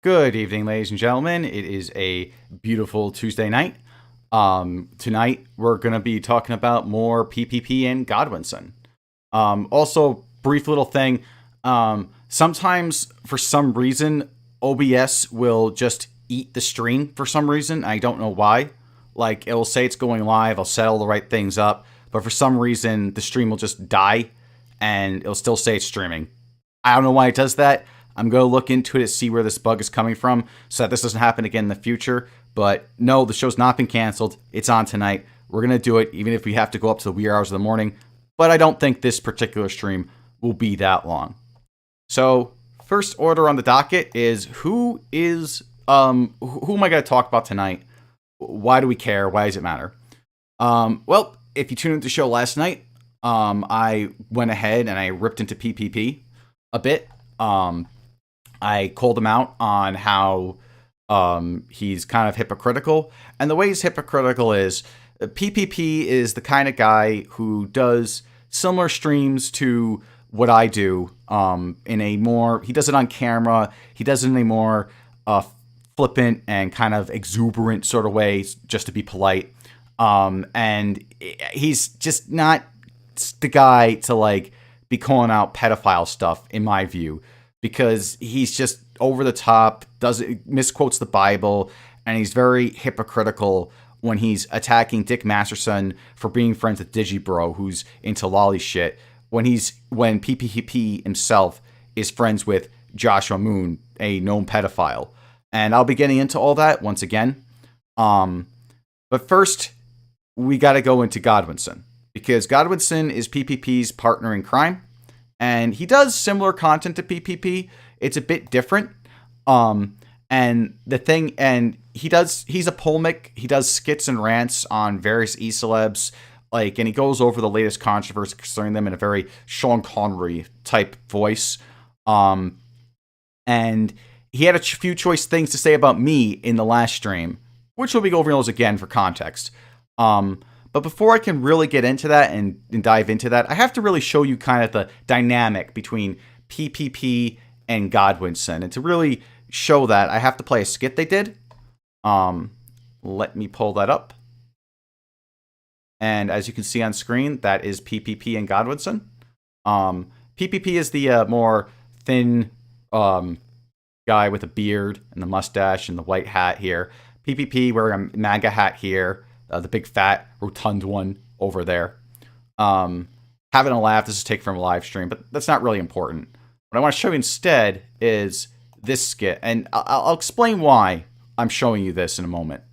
Good evening, ladies and gentlemen. It is a beautiful Tuesday night. Tonight, we're going to be talking about more PPP and Godwinson. Also, brief little thing. Sometimes, for some reason, OBS will just eat the stream for some reason. I don't know why. Like, it'll say it's going live. I'll set all the right things up. But for some reason, the stream will just die. And it'll still say it's streaming. I don't know why it does that. I'm going to look into it to see where this bug is coming from so that this doesn't happen again in the future. But no, the show's not been canceled. It's on tonight. We're going to do it even if we have to go up to the wee hours of the morning. But I don't think this particular stream will be that long. So, first order on the docket is who am I going to talk about tonight? Why do we care? Why does it matter? Well, if you tuned into the show last night, I went ahead and I ripped into PPP a bit. I called him out on how he's kind of hypocritical. And the way he's hypocritical is PPP is the kind of guy who does similar streams to what I do in a more, he does it on camera. He does it in a more flippant and kind of exuberant sort of way, just to be polite. And he's just not the guy to like be calling out pedophile stuff, in my view, because he's just over the top, misquotes the Bible, and he's very hypocritical when he's attacking Dick Masterson for being friends with Digibro, who's into lolly shit, when PPP himself is friends with Joshua Moon, a known pedophile. And I'll be getting into all that once again. But first, we got to go into Godwinson, because Godwinson is PPP's partner in crime, and he does similar content to PPP. it's a bit different. And he's a polemic. He does skits and rants on various e-celebs, and he goes over the latest controversy concerning them in a very Sean Connery type voice. And he had a few choice things to say about me in the last stream, which we'll be going over those again for context. But before I can really get into that and dive into that, I have to really show you kind of the dynamic between PPP and Godwinson. And to really show that, I have to play a skit they did. Let me pull that up. And as you can see on screen, that is PPP and Godwinson. PPP is the more thin guy with a beard and the mustache and the white hat here. PPP wearing a MAGA hat here. The big fat rotund one over there. Having a laugh. This is taken from a live stream, but that's not really important. What I want to show you instead is this skit, and I'll explain why I'm showing you this in a moment.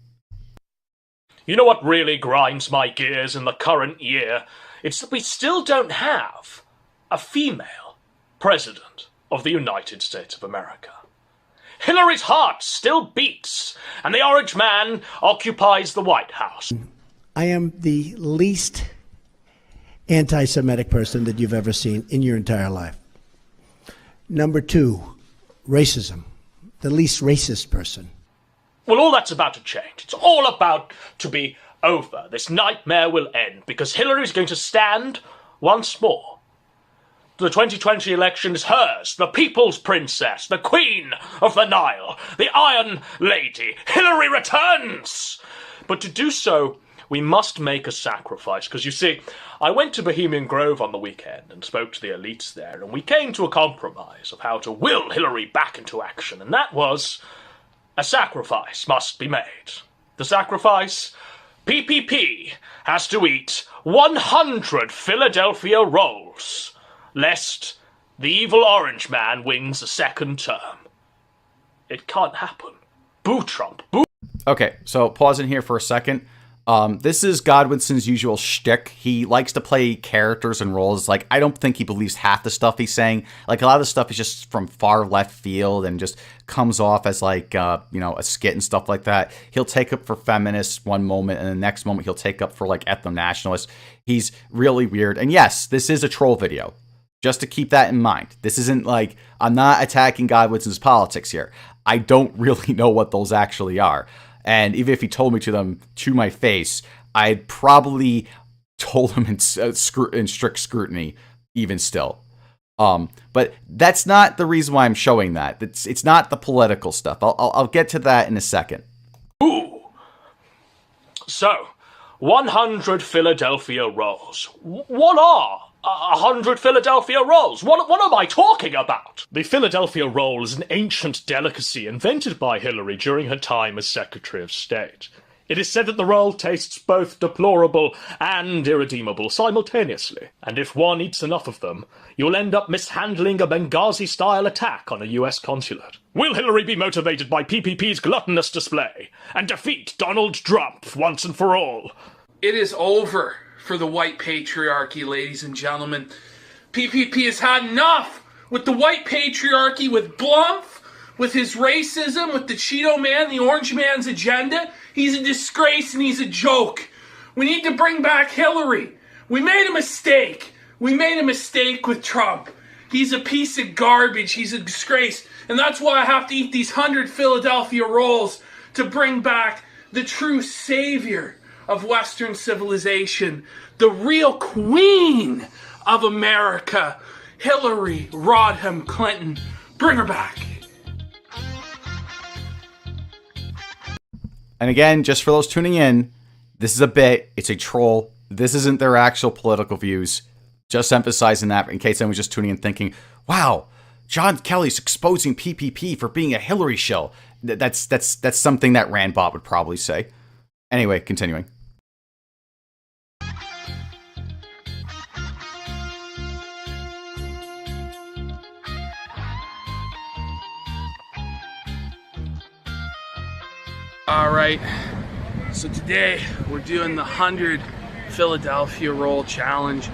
You know what really grinds my gears in the current year? It's that we still don't have a female president of the United States of America. Hillary's heart still beats, and the Orange Man occupies the White House. I am the least anti-Semitic person that you've ever seen in your entire life. Number two, racism. The least racist person. Well, all that's about to change. It's all about to be over. This nightmare will end because Hillary's going to stand once more. The 2020 election is hers, the people's princess, the queen of the Nile, the Iron Lady. Hillary returns! But to do so, we must make a sacrifice, because you see, I went to Bohemian Grove on the weekend and spoke to the elites there, and we came to a compromise of how to will Hillary back into action, and that was a sacrifice must be made. The sacrifice? PPP has to eat 100 Philadelphia rolls, lest the evil Orange Man wins a second term. It can't happen. Boo Trump. Boo. Okay, so pause in here for a second. This is Godwinson's usual shtick. He likes to play characters and roles. I don't think he believes half the stuff he's saying. A lot of the stuff is just from far left field and just comes off as a skit and stuff like that. He'll take up for feminists one moment, and the next moment he'll take up for ethno-nationalists. He's really weird. And yes, this is a troll video. Just to keep that in mind. This isn't I'm not attacking Godwinson's politics here. I don't really know what those actually are. And even if he told me to my face, I'd probably told him in strict scrutiny, even still. But that's not the reason why I'm showing that. It's not the political stuff. I'll get to that in a second. Ooh. So, 100 Philadelphia rolls. What are 100 Philadelphia rolls? What am I talking about? The Philadelphia roll is an ancient delicacy invented by Hillary during her time as Secretary of State. It is said that the roll tastes both deplorable and irredeemable simultaneously, and if one eats enough of them, you'll end up mishandling a Benghazi-style attack on a US consulate. Will Hillary be motivated by PPP's gluttonous display and defeat Donald Trump once and for all? It is over for the white patriarchy, ladies and gentlemen. PPP has had enough with the white patriarchy, with Blumph, with his racism, with the Cheeto Man, the Orange Man's agenda. He's a disgrace and he's a joke. We need to bring back Hillary. We made a mistake. We made a mistake with Trump. He's a piece of garbage. He's a disgrace. And that's why I have to eat these 100 Philadelphia rolls to bring back the true savior of Western civilization, the real queen of America, Hillary Rodham Clinton. Bring her back. And again, just for those tuning in, this is a bit. It's a troll. This isn't their actual political views. Just emphasizing that in case anyone's just tuning in thinking, wow, John Kelly's exposing PPP for being a Hillary shill. That's something that Randbot would probably say. Anyway, continuing. Alright, so today we're doing the 100 Philadelphia roll challenge.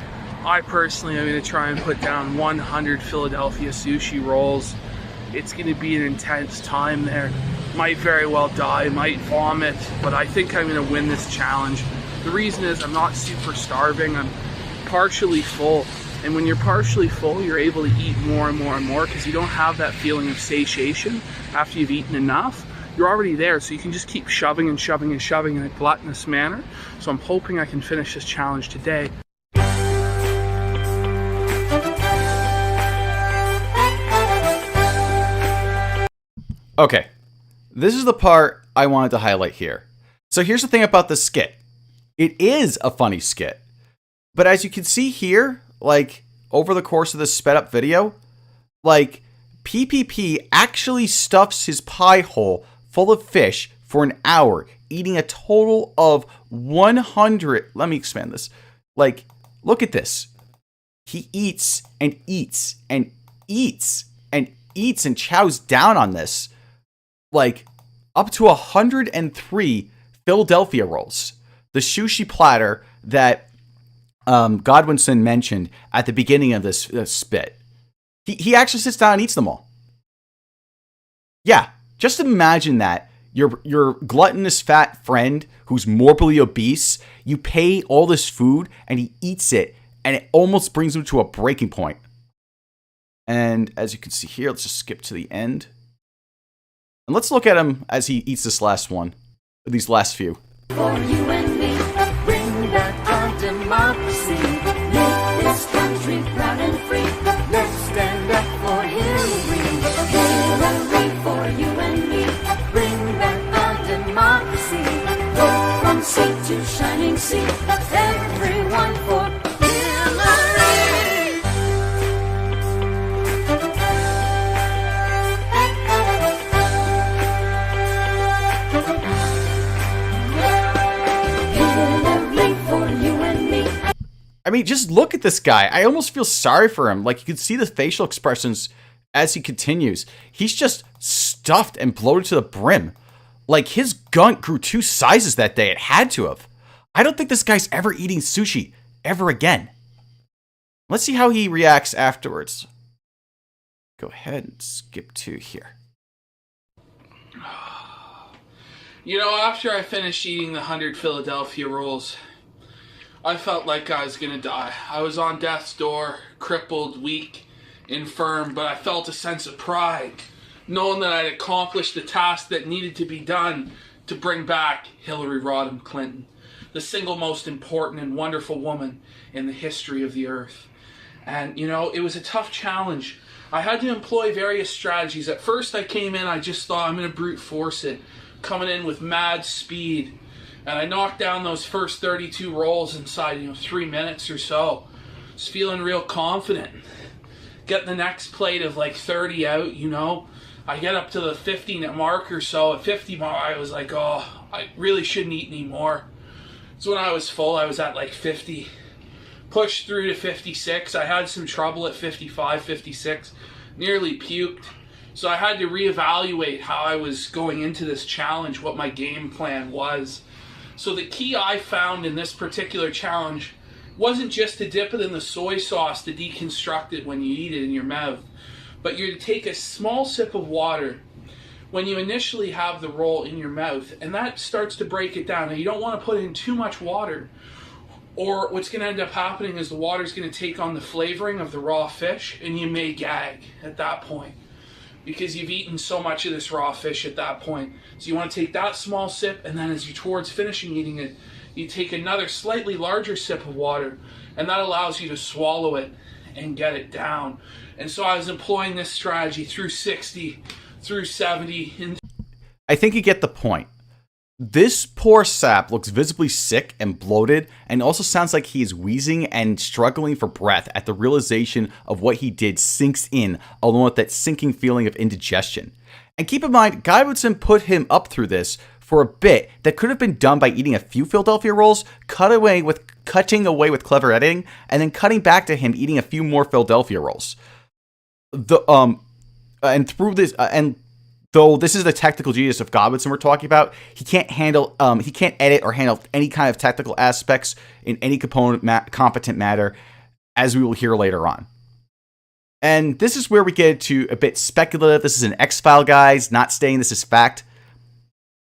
I personally am going to try and put down 100 Philadelphia sushi rolls. It's going to be an intense time there. Might very well die, might vomit, but I think I'm going to win this challenge. The reason is I'm not super starving. I'm partially full. And when you're partially full, you're able to eat more and more and more because you don't have that feeling of satiation after you've eaten enough. You're already there, so you can just keep shoving and shoving and shoving in a gluttonous manner. So I'm hoping I can finish this challenge today. Okay, this is the part I wanted to highlight here. So here's the thing about the skit. It is a funny skit. But as you can see here, like, over the course of this sped up video, like, PPP actually stuffs his pie hole full of fish for an hour, eating a total of 100. Let me expand this. Like, look at this. He eats and eats and eats and eats and chows down on this. Like, up to 103 Philadelphia rolls. The sushi platter that Godwinson mentioned at the beginning of this spit. He actually sits down and eats them all. Yeah, just imagine that. Your gluttonous fat friend who's morbidly obese, you pay all this food and he eats it, and it almost brings him to a breaking point. And as you can see here, let's just skip to the end. And let's look at him as he eats this last one, these last few. For you and me, bring back our democracy. Make this country proud and free. Let's stand up for Hillary. Hillary, for you and me, bring back our democracy. Vote from sea to shining sea. Everyone for Hillary. I mean, just look at this guy. I almost feel sorry for him. Like, you can see the facial expressions as he continues. He's just stuffed and bloated to the brim. Like, his gunt grew 2 sizes that day. It had to have. I don't think this guy's ever eating sushi ever again. Let's see how he reacts afterwards. Go ahead and skip to here. You know, after I finished eating the 100 Philadelphia rolls, I felt like I was going to die. I was on death's door, crippled, weak, infirm, but I felt a sense of pride, knowing that I'd accomplished the task that needed to be done to bring back Hillary Rodham Clinton, the single most important and wonderful woman in the history of the earth. And, you know, it was a tough challenge. I had to employ various strategies. At first I came in, I just thought I'm going to brute force it, coming in with mad speed. And I knocked down those first 32 rolls inside, 3 minutes or so. Just feeling real confident. Getting the next plate of like 30 out, I get up to the 50 mark or so. At 50 mark, I was like, oh, I really shouldn't eat any more. So when I was full, I was at like 50. Pushed through to 56. I had some trouble at 55, 56. Nearly puked. So I had to reevaluate how I was going into this challenge, what my game plan was. So the key I found in this particular challenge wasn't just to dip it in the soy sauce to deconstruct it when you eat it in your mouth, but you're to take a small sip of water when you initially have the roll in your mouth, and that starts to break it down. Now, you don't want to put in too much water, or what's going to end up happening is the water's going to take on the flavoring of the raw fish, and you may gag at that point, because you've eaten so much of this raw fish at that point. So you want to take that small sip, and then as you're towards finishing eating it, you take another slightly larger sip of water, and that allows you to swallow it and get it down. And so I was employing this strategy through 60, through 70. And I think you get the point. This poor sap looks visibly sick and bloated, and also sounds like he is wheezing and struggling for breath at the realization of what he did sinks in, along with that sinking feeling of indigestion. And keep in mind, Godwinson put him up through this for a bit that could have been done by eating a few Philadelphia rolls, cutting away with clever editing, and then cutting back to him eating a few more Philadelphia rolls. And through this, and though this is the technical genius of Godwinson we're talking about, he can't edit or handle any kind of technical aspects in any competent matter, as we will hear later on. And this is where we get to a bit speculative. This is an X-File, guys, not saying this is fact.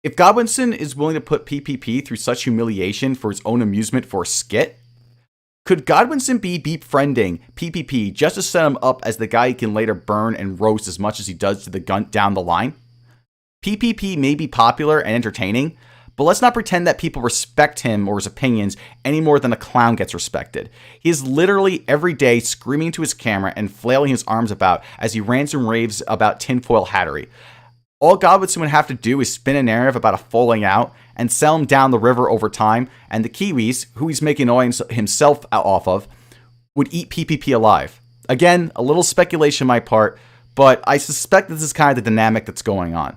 If Godwinson is willing to put PPP through such humiliation for his own amusement for a skit, could Godwinson be befriending PPP just to set him up as the guy he can later burn and roast as much as he does to the gun down the line? PPP may be popular and entertaining, but let's not pretend that people respect him or his opinions any more than a clown gets respected. He is literally every day screaming to his camera and flailing his arms about as he rants and raves about tinfoil hattery. All Godwinson would have to do is spin a narrative about a falling out and sell him down the river over time, and the Kiwis, who he's making noise himself off of, would eat PPP alive. Again, a little speculation on my part, but I suspect this is kind of the dynamic that's going on.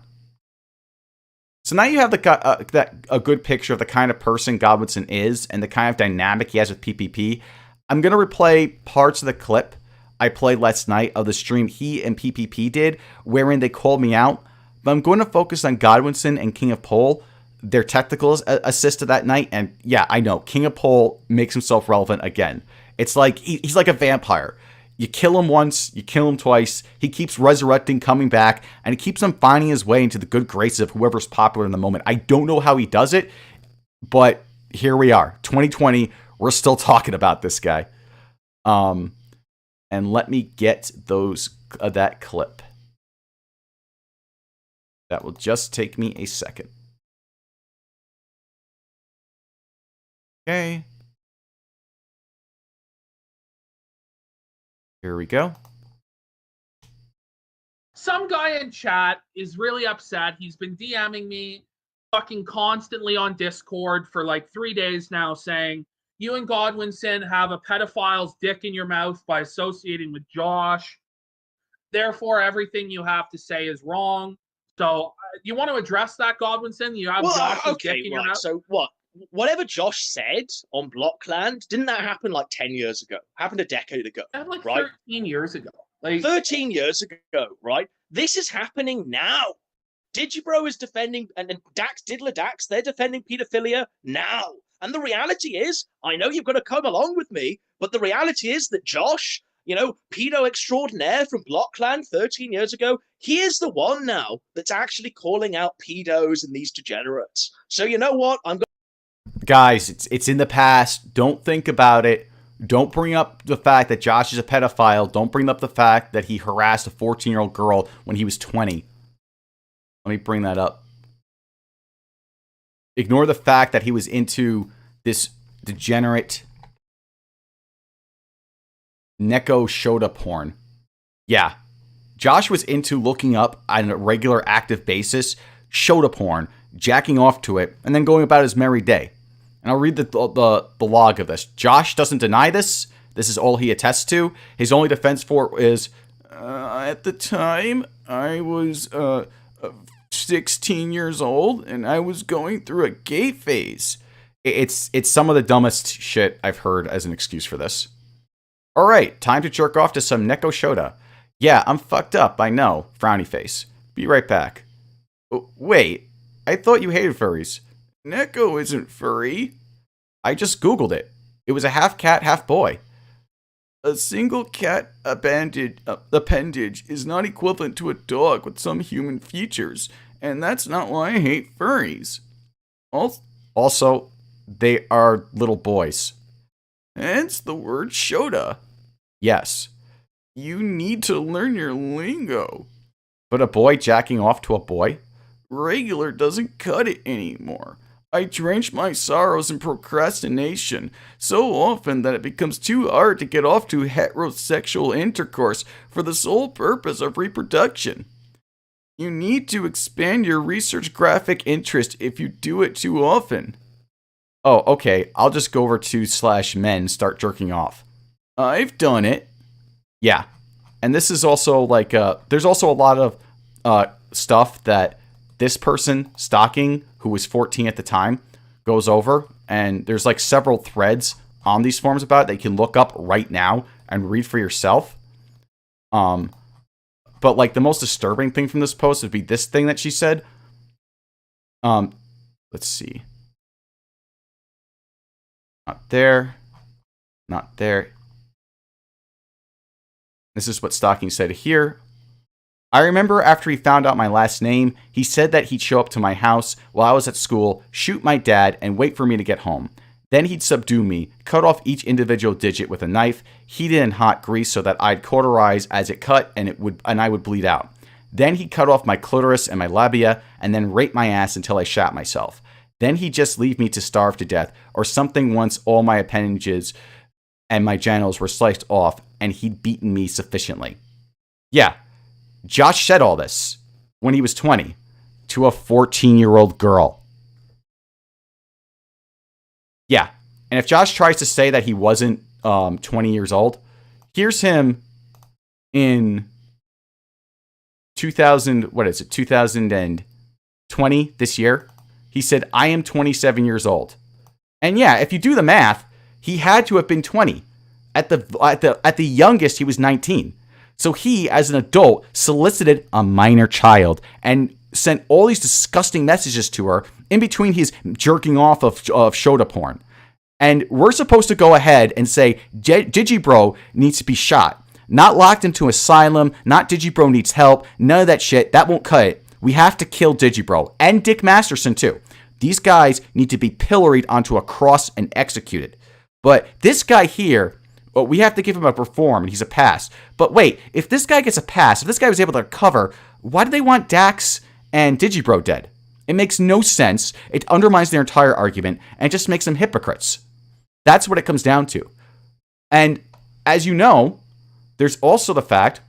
So now you have a good picture of the kind of person Godwinson is and the kind of dynamic he has with PPP. I'm going to replay parts of the clip I played last night of the stream he and PPP did, wherein they called me out. But I'm going to focus on Godwinson and King of Pole, their technical assist to that night. And yeah, I know, King of Pole makes himself relevant again. It's like he's like a vampire. You kill him once, you kill him twice, he keeps resurrecting, coming back, and he keeps on finding his way into the good graces of whoever's popular in the moment. I don't know how he does it, but here we are. 2020, we're still talking about this guy. And let me get that clip. That will just take me a second. Okay. Here we go. Some guy in chat is really upset. He's been DMing me fucking constantly on Discord for like 3 days now saying, you and Godwinson have a pedophile's dick in your mouth by associating with Josh. Therefore, everything you have to say is wrong. So, you want to address that, Godwinson? You have Josh's dick in your mouth? So what? Whatever Josh said on Blockland, didn't that happen like 10 years ago? Happened a decade ago. Like right? 13 years ago. Like 13 years ago, right? This is happening now. Digibro is defending, and Dax, Diddler Dax, they're defending pedophilia now. And the reality is, I know you've got to come along with me, but the reality is that Josh, pedo extraordinaire from Blockland 13 years ago, he is the one now that's actually calling out pedos and these degenerates. So you know what? Guys, it's in the past. Don't think about it. Don't bring up the fact that Josh is a pedophile. Don't bring up the fact that he harassed a 14-year-old girl when he was 20. Let me bring that up. Ignore the fact that he was into this degenerate Neko Shota porn. Yeah. Josh was into looking up on a regular active basis Shota porn, jacking off to it, and then going about his merry day. And I'll read the log of this. Josh doesn't deny this. This is all he attests to. His only defense for it is, at the time, I was 16 years old, and I was going through a gay phase. It's some of the dumbest shit I've heard as an excuse for this. Alright, time to jerk off to some Neko Shota. Yeah, I'm fucked up, I know. Frowny face. Be right back. Wait, I thought you hated furries. Neko isn't furry. I just Googled it. It was a half cat, half boy. A single cat appendage is not equivalent to a dog with some human features, and that's not why I hate furries. Also, they are little boys. Hence the word Shota. Yes. You need to learn your lingo. But a boy jacking off to a boy? Regular doesn't cut it anymore. I drench my sorrows in procrastination so often that it becomes too hard to get off to heterosexual intercourse for the sole purpose of reproduction. You need to expand your research graphic interest if you do it too often. Oh, okay, I'll just go over to /men, start jerking off. I've done it. Yeah, and this is also like, there's also a lot of stuff that this person stalking, who was 14 at the time, goes over, and there's like several threads on these forums about it that you can look up right now and read for yourself. But like the most disturbing thing from this post would be this thing that she said. Let's see. Not there. Not there. This is what Stocking said here. I remember after he found out my last name, he said that he'd show up to my house while I was at school, shoot my dad, and wait for me to get home. Then he'd subdue me, cut off each individual digit with a knife, heat it in hot grease so that I'd cauterize as it cut and I would bleed out. Then he'd cut off my clitoris and my labia and then rape my ass until I shat myself. Then he'd just leave me to starve to death or something once all my appendages and my genitals were sliced off and he'd beaten me sufficiently. Yeah, Josh said all this when he was 20 to a 14-year-old girl. Yeah, and if Josh tries to say that he wasn't 20 years old, here's him in 2020, this year. He said, I am 27 years old. And yeah, if you do the math, he had to have been 20. At the youngest, he was 19. So he, as an adult, solicited a minor child and sent all these disgusting messages to her in between his jerking off of Shota porn. And we're supposed to go ahead and say, Digibro needs to be shot. Not locked into asylum, not Digibro needs help, none of that shit. That won't cut it. We have to kill Digibro. And Dick Masterson, too. These guys need to be pilloried onto a cross and executed. But this guy here, well, we have to give him a reform, and he's a pass. But wait, if this guy gets a pass, if this guy was able to recover, why do they want Dax and Digibro dead? It makes no sense. It undermines their entire argument, and it just makes them hypocrites. That's what it comes down to. And as you know, there's also the fact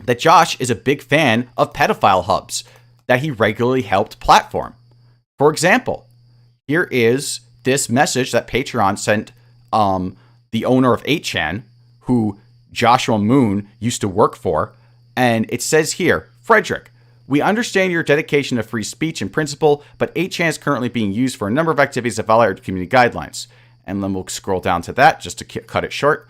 that Josh is a big fan of pedophile hubs that he regularly helped platform. For example, here is this message that Patreon sent the owner of 8chan, who Joshua Moon used to work for. And it says here, Frederick, we understand your dedication to free speech in principle, but 8chan is currently being used for a number of activities that violate community guidelines. And then we'll scroll down to that just to cut it short.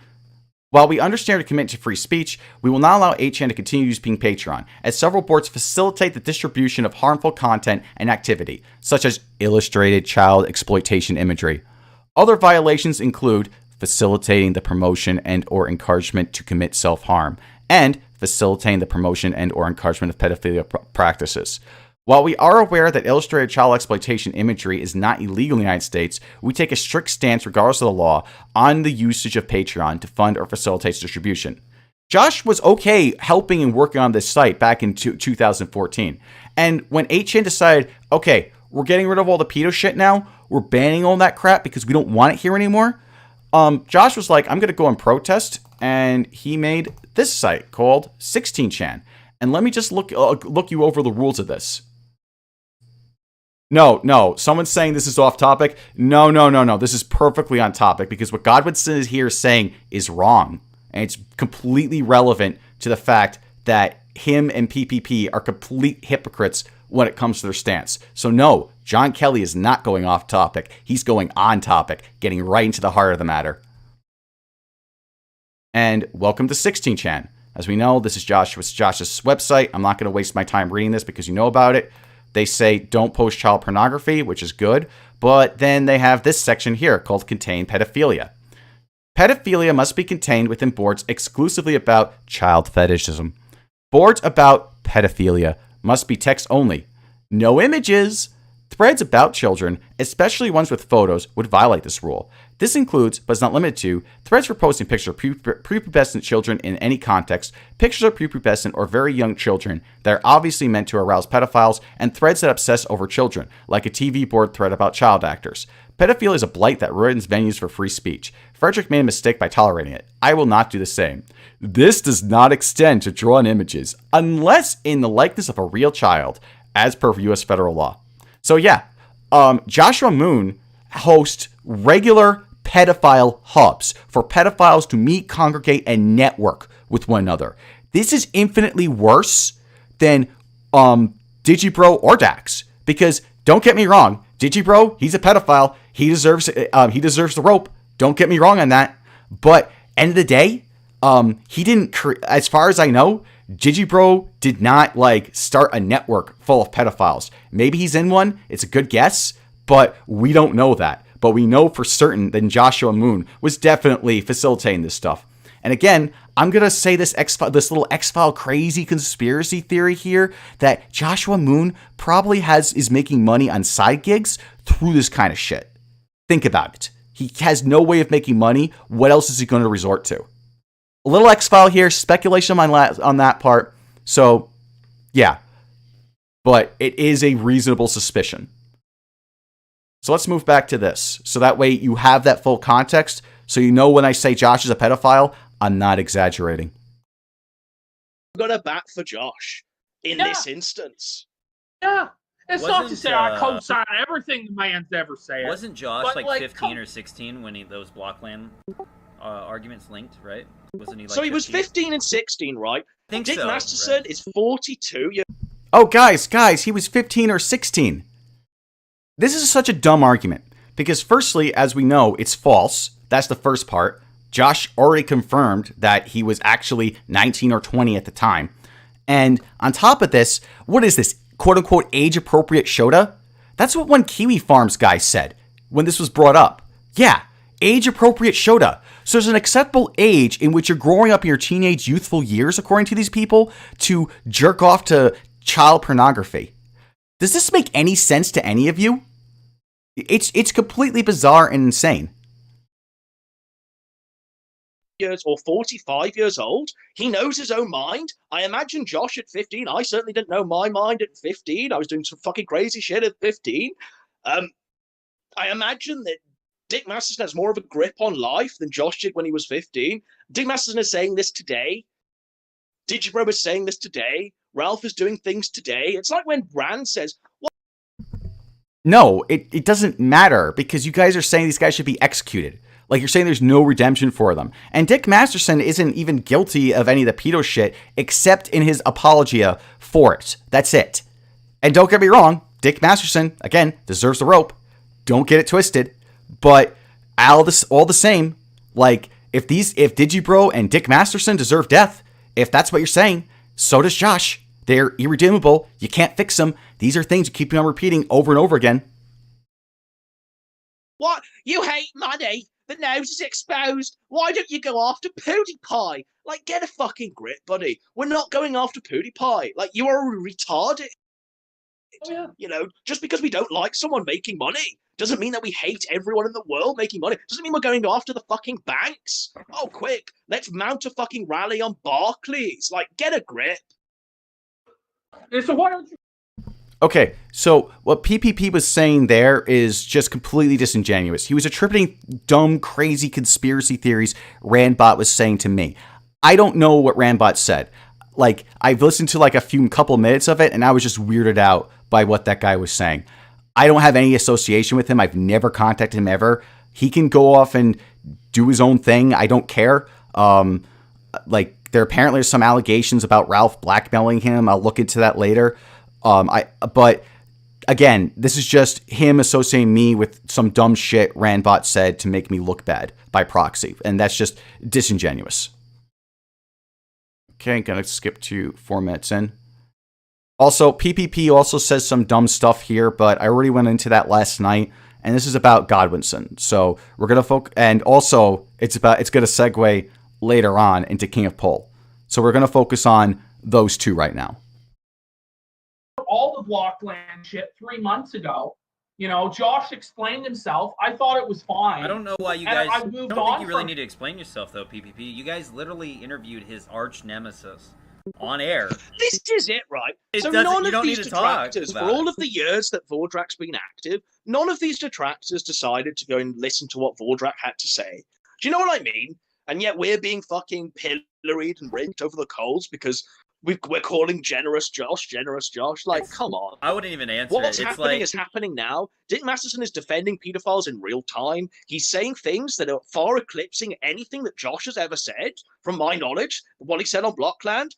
While we understand your commitment to free speech, we will not allow 8chan to continue using Patreon, as several boards facilitate the distribution of harmful content and activity, such as illustrated child exploitation imagery. Other violations include facilitating the promotion and or encouragement to commit self-harm, and facilitating the promotion and or encouragement of pedophilia practices. While we are aware that illustrated child exploitation imagery is not illegal in the United States, we take a strict stance, regardless of the law, on the usage of Patreon to fund or facilitate distribution. Josh was okay helping and working on this site back in 2014. And when 8chan decided, okay, we're getting rid of all the pedo shit now, we're banning all that crap because we don't want it here anymore, Josh was like, I'm going to go and protest, and he made this site called 16chan. And let me just look you over the rules of this. No. Someone's saying this is off topic. No. This is perfectly on topic because what Godwinson is here saying is wrong. And it's completely relevant to the fact that him and PPP are complete hypocrites when it comes to their stance. So no, John Kelly is not going off topic. He's going on topic, getting right into the heart of the matter. And welcome to 16chan. As we know, this is Josh's website. I'm not going to waste my time reading this because you know about it. They say don't post child pornography, which is good, but then they have this section here called Contain Pedophilia. Pedophilia must be contained within boards exclusively about child fetishism. Boards about pedophilia must be text only. No images. Threads about children, especially ones with photos, would violate this rule. This includes, but is not limited to, threads for posting pictures of prepubescent children in any context, pictures of prepubescent or very young children that are obviously meant to arouse pedophiles, and threads that obsess over children, like a TV board thread about child actors. Pedophilia is a blight that ruins venues for free speech. Frederick made a mistake by tolerating it. I will not do the same. This does not extend to drawn images, unless in the likeness of a real child, as per U.S. federal law. So yeah, Joshua Moon hosts regular pedophile hubs for pedophiles to meet, congregate, and network with one another. This is infinitely worse than Digibro or Dax, because don't get me wrong, Digibro, he's a pedophile. He deserves the rope. Don't get me wrong on that. But end of the day, he didn't. As far as I know, Digibro did not start a network full of pedophiles. Maybe he's in one. It's a good guess, but we don't know that. But we know for certain that Joshua Moon was definitely facilitating this stuff. And again, I'm going to say this little X-File crazy conspiracy theory here that Joshua Moon probably is making money on side gigs through this kind of shit. Think about it. He has no way of making money. What else is he going to resort to? A little X-File here, speculation on that part. So, yeah. But it is a reasonable suspicion. So let's move back to this. So that way you have that full context. So you know when I say Josh is a pedophile, I'm not exaggerating. I'm going to bat for Josh in this instance. Yeah. It's not to say I co-sign everything the man's ever said. Wasn't Josh like 15 or 16 when those Blockland arguments linked, right? Wasn't he like So he was 15? 15 and 16, right? I think Dick so, Masterson right? is 42. Oh, guys, he was 15 or 16. This is such a dumb argument. Because firstly, as we know, it's false. That's the first part. Josh already confirmed that he was actually 19 or 20 at the time. And on top of this, what is this, quote-unquote, age-appropriate Shota? That's what one Kiwi Farms guy said when this was brought up. Yeah, age-appropriate Shota. So there's an acceptable age in which you're growing up in your teenage, youthful years, according to these people, to jerk off to child pornography. Does this make any sense to any of you? It's completely bizarre and insane. Years or 45 years old, he knows his own mind. I imagine Josh at 15. I certainly didn't know my mind at 15. I was doing some fucking crazy shit at 15. I imagine that Dick Masterson has more of a grip on life than Josh did when he was 15. Dick Masterson is saying this today. Digibro is saying this today. Ralph is doing things today. It's like when Brand says, No, it doesn't matter because you guys are saying these guys should be executed. Like, you're saying there's no redemption for them. And Dick Masterson isn't even guilty of any of the pedo shit except in his apologia for it. That's it. And don't get me wrong, Dick Masterson, again, deserves the rope. Don't get it twisted. But all the same, like, if Digibro and Dick Masterson deserve death, if that's what you're saying, so does Josh. They're irredeemable. You can't fix them. These are things you keep on repeating over and over again. what? You hate money? The nose is exposed. Why don't you go after PewDiePie? Like, get a fucking grip, buddy. We're not going after PewDiePie. Like, you are retarded. Oh, yeah. You know, just because we don't like someone making money doesn't mean that we hate everyone in the world making money. Doesn't mean we're going after the fucking banks. Oh, quick, let's mount a fucking rally on Barclays. Like, get a grip. So why don't you? Okay, so what PPP was saying there is just completely disingenuous. He was attributing dumb, crazy conspiracy theories Randbot was saying to me. I don't know what Randbot said. Like, I've listened to like a couple minutes of it, and I was just weirded out by what that guy was saying. I don't have any association with him. I've never contacted him ever. He can go off and do his own thing. I don't care. Like, there apparently are some allegations about Ralph blackmailing him. I'll look into that later. But again, this is just him associating me with some dumb shit Randbot said to make me look bad by proxy, and that's just disingenuous. Okay, gonna skip to 4 minutes in. Also, PPP also says some dumb stuff here, but I already went into that last night, and this is about Godwinson. So we're gonna focus, and also it's gonna segue later on into King of Pole. So we're gonna focus on those two right now. All the Blockland shit 3 months ago. You know, Josh explained himself. I thought it was fine. I don't know why you And guys. I I moved don't on think you really from- need to explain yourself, though, PPP. You guys literally interviewed his arch nemesis on air. This is it, right? So You none don't of these need to talk detractors, for about all it. of the years that Vordrak's been active, none of these detractors decided to go and listen to what Vordrak had to say. Do you know what I mean? And yet we're being fucking pilloried and raked over the coals because we're calling generous Josh. Like, come on. I wouldn't even answer What's it. It's happening like is happening now. Dick Masterson is defending pedophiles in real time. He's saying things that are far eclipsing anything that Josh has ever said. From my knowledge, what he said on Blockland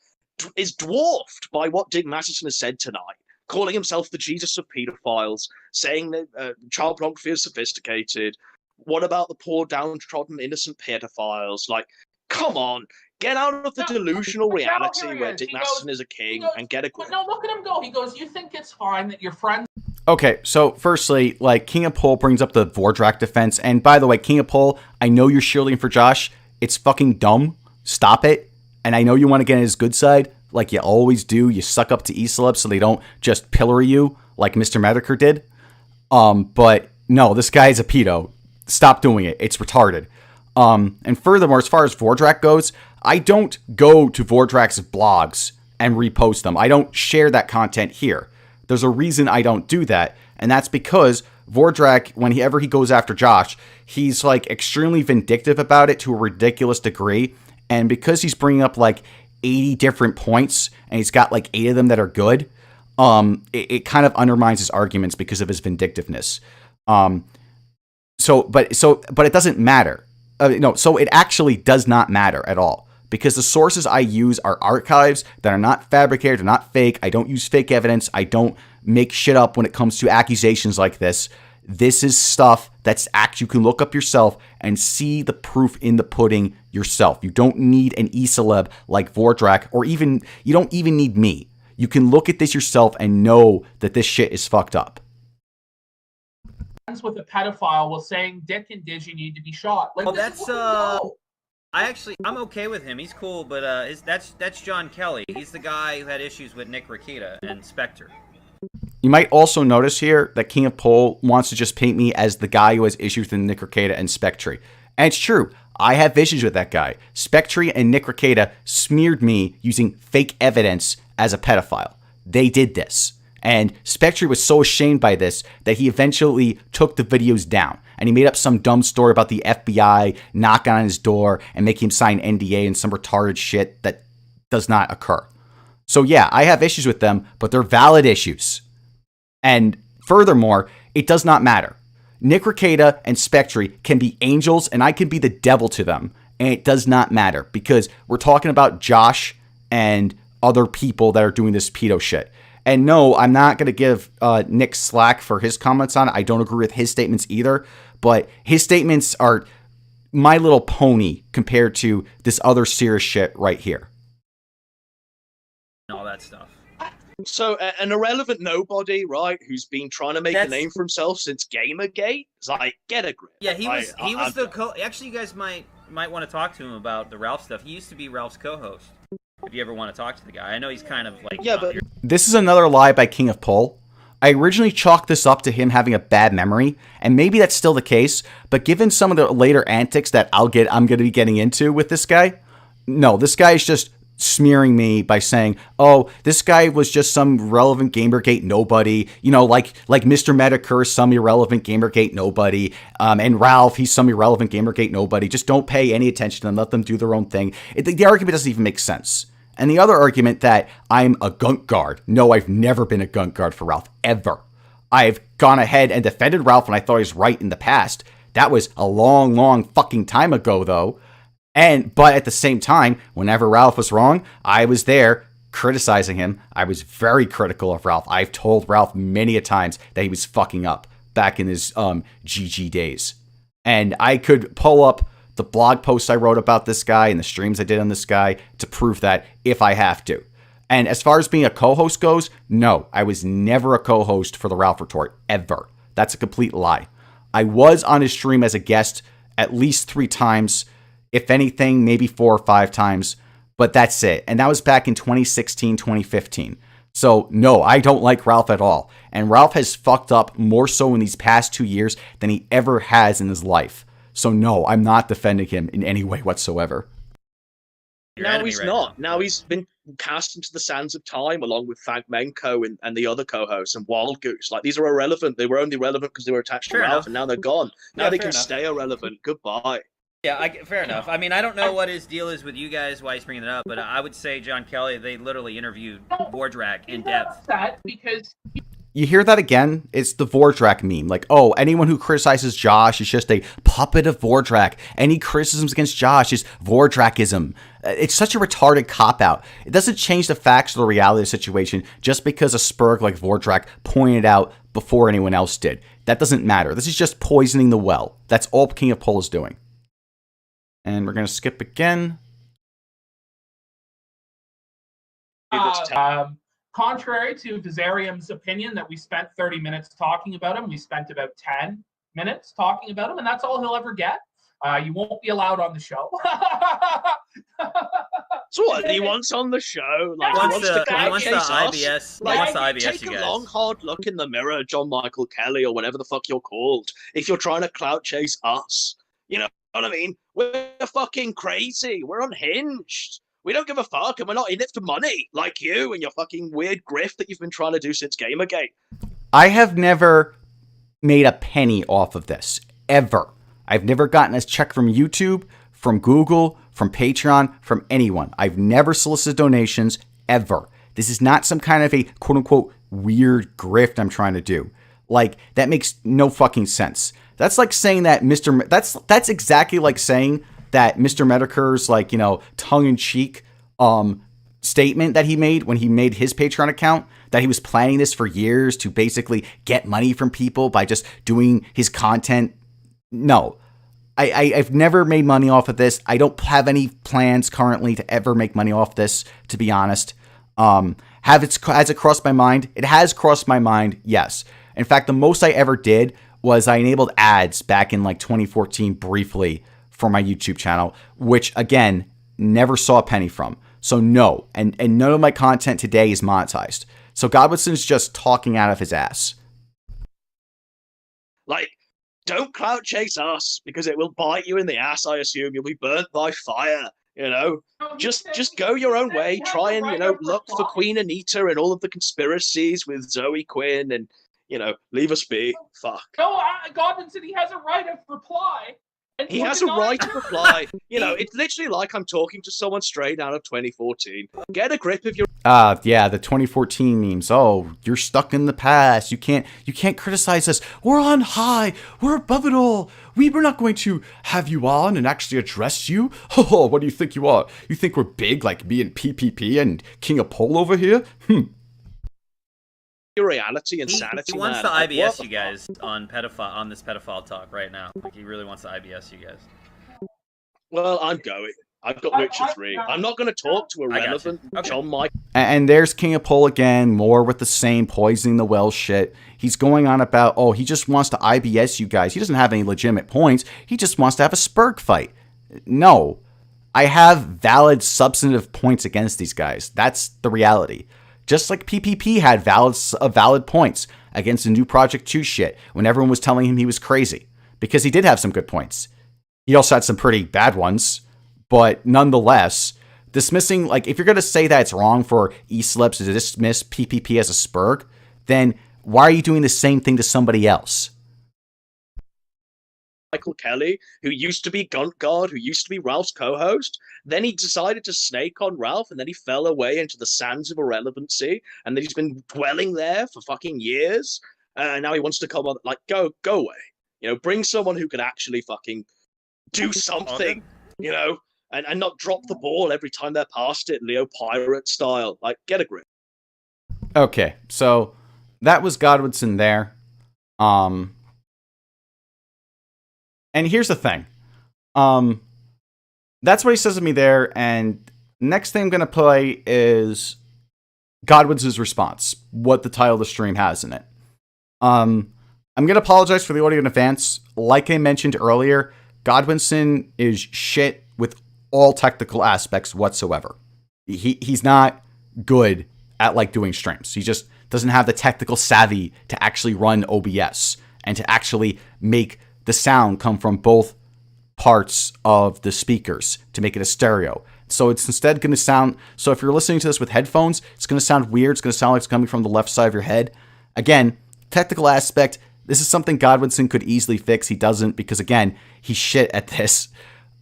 is dwarfed by what Dick Masterson has said tonight, calling himself the Jesus of pedophiles, saying that child pornography is sophisticated. What about the poor, downtrodden, innocent pedophiles? Like, come on. Get out of the delusional But now reality here he where is. Dick He Masterson goes- is a king goes, and get a But grip. no, look at him go. He goes, you think it's fine that your friends... Okay, so firstly, like, King of Pole brings up the Vordrak defense, and by the way, King of Pole, I know you're shielding for Josh. It's fucking dumb. Stop it. And I know you want to get on his good side, like you always do. You suck up to E-celebs so they don't just pillory you like Mr. Medicare did. But no, this guy is a pedo. Stop doing it. It's retarded. And furthermore, as far as Vordrak goes, I don't go to Vordrak's blogs and repost them. I don't share that content here. There's a reason I don't do that, and that's because Vordrak, whenever he goes after Josh, he's like extremely vindictive about it to a ridiculous degree, and because he's bringing up like 80 different points, and he's got like 8 of them that are good, it kind of undermines his arguments because of his vindictiveness. But it doesn't matter. So it actually does not matter at all. Because the sources I use are archives that are not fabricated, they're not fake. I don't use fake evidence. I don't make shit up when it comes to accusations like this. This is stuff that's you can look up yourself and see the proof in the pudding yourself. You don't need an e-celeb like Vordrak, or you don't even need me. You can look at this yourself and know that this shit is fucked up. With a pedophile was saying Dick and Digi need to be shot. Like, that's I'm okay with him. He's cool, but that's John Kelly. He's the guy who had issues with Nick Rakita and Spectre. You might also notice here that King of Pole wants to just paint me as the guy who has issues with Nick Rakita and Spectre. And it's true. I have issues with that guy. Spectre and Nick Rakita smeared me using fake evidence as a pedophile. They did this. And Spectre was so ashamed by this that he eventually took the videos down. And he made up some dumb story about the FBI knocking on his door and making him sign NDA and some retarded shit that does not occur. So yeah, I have issues with them, but they're valid issues. And furthermore, it does not matter. Nick Rakita and Spectre can be angels and I can be the devil to them. And it does not matter because we're talking about Josh and other people that are doing this pedo shit. And no, I'm not going to give Nick slack for his comments on it. I don't agree with his statements either. But his statements are My Little Pony compared to this other serious shit right here. And all that stuff. So, an irrelevant nobody, right, who's been trying to make a name for himself since Gamergate? It's like, get a grip. Yeah, he was the Actually, you guys might want to talk to him about the Ralph stuff. He used to be Ralph's co-host. If you ever want to talk to the guy. I know he's kind of like... Yeah, but... This is another lie by King of Pole. I originally chalked this up to him having a bad memory, and maybe that's still the case, but given some of the later antics that I'm going to be getting into with this guy, no, this guy is just smearing me by saying, oh, this guy was just some relevant Gamergate nobody, like Mr. Medicare is some irrelevant Gamergate nobody, and Ralph, he's some irrelevant Gamergate nobody. Just don't pay any attention to them, let them do their own thing. The argument doesn't even make sense. And the other argument that I'm a gunk guard. No, I've never been a gunk guard for Ralph, ever. I've gone ahead and defended Ralph when I thought he was right in the past. That was a long, long fucking time ago, though. But at the same time, whenever Ralph was wrong, I was there criticizing him. I was very critical of Ralph. I've told Ralph many a times that he was fucking up back in his GG days. And I could pull up the blog posts I wrote about this guy and the streams I did on this guy to prove that if I have to. And as far as being a co-host goes, no, I was never a co-host for the Ralph Retort, ever. That's a complete lie. I was on his stream as a guest at least 3 times, if anything, maybe 4 or 5 times, but that's it. And that was back in 2016, 2015. So no, I don't like Ralph at all. And Ralph has fucked up more so in these past 2 years than he ever has in his life. So no, I'm not defending him in any way whatsoever. Now he's not. Now he's been cast into the sands of time along with Fragmenko and the other co-hosts and Wild Goose. Like, these are irrelevant. They were only relevant because they were attached to Ralph, and now they're gone. Now they can stay irrelevant. Goodbye. Yeah, fair enough. I mean, I don't know what his deal is with you guys, why he's bringing it up, but I would say John Kelly, they literally interviewed Vordrak in depth. Because... You hear that again? It's the Vordrak meme. Like, oh, anyone who criticizes Josh is just a puppet of Vordrak. Any criticisms against Josh is Vordrakism. It's such a retarded cop-out. It doesn't change the facts or the reality of the situation just because a spurg like Vordrak pointed out before anyone else did. That doesn't matter. This is just poisoning the well. That's all King of Pole is doing. And we're going to skip again. Contrary to Vizarium's opinion that we spent 30 minutes talking about him, we spent about 10 minutes talking about him, and that's all he'll ever get. You won't be allowed on the show. So what? He wants on the show. Like, He he wants wants the, to he clout wants the chase us. IBS. Like, He wants the IBS, take you a guys. long, hard look in the mirror, John Michael Kelly, or whatever the fuck you're called. If you're trying to clout chase us, you know what I mean? We're fucking crazy. We're unhinged. We don't give a fuck, and we're not in it for money, like you and your fucking weird grift that you've been trying to do since Gamergate. I have never made a penny off of this, ever. I've never gotten a check from YouTube, from Google, from Patreon, from anyone. I've never solicited donations, ever. This is not some kind of a quote-unquote weird grift I'm trying to do. Like, that makes no fucking sense. That's like saying that that's exactly like saying that Mr. Medicare's, like, you know, tongue-in-cheek statement that he made when he made his Patreon account, that he was planning this for years to basically get money from people by just doing his content. No. I've never made money off of this. I don't have any plans currently to ever make money off this, to be honest. Has it crossed my mind? It has crossed my mind, yes. In fact, the most I ever did was I enabled ads back in like 2014 briefly for my YouTube channel, which, again, never saw a penny from. So no, and none of my content today is monetized. So Godwinson's just talking out of his ass. Like, don't clout chase us, because it will bite you in the ass, I assume. You'll be burnt by fire, you know? Just go your own way. Try and, you know, look for Queen Anita and all of the conspiracies with Zoe Quinn and, you know, leave us be. Fuck. No, Godwinson, he has a right of reply. He has a right to reply. You know, it's literally like I'm talking to someone straight out of 2014. Get a grip of your... Yeah, the 2014 memes. Oh, you're stuck in the past. You can't criticize us. We're on high. We're above it all. We're not going to have you on and actually address you. Oh, what do you think you are? You think we're big like me and PPP and King of Pole over here? Your reality and sanity. He wants man. to IBS you guys on this pedophile talk right now. Like, he really wants to IBS you guys. Well, I'm going. I've got Witcher 3. I'm not going to talk to irrelevant John Mike. And there's King of Pole again, more with the same poisoning the well shit. He's going on about, oh, he just wants to IBS you guys. He doesn't have any legitimate points. He just wants to have a Spurg fight. No. I have valid, substantive points against these guys. That's the reality. Just like PPP had valid points against the new Project 2 shit when everyone was telling him he was crazy. Because he did have some good points. He also had some pretty bad ones. But nonetheless, dismissing, like, if you're going to say that it's wrong for E-Slips to dismiss PPP as a Spurg, then why are you doing the same thing to somebody else? Michael Kelly, who used to be Gunt Guard, who used to be Ralph's co-host. Then he decided to snake on Ralph, and then he fell away into the sands of irrelevancy, and then he's been dwelling there for fucking years. Now he wants to come on, like, go away. You know, bring someone who can actually fucking do something, you know, and not drop the ball every time they're past it, Leo Pirate style. Like, get a grip. Okay, so that was Godwinson there. And here's the thing. That's what he says to me there, and next thing I'm going to play is Godwinson's response, what the title of the stream has in it. I'm going to apologize for the audio in advance. Like I mentioned earlier, Godwinson is shit with all technical aspects whatsoever. He's not good at, like, doing streams. He just doesn't have the technical savvy to actually run OBS and to actually make the sound come from both parts of the speakers to make it a stereo. So it's instead going to sound, so if you're listening to this with headphones, it's going to sound weird. It's going to sound like it's coming from the left side of your head. Again, technical aspect, this is something Godwinson could easily fix. He doesn't because, again, he's shit at this.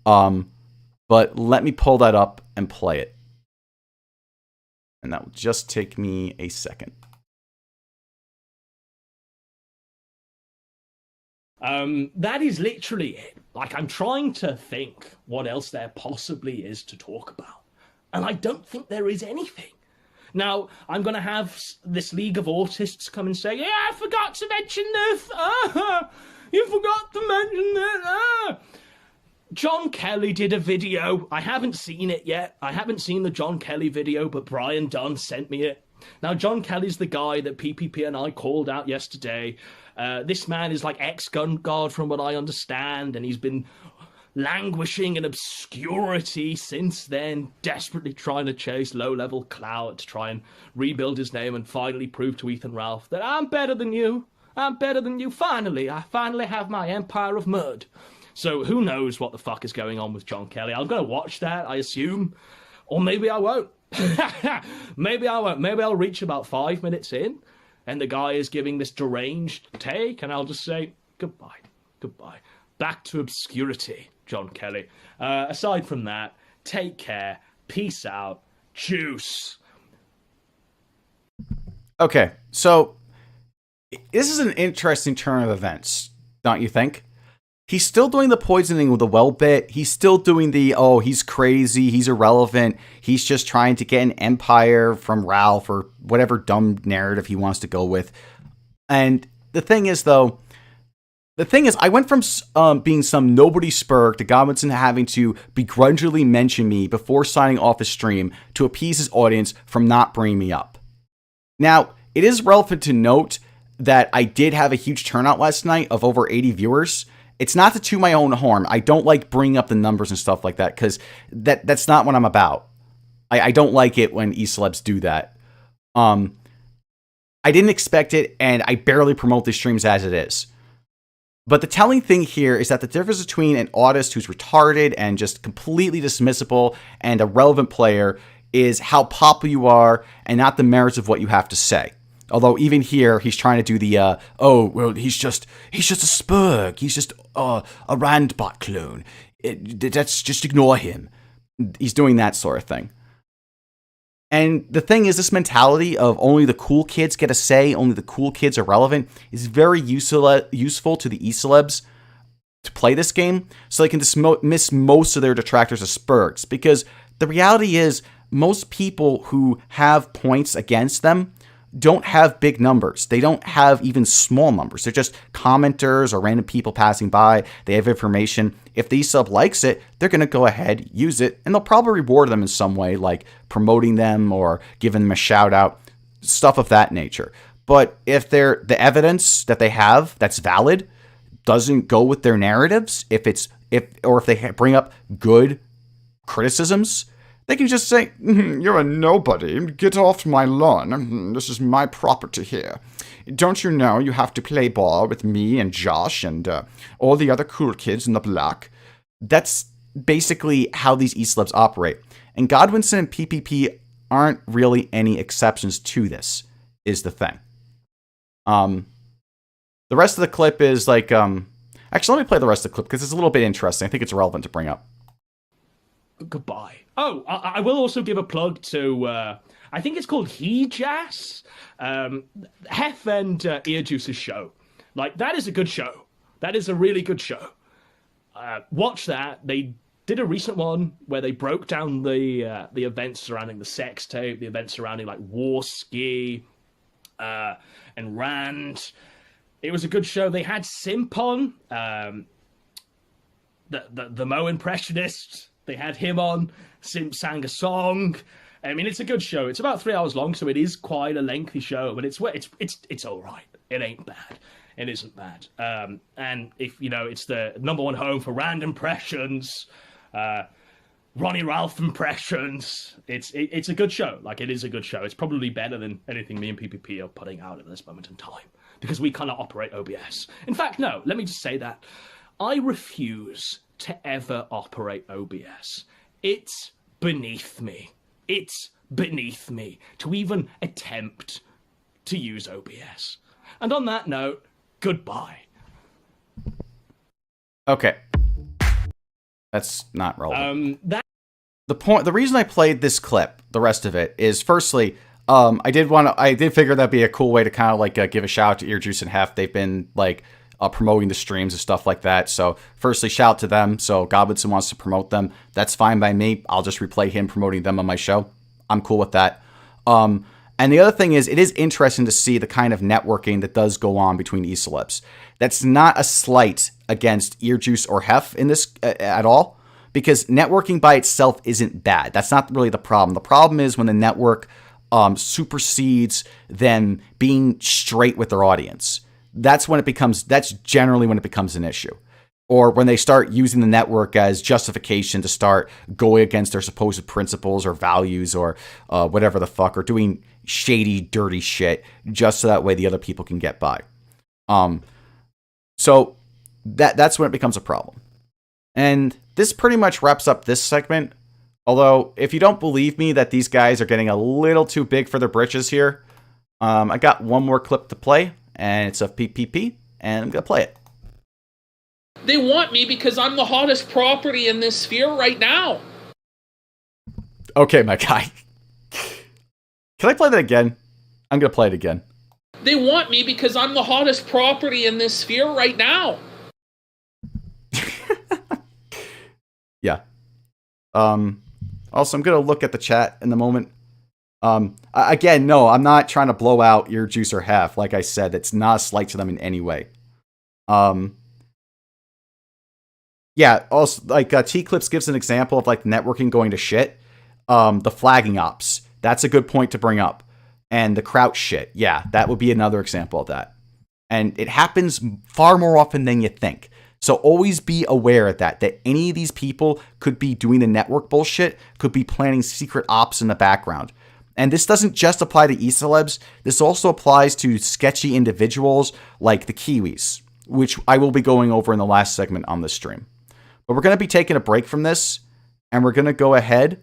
But let me pull that up and play it. And that will just take me a second. That is literally it. Like, I'm trying to think what else there possibly is to talk about. And I don't think there is anything. Now, I'm going to have this League of Autists come and say, yeah, I forgot to mention this. You forgot to mention this. John Kelly did a video. I haven't seen it yet. I haven't seen the John Kelly video, but Brian Dunn sent me it. Now, John Kelly's the guy that PPP and I called out yesterday. This man is like ex-gun guard from what I understand, and he's been languishing in obscurity since then, desperately trying to chase low-level clout to try and rebuild his name and finally prove to Ethan Ralph that I'm better than you. I'm better than you. I finally have my empire of mud. So who knows what the fuck is going on with John Kelly. I'm going to watch that, I assume. Or maybe I won't. Maybe I won't. Maybe I'll reach about 5 minutes in, and the guy is giving this deranged take, and I'll just say, goodbye. Goodbye. Back to obscurity, John Kelly. Aside from that, take care. Peace out. Juice. Okay, so this is an interesting turn of events, don't you think? He's still doing the poisoning with the well bit. He's still doing the, oh, he's crazy, he's irrelevant, he's just trying to get an empire from Ralph or whatever dumb narrative he wants to go with. And the thing is, I went from being some nobody spurg to Godwinson having to begrudgingly mention me before signing off his stream to appease his audience from not bringing me up. Now, it is relevant to note that I did have a huge turnout last night of over 80 viewers. It's not to toot my own horn. I don't like bringing up the numbers and stuff like that because that's not what I'm about. I don't like it when e-celebs do that. I didn't expect it, and I barely promote these streams as it is. But the telling thing here is that the difference between an artist who's retarded and just completely dismissible and a relevant player is how popular you are and not the merits of what you have to say. Although even here, he's trying to do the, he's just a spurg. He's just a Randbot clone. Let's just ignore him. He's doing that sort of thing. And the thing is, this mentality of only the cool kids get a say, only the cool kids are relevant, is very useful to the e-celebs to play this game, so they can dismiss most of their detractors as spurgs. Because the reality is, most people who have points against them don't have big numbers. They don't have even small numbers. They're just commenters or random people passing by. They have information. If the sub likes it, they're going to go ahead, use it, and they'll probably reward them in some way, like promoting them or giving them a shout out, stuff of that nature. But if the evidence that they have that's valid doesn't go with their narratives, if they bring up good criticisms, they can just say, you're a nobody, get off my lawn, this is my property here. Don't you know you have to play ball with me and Josh and all the other cool kids in the block? That's basically how these e-celebs operate. And Godwinson and PPP aren't really any exceptions to this, is the thing. The rest of the clip is like, actually, let me play the rest of the clip because it's a little bit interesting. I think it's relevant to bring up. Goodbye. Oh, I will also give a plug to, I think it's called HeJazz, Hef and EarJuice's show. Like, that is a good show. That is a really good show. Watch that. They did a recent one where they broke down the events surrounding the sex tape, the events surrounding, like, War Ski, and Rand. It was a good show. They had Simp on, the Mo impressionist. They had him on. Simp sang a song. I mean, it's a good show. It's about 3 hours long, so it is quite a lengthy show. But it's all right. It ain't bad. It isn't bad. And if it's the #1 home for Rand impressions, Ronnie Ralph impressions. It's a good show. Like, it is a good show. It's probably better than anything me and PPP are putting out at this moment in time because we cannot operate OBS. In fact, no. Let me just say that I refuse to ever operate OBS. It's beneath me. It's beneath me to even attempt to use OBS. And on that note, goodbye. Okay. That's not relevant. The reason I played this clip, the rest of it, is firstly, I did figure that'd be a cool way to kind of like give a shout out to EarJuice and Hef. They've been like promoting the streams and stuff like that. So firstly, shout out to them. So Godwinson wants to promote them. That's fine by me. I'll just replay him promoting them on my show. I'm cool with that. And the other thing is, it is interesting to see the kind of networking that does go on between e-celebs. That's not a slight against EarJuice or Hef in this at all, because networking by itself isn't bad. That's not really the problem. The problem is when the network supersedes them being straight with their audience. That's generally when it becomes an issue. or when they start using the network as justification to start going against their supposed principles or values or whatever the fuck, or doing shady, dirty shit just so that way the other people can get by. So that's when it becomes a problem. And this pretty much wraps up this segment. Although, if you don't believe me that these guys are getting a little too big for their britches here, I got one more clip to play, and it's of PPP, and I'm going to play it. They want me because I'm the hottest property in this sphere right now. Okay, my guy. Can I play that again? I'm going to play it again. They want me because I'm the hottest property in this sphere right now. Yeah. Also, I'm going to look at the chat in a moment. Again, no, I'm not trying to blow out EarJuice or Half. Like I said, it's not a slight to them in any way. Yeah, also, like, T-Clips gives an example of, like, networking going to shit. The flagging ops. That's a good point to bring up. And the crouch shit. Yeah, that would be another example of that. And it happens far more often than you think. So always be aware of that any of these people could be doing the network bullshit, could be planning secret ops in the background. And this doesn't just apply to e-celebs. This also applies to sketchy individuals like the Kiwis, which I will be going over in the last segment on this stream. But we're going to be taking a break from this, and we're going to go ahead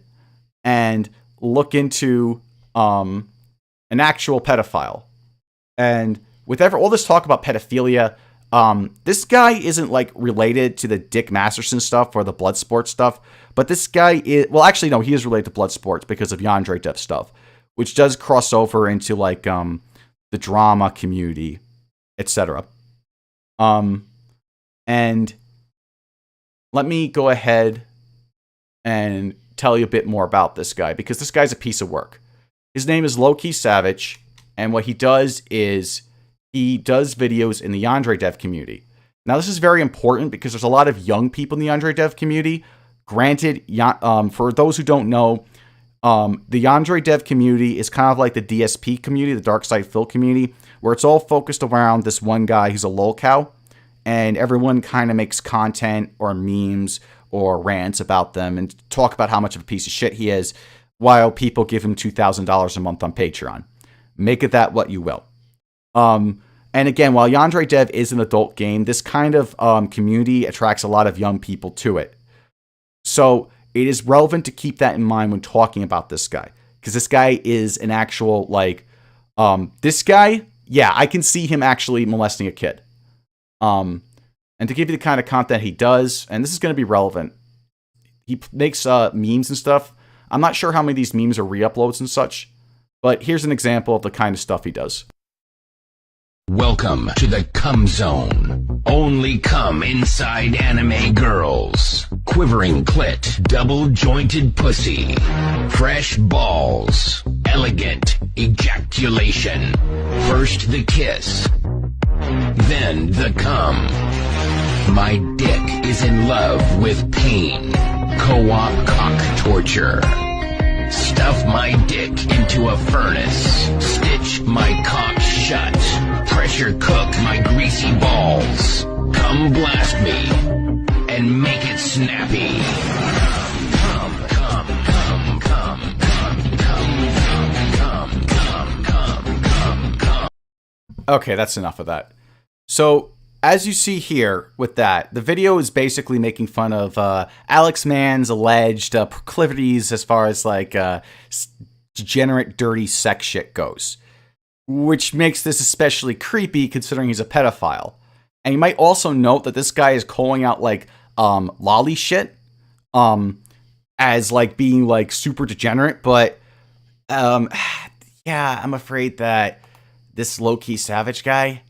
and look into an actual pedophile. And with all this talk about pedophilia, this guy isn't, like, related to the Dick Masterson stuff or the Bloodsport stuff, but this guy is, well, actually, no, he is related to Bloodsport because of Yandere Dev stuff, which does cross over into, like, the drama community, etc. And let me go ahead and tell you a bit more about this guy, because this guy's a piece of work. His name is Low-Key Savage, and what he does is he does videos in the Yandere Dev community. Now, this is very important because there's a lot of young people in the Yandere Dev community. Granted, for those who don't know, the Yandere Dev community is kind of like the DSP community, the Dark Side Phil community, where it's all focused around this one guy who's a lolcow, and everyone kind of makes content or memes or rants about them and talk about how much of a piece of shit he is, while people give him $2,000 a month on Patreon. Make it that what you will. And again, while Yandere Dev is an adult game, this kind of community attracts a lot of young people to it. So it is relevant to keep that in mind when talking about this guy. Because this guy is an actual, like, this guy, yeah, I can see him actually molesting a kid. And to give you the kind of content he does, and this is going to be relevant, he makes memes and stuff. I'm not sure how many of these memes are re-uploads and such, but here's an example of the kind of stuff he does. Welcome to the cum zone. Only cum inside anime girls. Quivering clit, double-jointed pussy. Fresh balls. Elegant ejaculation. First the kiss. Then the cum. My dick is in love with pain. Co-op cock torture. Stuff my dick into a furnace. Stitch my cock shut. Pressure cook my greasy balls. Come blast me and make it snappy. Come, come, come, come, come, come, come, come, come, come, come. Okay, that's enough of that. So, as you see here with that, the video is basically making fun of Alex Mann's alleged proclivities as far as, like, degenerate, dirty sex shit goes. Which makes this especially creepy considering he's a pedophile. And you might also note that this guy is calling out, like, lolly shit as, like, being, like, super degenerate. But, yeah, I'm afraid that this Low-Key Savage guy,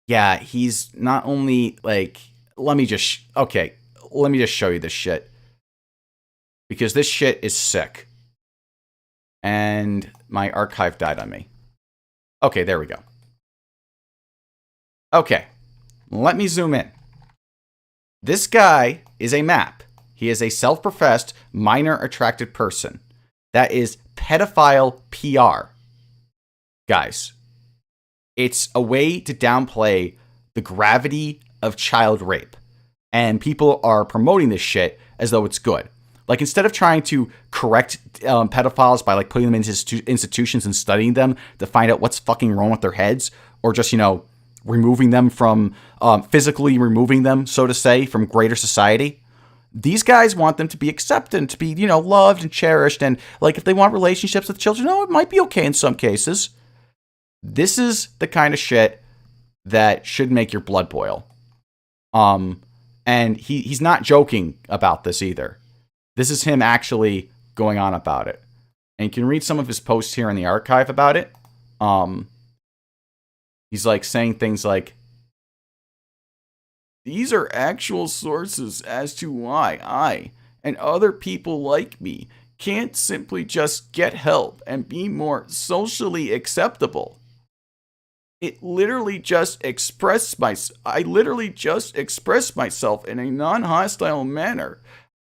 yeah, he's not only, like, let me just show you this shit. Because this shit is sick. And my archive died on me. Okay, there we go. Okay, let me zoom in. This guy is a map. He is a self-professed minor attracted person. That is pedophile PR. Guys, it's a way to downplay the gravity of child rape. And people are promoting this shit as though it's good. Like, instead of trying to correct pedophiles by, like, putting them into institutions and studying them to find out what's fucking wrong with their heads, or just, removing them from, physically removing them, so to say, from greater society, these guys want them to be accepted, to be, loved and cherished. And, like, if they want relationships with children, it might be okay in some cases. This is the kind of shit that should make your blood boil. And he's not joking about this either. This is him actually going on about it. And you can read some of his posts here in the archive about it. He's like saying things like, these are actual sources as to why I and other people like me can't simply just get help and be more socially acceptable. I literally just express myself in a non-hostile manner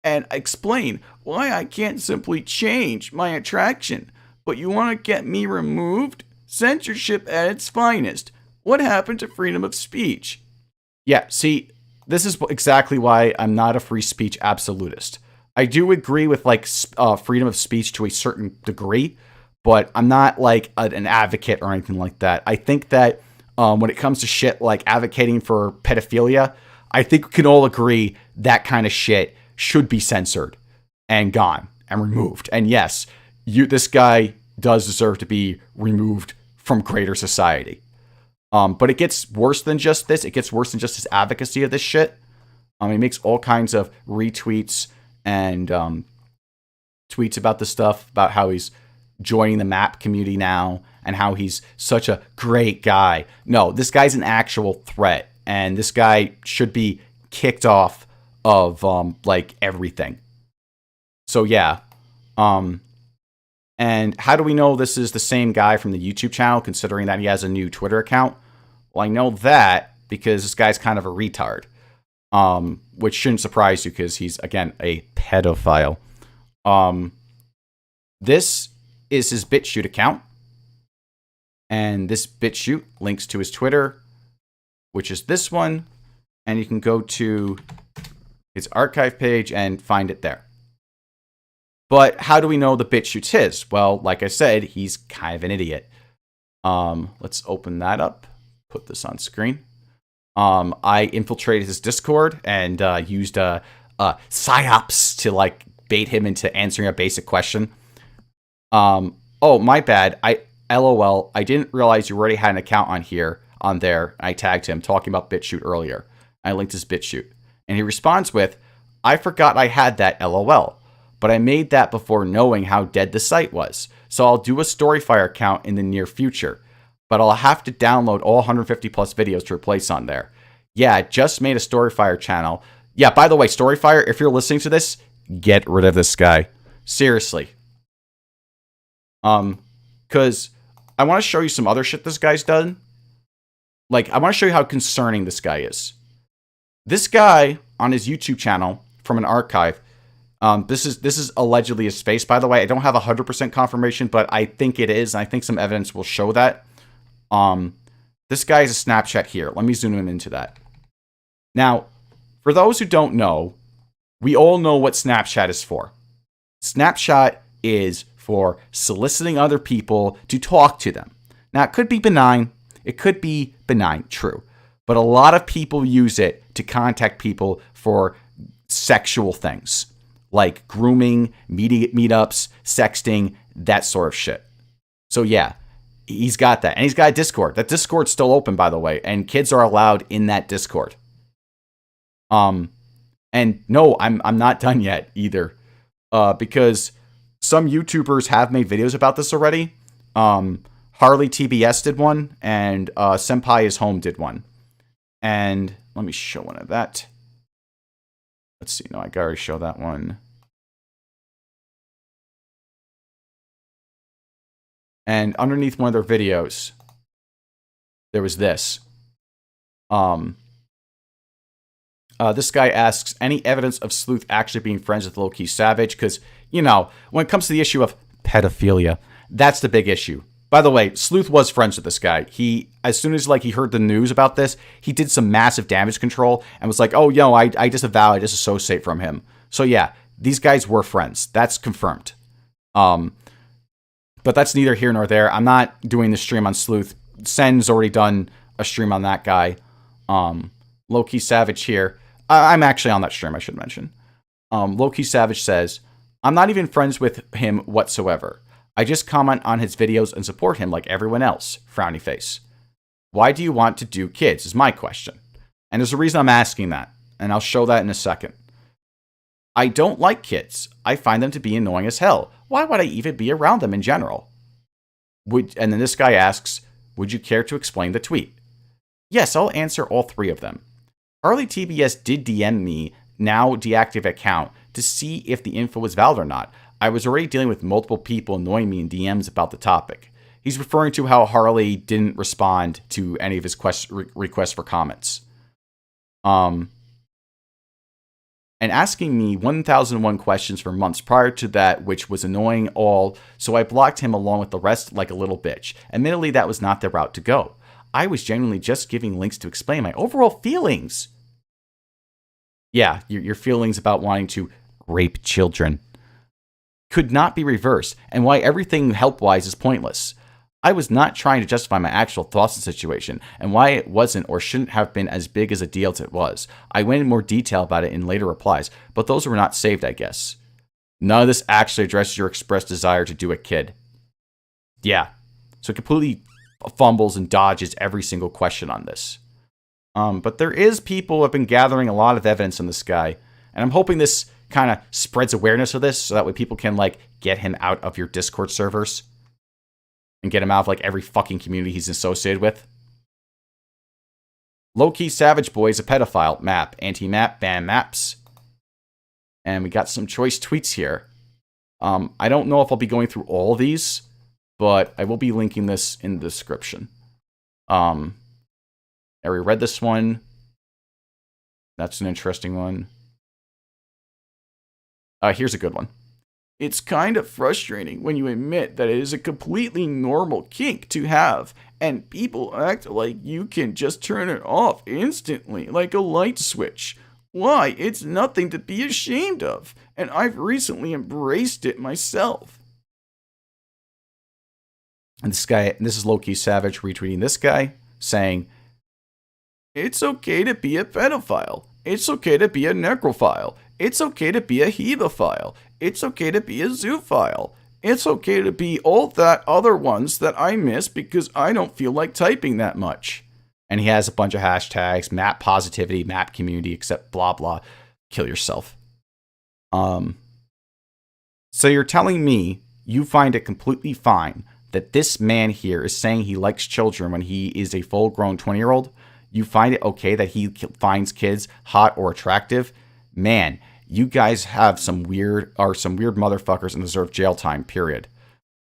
and explain why I can't simply change my attraction. But you want to get me removed? Censorship at its finest. What happened to freedom of speech? Yeah, see, this is exactly why I'm not a free speech absolutist. I do agree with, like, freedom of speech to a certain degree, but I'm not, like, an advocate or anything like that. I think that when it comes to shit like advocating for pedophilia, I think we can all agree that kind of shit should be censored and gone and removed. And yes, this guy does deserve to be removed from greater society. But it gets worse than just this. It gets worse than just his advocacy of this shit. He makes all kinds of retweets and tweets about the stuff, about how he's joining the MAP community now and how he's such a great guy. No, this guy's an actual threat. And this guy should be kicked off of, like, everything. So, yeah. And how do we know this is the same guy from the YouTube channel, considering that he has a new Twitter account? Well, I know that because this guy's kind of a retard, which shouldn't surprise you because he's, again, a pedophile. This is his BitChute account, and this BitChute links to his Twitter, which is this one, and you can go to his archive page and find it there. But how do we know the BitChute's his? Well, like I said, he's kind of an idiot. Let's open that up. Put this on screen. I infiltrated his Discord and used psyops to, like, bait him into answering a basic question. Oh, my bad. LOL. I didn't realize you already had an account on there. I tagged him talking about BitChute earlier. I linked his BitChute, and he responds with, "I forgot I had that. LOL. But I made that before knowing how dead the site was. So I'll do a Storyfire account in the near future. But I'll have to download all 150 plus videos to replace on there. Yeah, I just made a Storyfire channel. Yeah, by the way, Storyfire, if you're listening to this, get rid of this guy. Seriously. Because I want to show you some other shit this guy's done. Like, I want to show you how concerning this guy is. This guy, on his YouTube channel, from an archive, this is allegedly his face, by the way. I don't have 100% confirmation, but I think it is, and I think some evidence will show that. This guy is a Snapchat here. Let me zoom in into that. Now, for those who don't know, we all know what Snapchat is for. Snapchat is for soliciting other people to talk to them. Now, it could be benign. It could be benign, true. But a lot of people use it to contact people for sexual things. Like grooming, meetups, sexting, that sort of shit. So yeah, he's got that. And he's got a Discord. That Discord's still open, by the way. And kids are allowed in that Discord. And no, I'm not done yet either. Because some YouTubers have made videos about this already. Harley TBS did one. And Senpai is Home did one. And let me show one of that. Let's see. No, I gotta already show that one. And underneath one of their videos, there was this. This guy asks, any evidence of Sleuth actually being friends with Low-Key Savage? Because, you know, when it comes to the issue of pedophilia, that's the big issue. By the way, Sleuth was friends with this guy. He, as soon as like he heard the news about this, he did some massive damage control and was like, "Oh, yo, I disavow, I disassociate from him." So yeah, these guys were friends. That's confirmed. But that's neither here nor there. I'm not doing the stream on Sleuth. Sen's already done a stream on that guy. Low-Key Savage here. I'm actually on that stream, I should mention. Low-Key Savage says, "I'm not even friends with him whatsoever. I just comment on his videos and support him like everyone else." Frowny face. Why do you want to do kids is my question. And there's a reason I'm asking that. And I'll show that in a second. I don't like kids. I find them to be annoying as hell. Why would I even be around them in general? And then this guy asks, would you care to explain the tweet? Yes, I'll answer all three of them. Harley TBS did DM me, now deactive account, to see if the info was valid or not. I was already dealing with multiple people annoying me in DMs about the topic. He's referring to how Harley didn't respond to any of his requests for comments. And asking me 1001 questions for months prior to that, which was annoying all, so I blocked him along with the rest like a little bitch. Admittedly, that was not the route to go. I was genuinely just giving links to explain my overall feelings. Yeah, your feelings about wanting to rape children could not be reversed, and why everything help-wise is pointless. I was not trying to justify my actual thoughts on the situation, and why it wasn't or shouldn't have been as big as a deal as it was. I went in more detail about it in later replies, but those were not saved, I guess. None of this actually addresses your expressed desire to do a kid. Yeah, so it completely fumbles and dodges every single question on this. But there is people who have been gathering a lot of evidence on this guy, and I'm hoping this kind of spreads awareness of this, so that way people can, like, get him out of your Discord servers. And get him out of, like, every fucking community he's associated with. Low-Key Savage Boy is a pedophile. Map. Anti-map. Ban maps. And we got some choice tweets here. I don't know if I'll be going through all these, but I will be linking this in the description. I already read this one. That's an interesting one. Here's a good one. It's kind of frustrating when you admit that it is a completely normal kink to have, and people act like you can just turn it off instantly, like a light switch. Why? It's nothing to be ashamed of, and I've recently embraced it myself. And this is Low-Key Savage retweeting this guy, saying, it's okay to be a pedophile. It's okay to be a necrophile. It's okay to be a hedophile. It's okay to be a zoophile. It's okay to be all that other ones that I miss because I don't feel like typing that much. And he has a bunch of hashtags, map positivity, map community, except blah blah. Kill yourself. So you're telling me you find it completely fine that this man here is saying he likes children when he is a full-grown 20-year-old? You find it okay that he finds kids hot or attractive? Man, you guys have some weird motherfuckers and deserve jail time, period.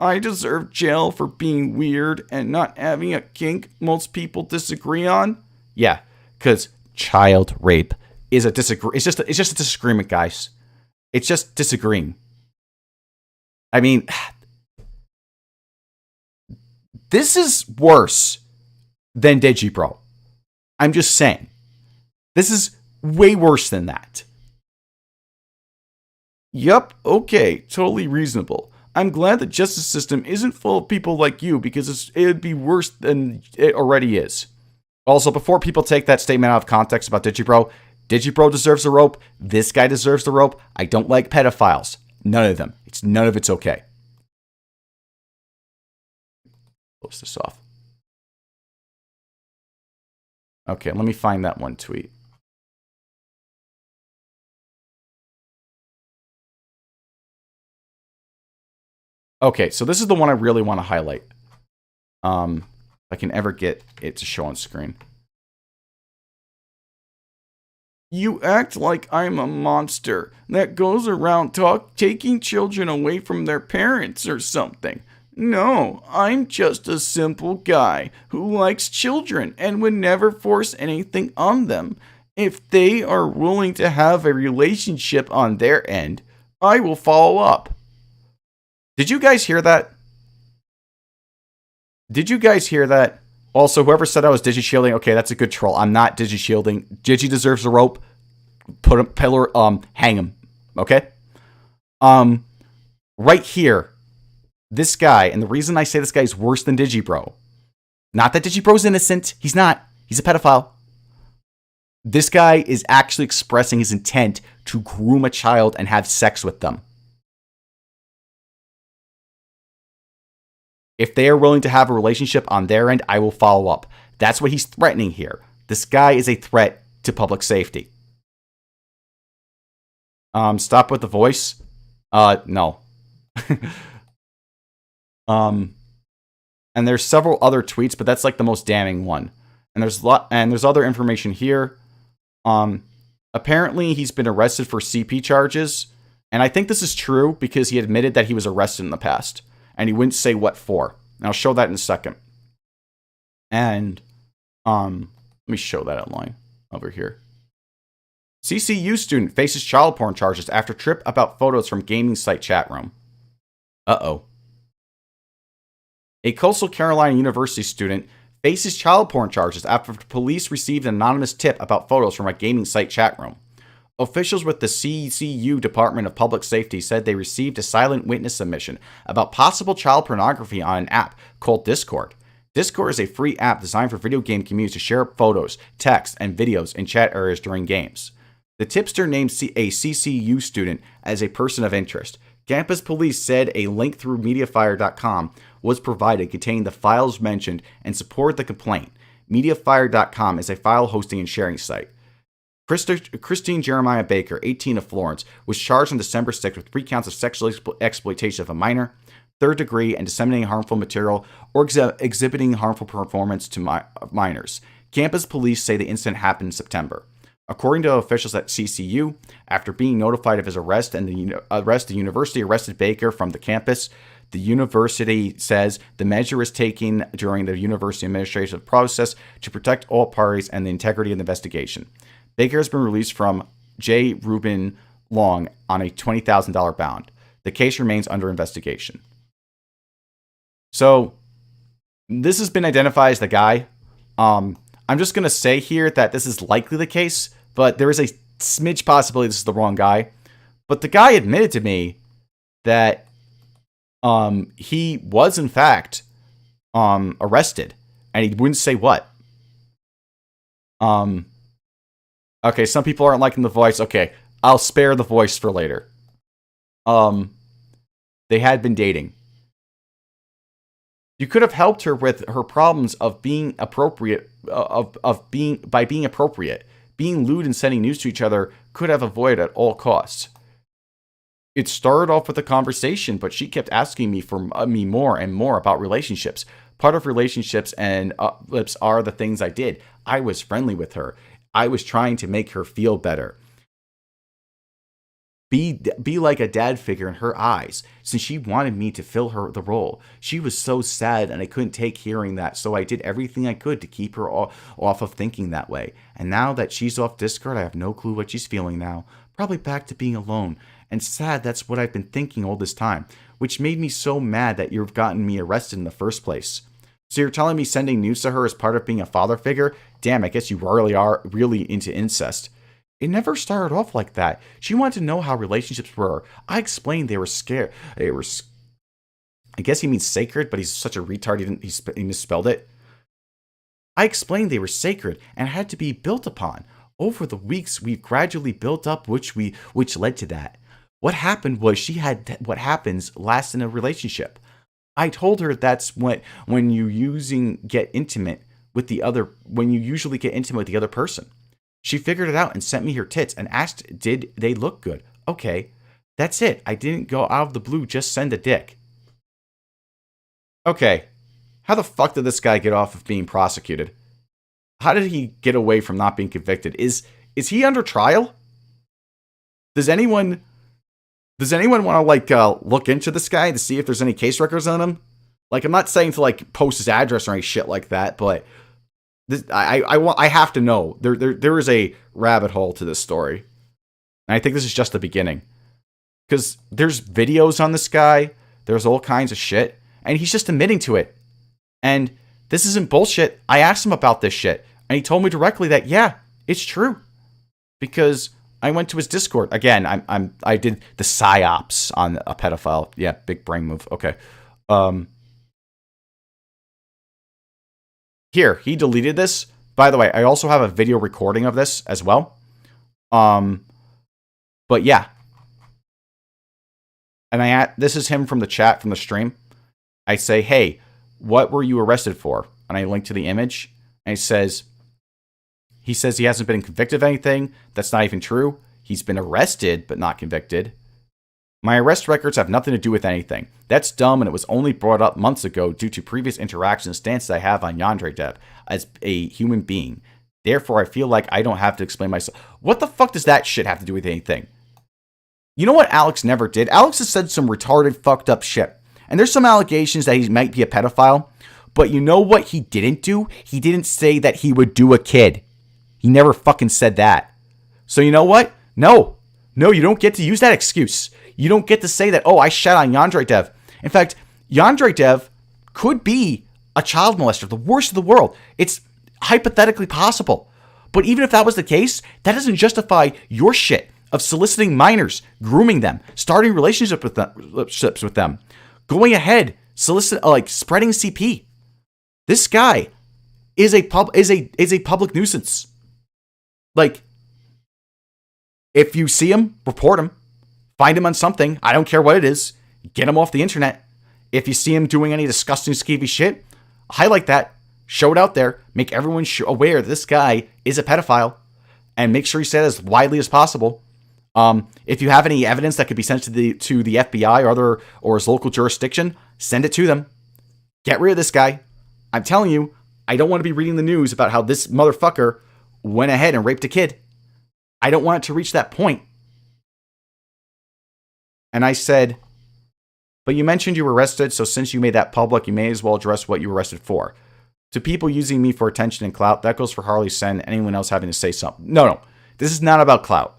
I deserve jail for being weird and not having a kink most people disagree on? Yeah, because child rape is it's just a disagreement, guys. It's just disagreeing. I mean, this is worse than Digibro. I'm just saying. This is way worse than that. Yup, okay, totally reasonable. I'm glad the justice system isn't full of people like you because it would be worse than it already is. Also, before people take that statement out of context about Digibro deserves the rope. This guy deserves the rope. I don't like pedophiles. None of them. None of it's okay. Close this off. Okay, let me find that one tweet. Okay, so this is the one I really want to highlight. If I can ever get it to show on screen. You act like I'm a monster that goes around taking children away from their parents or something. No, I'm just a simple guy who likes children and would never force anything on them. If they are willing to have a relationship on their end, I will follow up. Did you guys hear that? Did you guys hear that? Also, whoever said I was digi-shielding, okay, that's a good troll. I'm not digi-shielding. Digi deserves a rope. Put a pillar, hang him. Okay? Right here, this guy, and the reason I say this guy is worse than Digibro, not that Digibro's innocent. He's not. He's a pedophile. This guy is actually expressing his intent to groom a child and have sex with them. If they are willing to have a relationship on their end, I will follow up. That's what he's threatening here. This guy is a threat to public safety. Stop with the voice. No. And there's several other tweets, but that's like the most damning one. And there's other information here. Apparently he's been arrested for CP charges, and I think this is true because he admitted that he was arrested in the past, and he wouldn't say what for. And I'll show that in a second. And let me show that outline over here. CCU student faces child porn charges after trip about photos from gaming site chat room. Uh-oh. A Coastal Carolina University student faces child porn charges after police received an anonymous tip about photos from a gaming site chat room. Officials with the CCU Department of Public Safety said they received a silent witness submission about possible child pornography on an app called Discord. Discord is a free app designed for video game communities to share photos, text, and videos in chat areas during games. The tipster named a CCU student as a person of interest. Campus police said a link through Mediafire.com was provided containing the files mentioned and supported the complaint. Mediafire.com is a file hosting and sharing site. Christine Jeremiah Baker, 18 of Florence, was charged on December 6th with 3 counts of sexual exploitation of a minor, third degree, and disseminating harmful material or exhibiting harmful performance to minors. Campus police say the incident happened in September. According to officials at CCU, after being notified of his arrest and the university arrested Baker from the campus. The university says the measure is taken during the university administrative process to protect all parties and the integrity of the investigation. Baker has been released from J. Reuben Long on a $20,000 bond. The case remains under investigation. So, this has been identified as the guy. I'm just going to say here that this is likely the case, but there is a smidge possibility this is the wrong guy. But the guy admitted to me that he was, in fact, arrested, and he wouldn't say what. Okay, some people aren't liking the voice. Okay, I'll spare the voice for later. They had been dating. You could have helped her with her problems of being appropriate, by being appropriate. Being lewd and sending news to each other could have avoided at all costs. It started off with a conversation, but she kept asking me for me more and more about relationships. Part of relationships and uplifts are the things I did. I was friendly with her. I was trying to make her feel better. Be like a dad figure in her eyes, since she wanted me to fill the role. She was so sad, and I couldn't take hearing that, so I did everything I could to keep her off of thinking that way. And now that she's off Discord, I have no clue what she's feeling now. Probably back to being alone. And sad, that's what I've been thinking all this time, which made me so mad that you've gotten me arrested in the first place. So you're telling me sending news to her is part of being a father figure? Damn, I guess you really are really into incest. It never started off like that. She wanted to know how relationships were. I explained they were scared. I guess he means sacred, but he's such a retard he misspelled it. I explained they were sacred and had to be built upon. Over the weeks, we've gradually built up, which led to that. What happened was she had what happens last in a relationship. I told her that's when you usually get intimate with the other person. She figured it out and sent me her tits and asked, did they look good? Okay, that's it. I didn't go out of the blue, just send a dick. Okay, how the fuck did this guy get off of being prosecuted? How did he get away from not being convicted? Is he under trial? Does anyone want to look into this guy to see if there's any case records on him? Like, I'm not saying to post his address or any shit like that, but I have to know. There is a rabbit hole to this story, and I think this is just the beginning, because there's videos on this guy. There's all kinds of shit, and he's just admitting to it. And this isn't bullshit. I asked him about this shit, and he told me directly that, yeah, it's true. Because I went to his Discord. Again, I did the psyops on a pedophile. Yeah, big brain move. Okay. Here, he deleted this. By the way, I also have a video recording of this as well. But yeah. And this is him from the chat, from the stream. I say, hey, what were you arrested for? And I link to the image. And he says he hasn't been convicted of anything. That's not even true. He's been arrested, but not convicted. My arrest records have nothing to do with anything. That's dumb, and it was only brought up months ago due to previous interactions and stances I have on Yandere Dev as a human being. Therefore, I feel like I don't have to explain myself. What the fuck does that shit have to do with anything? You know what Alex never did? Alex has said some retarded, fucked up shit. And there's some allegations that he might be a pedophile. But you know what he didn't do? He didn't say that he would do a kid. He never fucking said that. So you know what? No, you don't get to use that excuse. You don't get to say that, oh, I shat on Yandere Dev. In fact, Yandere Dev could be a child molester, the worst of the world. It's hypothetically possible. But even if that was the case, that doesn't justify your shit of soliciting minors, grooming them, starting relationships with them, going ahead, spreading CP. This guy is a public nuisance. Like, if you see him, report him. Find him on something. I don't care what it is. Get him off the internet. If you see him doing any disgusting, skeevy shit, highlight that. Show it out there. Make everyone aware that this guy is a pedophile. And make sure you say it as widely as possible. If you have any evidence that could be sent to the FBI or his local jurisdiction, send it to them. Get rid of this guy. I'm telling you, I don't want to be reading the news about how this motherfucker went ahead and raped a kid. I don't want it to reach that point. And I said, but you mentioned you were arrested, so since you made that public, you may as well address what you were arrested for. To people using me for attention and clout, that goes for Harley Sen, anyone else having to say something. No. This is not about clout.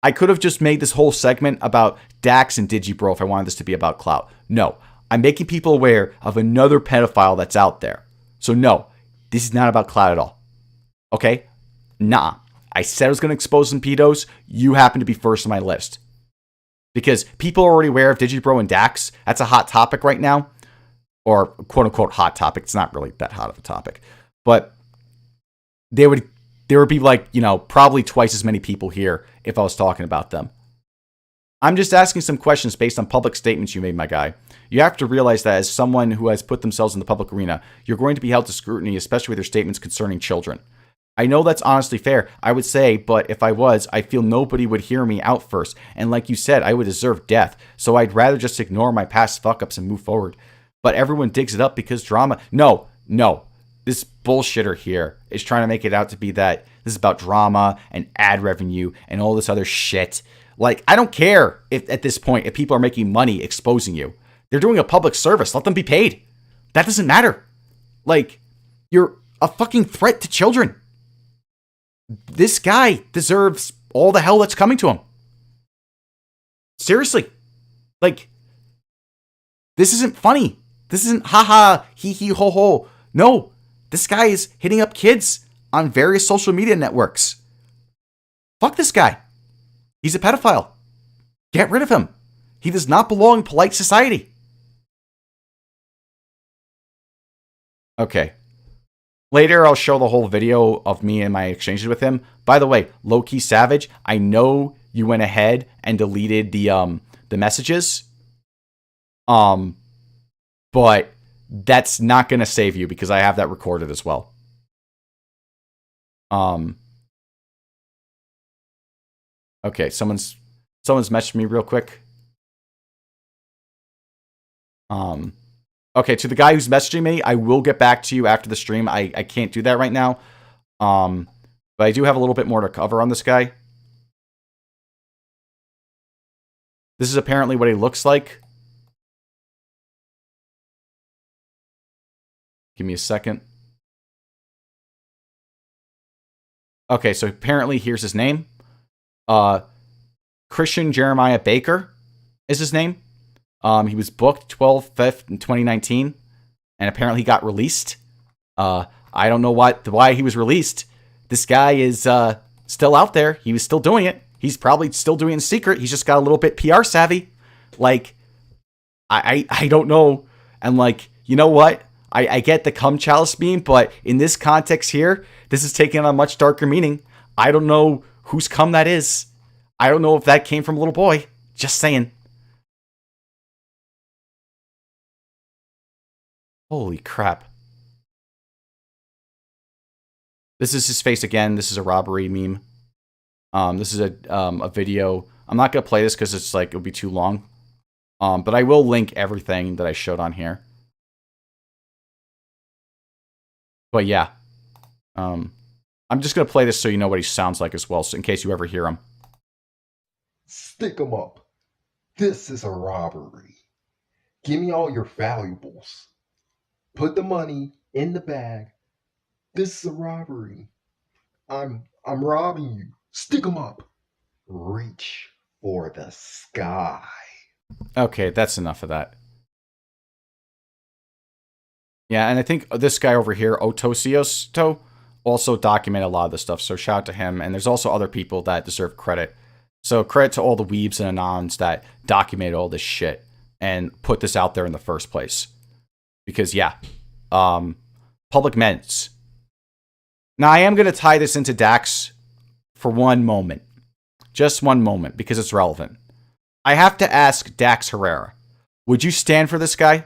I could have just made this whole segment about Dax and Digibro if I wanted this to be about clout. No. I'm making people aware of another pedophile that's out there. So no, this is not about clout at all. Okay? Nah. I said I was going to expose some pedos. You happen to be first on my list. Because people are already aware of Digibro and Dax. That's a hot topic right now. Or quote-unquote hot topic. It's not really that hot of a topic. But there would be like, probably twice as many people here if I was talking about them. I'm just asking some questions based on public statements you made, my guy. You have to realize that as someone who has put themselves in the public arena, you're going to be held to scrutiny, especially with your statements concerning children. I know that's honestly fair, I would say, but if I was, I feel nobody would hear me out first. And like you said, I would deserve death. So I'd rather just ignore my past fuck-ups and move forward. But everyone digs it up because drama. No. This bullshitter here is trying to make it out to be that this is about drama and ad revenue and all this other shit. Like, I don't care if at this point, if people are making money exposing you. They're doing a public service. Let them be paid. That doesn't matter. Like, you're a fucking threat to children. This guy deserves all the hell that's coming to him. Seriously. Like, this isn't funny. This isn't haha, hee hee ho ho. No, this guy is hitting up kids on various social media networks. Fuck this guy. He's a pedophile. Get rid of him. He does not belong in polite society. Okay. Later, I'll show the whole video of me and my exchanges with him. By the way, low-key savage, I know you went ahead and deleted the messages. But that's not going to save you because I have that recorded as well. Okay, someone's messaged me real quick. Okay, to the guy who's messaging me, I will get back to you after the stream. I can't do that right now. But I do have a little bit more to cover on this guy. This is apparently what he looks like. Give me a second. Okay, so apparently here's his name. Christian Jeremiah Baker is his name. He was booked 12/5 in 2019. and apparently he got released. I don't know why he was released. This guy is still out there. He was still doing it. He's probably still doing it in secret. He's just got a little bit PR savvy. Like, I don't know. And like, you know what? I get the cum chalice meme, but in this context here, this is taking on a much darker meaning. I don't know whose cum that is. I don't know if that came from a little boy. Just saying. Holy crap. This is his face again. This is a robbery meme. This is a video. I'm not going to play this because it's like, it'll be too long. But I will link everything that I showed on here. But yeah. I'm just going to play this so you know what he sounds like as well, so in case you ever hear him. Stick 'em up. This is a robbery. Give me all your valuables. Put the money in the bag. This is a robbery. I'm robbing you. Stick 'em up. Reach for the sky. Okay, that's enough of that. Yeah, and I think this guy over here, Otosiosto, also documented a lot of this stuff, so shout out to him. And there's also other people that deserve credit. So credit to all the weebs and anons that documented all this shit and put this out there in the first place. Because, yeah, public meds. Now, I am going to tie this into Dax for one moment. Just one moment, because it's relevant. I have to ask Dax Herrera, would you stand for this guy?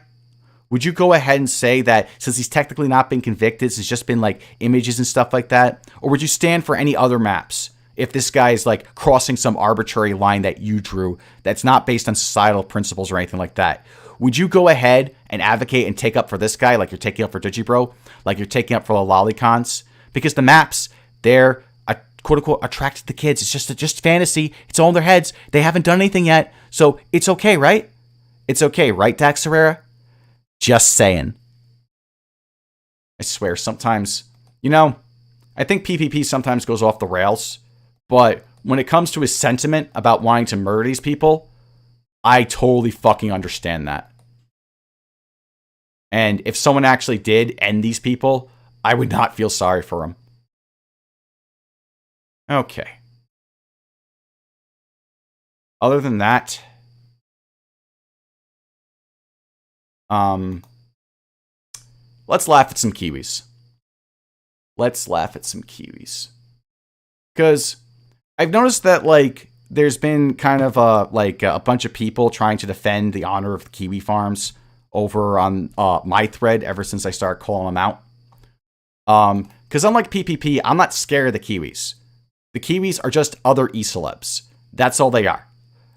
Would you go ahead and say that since he's technically not been convicted, it's just been like images and stuff like that? Or would you stand for any other maps if this guy is like crossing some arbitrary line that you drew that's not based on societal principles or anything like that? Would you go ahead and advocate and take up for this guy like you're taking up for Digibro, like you're taking up for the Lolicons? Because the maps, they're quote-unquote attracted to kids. It's just fantasy. It's all in their heads. They haven't done anything yet. So it's okay, right? It's okay, right, Dax Herrera? Just saying. I swear, sometimes, you know, I think PPP sometimes goes off the rails, but when it comes to his sentiment about wanting to murder these people, I totally fucking understand that. And if someone actually did end these people, I would not feel sorry for him. Okay. Other than that, let's laugh at some Kiwis. Let's laugh at some Kiwis. Because I've noticed that, like, there's been kind of a bunch of people trying to defend the honor of the Kiwi farms over on my thread ever since I started calling them out. Because unlike PPP, I'm not scared of the Kiwis. The Kiwis are just other e-celebs. That's all they are.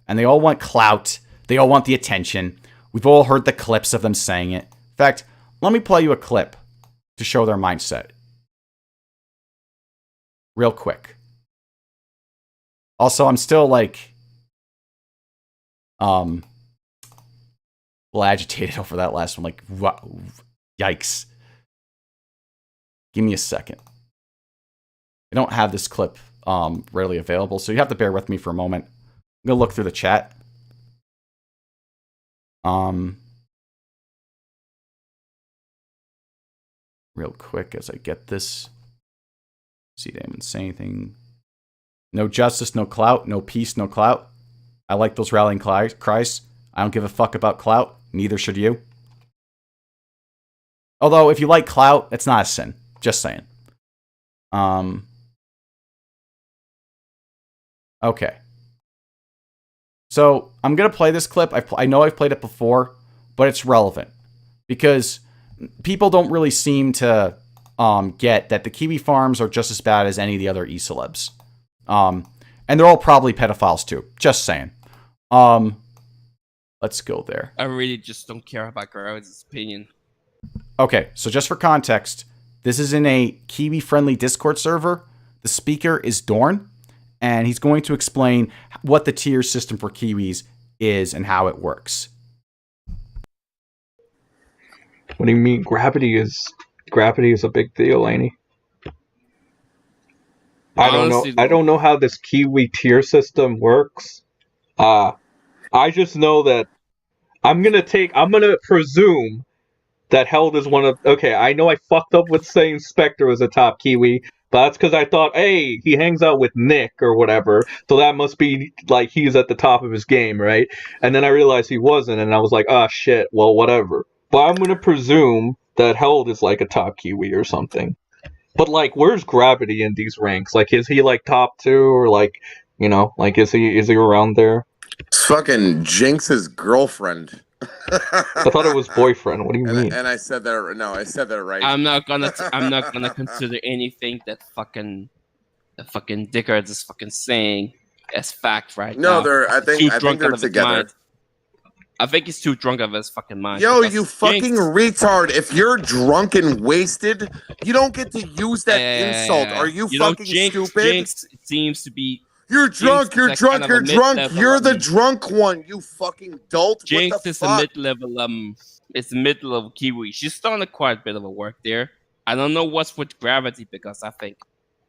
And they all want clout. They all want the attention. We've all heard the clips of them saying it. In fact, let me play you a clip to show their mindset. Real quick. Also, I'm still, like, a little agitated over that last one. Like, yikes. Give me a second. I don't have this clip readily available, so you have to bear with me for a moment. I'm going to look through the chat. Real quick as I get this. See if anyone say anything. No justice, no clout. No peace, no clout. I like those rallying cries. I don't give a fuck about clout. Neither should you. Although, if you like clout, it's not a sin. Just saying. Okay. So, I'm going to play this clip. I know I've played it before, but it's relevant. Because people don't really seem to get that the Kiwi farms are just as bad as any of the other e-celebs. And they're all probably pedophiles too. Just saying. Let's go there. I really just don't care about crowds' opinion. Okay, so just for context, this is in a Kiwi-friendly Discord server. The speaker is Dorn, and he's going to explain what the tier system for Kiwis is and how it works. What do you mean? Gravity is a big deal, ain't he? I don't know how this Kiwi tier system works. I just know that I'm gonna presume that Held is one of. Okay, I know I fucked up with saying Spectre was a top Kiwi, but that's because I thought, hey, he hangs out with Nick or whatever, so that must be like he's at the top of his game, right? And then I realized he wasn't, and I was like, ah, shit, well, whatever. But I'm gonna presume that Held is like a top Kiwi or something. But like, where's Gravity in these ranks? Like, is he like top 2 or like, you know, like is he around there? It's fucking Jinx's girlfriend. I thought it was boyfriend. What do you mean? And I said that. No, I said that right. I'm not gonna consider anything that fucking Dickard is fucking saying as fact right now. No, I think they're together. I think he's too drunk of his fucking mind. Yo, you fucking retard! If you're drunk and wasted, you don't get to use that insult. Are you fucking stupid? Jinx seems to be. You're drunk. You're drunk. You're drunk. You're the drunk one. You fucking dolt. Jinx what the is fuck? a mid-level. It's a mid-level Kiwi. She's done quite a bit of a work there. I don't know what's with Gravity because I think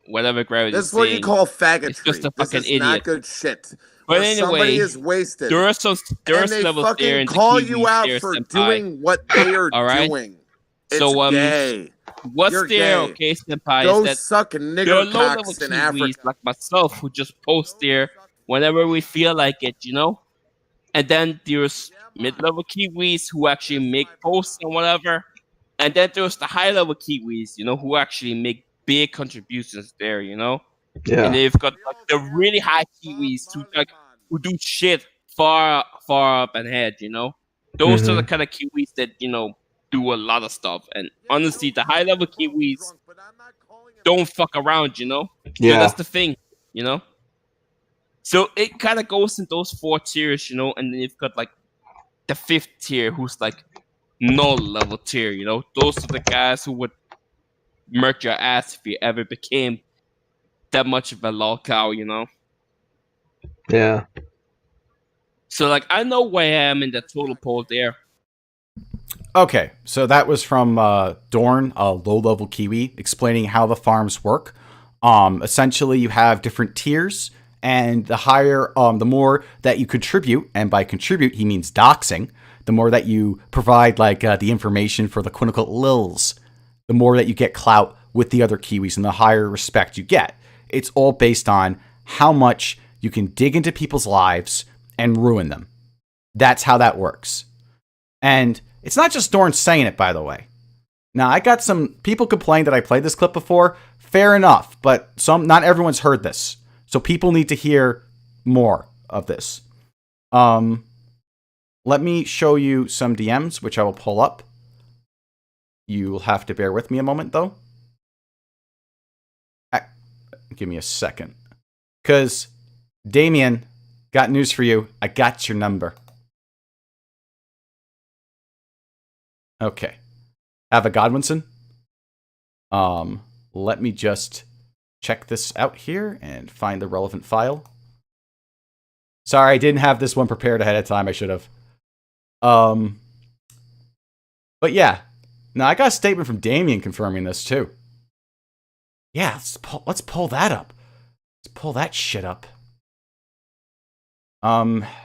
whatever Gravity. That's what you call faggotry. It's just a fucking this is idiot. Not good shit. But Where anyway, somebody is wasted. There are levels there in the call Kiwis you out there, for senpai. doing what they are All right? doing. It's So gay. what's You're there, gay. okay, senpai? Go is that suck there are nigger low-level cocks in Kiwis Africa. like myself who just post there whenever we feel like it, you know. And then there's mid-level Kiwis who actually make posts and whatever. And then there's the high-level Kiwis, you know, who actually make big contributions there, you know. Yeah. And they've got like the really high Kiwis who do shit far up ahead, you know. Those are the kind of Kiwis that, you know, do a lot of stuff. And honestly, the high level Kiwis don't fuck around, you know. Yeah. So that's the thing, you know. So it kind of goes in those 4 tiers, you know, and then you've got like the 5th tier, who's like null level tier, you know. Those are the guys who would murk your ass if you ever became that much of a lol cow, you know. Yeah. So like, I know where I am in the total poll there. Okay, so that was from Dorn, a low-level Kiwi, explaining how the farms work. Essentially, you have different tiers, and the higher, the more that you contribute, and by contribute, he means doxing, the more that you provide, like, the information for the quote-unquote lils, the more that you get clout with the other Kiwis, and the higher respect you get. It's all based on how much you can dig into people's lives and ruin them. That's how that works. And it's not just Dorn saying it, by the way. Now, I got some people complain that I played this clip before. Fair enough, but not everyone's heard this. So people need to hear more of this. Let me show you some DMs, which I will pull up. You'll have to bear with me a moment, though. Give me a second. Because, Damien, got news for you. I got your number. Okay. Have a Godwinson. Let me just check this out here and find the relevant file. Sorry, I didn't have this one prepared ahead of time. I should have. But yeah. Now, I got a statement from Damien confirming this, too. Yeah, let's pull that up. Let's pull that shit up. Oh,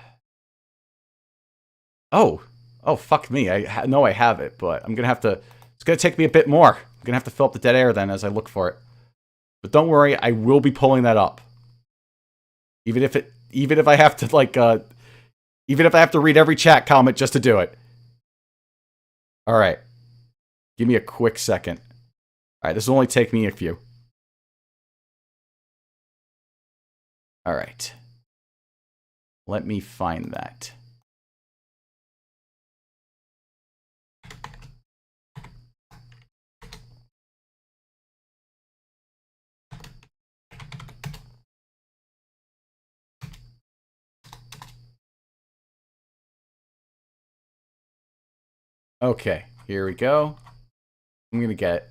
fuck me. I know I have it, but I'm going to have to... It's going to take me a bit more. I'm going to have to fill up the dead air then as I look for it. But don't worry, I will be pulling that up. Even if I have to, like, even if I have to read every chat comment just to do it. Alright. Give me a quick second. Alright, this will only take me a few. Alright. Let me find that. Okay, here we go. I'm gonna get it.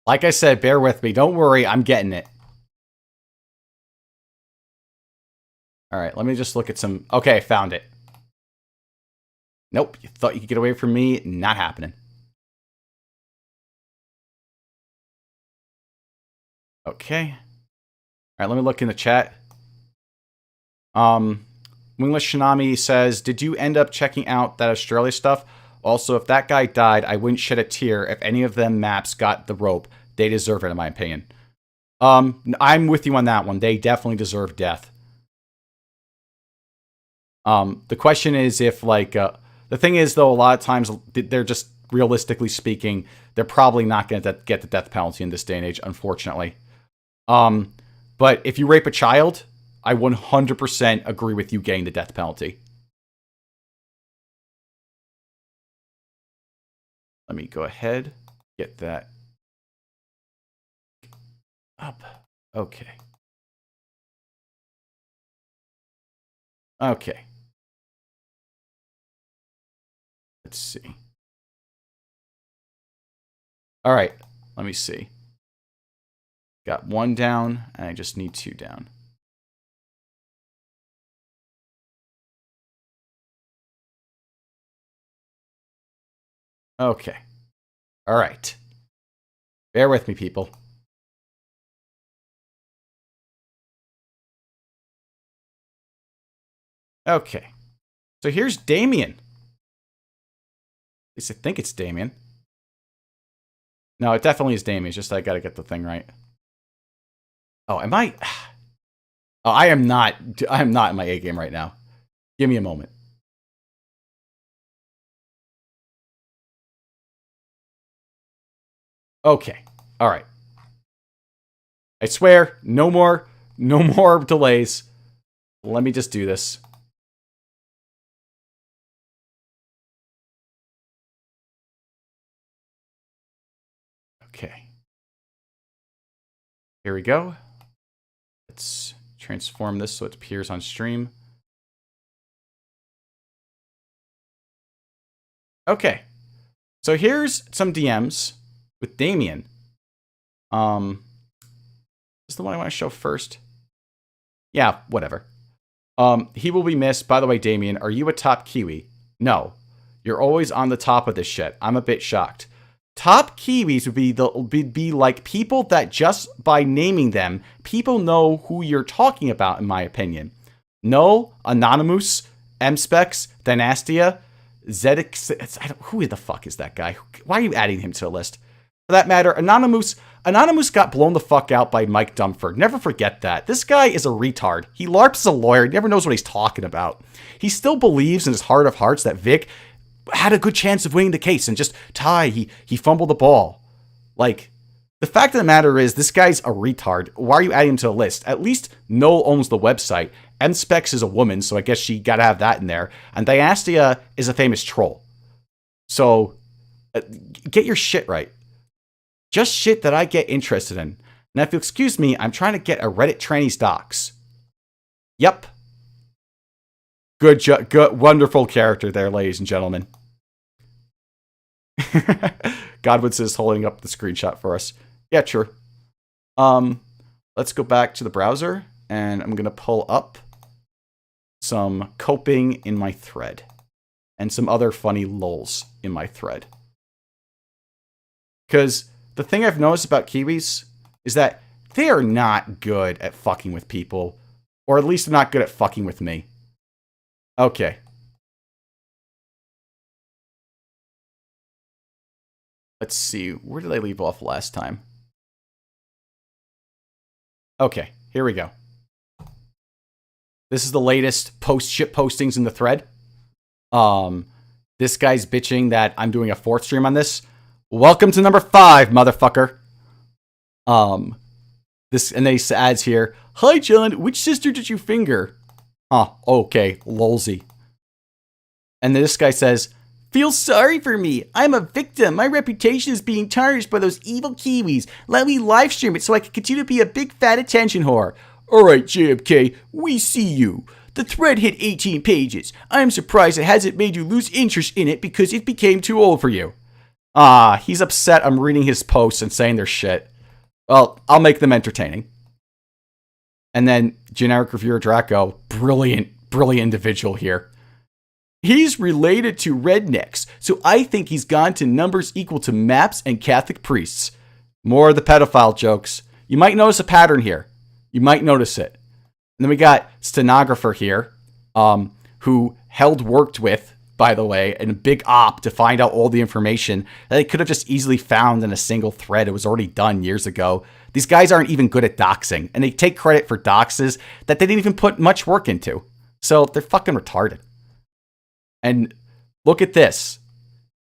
Like I said, bear with me. Don't worry, I'm getting it. Alright, let me just look at some... Okay, found it. Nope, you thought you could get away from me? Not happening. Okay. Alright, let me look in the chat. Wingless Shinami says, did you end up checking out that Australia stuff? Also, if that guy died, I wouldn't shed a tear if any of them maps got the rope. They deserve it, in my opinion. I'm with you on that one. They definitely deserve death. The question is if, like, the thing is, though, a lot of times, they're just, realistically speaking, they're probably not going to get the death penalty in this day and age, unfortunately. But if you rape a child, I 100% agree with you getting the death penalty. Let me go ahead, get that up. Okay. Okay. Let's see. All right, let me see. Got 1 down, and I just need 2 down. Okay. All right. Bear with me, people. Okay. So here's Damien. At least I think it's Damien. No, it definitely is Damien. It's just I gotta get the thing right. Oh, am I? Oh, I am not in my A game right now. Give me a moment. Okay. All right. I swear, no more delays. Let me just do this. Okay. Here we go. Let's transform this so it appears on stream. Okay. So here's some DMs with Damien. Is this the one I want to show first? Yeah, whatever. He will be missed. By the way, Damien, are you a top Kiwi? No. You're always on the top of this shit. I'm a bit shocked. Top Kiwis would be like people that just by naming them, people know who you're talking about, in my opinion. No, Anonymous, MSpecs, Dynastia, Zedix. Who the fuck is that guy? Why are you adding him to the list? For that matter, Anonymous got blown the fuck out by Mike Dumford. Never forget that. This guy is a retard. He LARPs as a lawyer. He never knows what he's talking about. He still believes in his heart of hearts that Vic had a good chance of winning the case and just he fumbled the ball. Like, the fact of the matter is, this guy's a retard. Why are you adding him to the list? At least Noel owns the website. MSpecs is a woman, so I guess she gotta have that in there. And Dynastia is a famous troll. So, get your shit right. Just shit that I get interested in. Now, if you'll excuse me, I'm trying to get a Reddit trannies docs. Yep. Good, wonderful character there, ladies and gentlemen. Godwinson is holding up the screenshot for us. Yeah, true. Let's go back to the browser, and I'm gonna pull up some coping in my thread, and some other funny lols in my thread. Because the thing I've noticed about Kiwis is that they are not good at fucking with people, or at least they're not good at fucking with me. Okay. Let's see. Where did I leave off last time? Okay, here we go. This is the latest ship postings in the thread. This guy's bitching that I'm doing a 4th stream on this. Welcome to number 5, motherfucker. And then he adds here, hi, John, which sister did you finger? Oh, okay, lolsy. And then this guy says, feel sorry for me. I'm a victim. My reputation is being tarnished by those evil Kiwis. Let me live stream it so I can continue to be a big fat attention whore. Alright, JMK, we see you. The thread hit 18 pages. I'm surprised it hasn't made you lose interest in it because it became too old for you. He's upset I'm reading his posts and saying their shit. Well, I'll make them entertaining. And then, generic reviewer Draco, brilliant individual here. He's related to rednecks, so I think he's gone to numbers equal to maps and Catholic priests. More of the pedophile jokes. You might notice a pattern here. You might notice it. And then we got stenographer here, who Held worked with, by the way, in a big op to find out all the information that they could have just easily found in a single thread. It was already done years ago. These guys aren't even good at doxing, and they take credit for doxes that they didn't even put much work into. So they're fucking retarded. And look at this.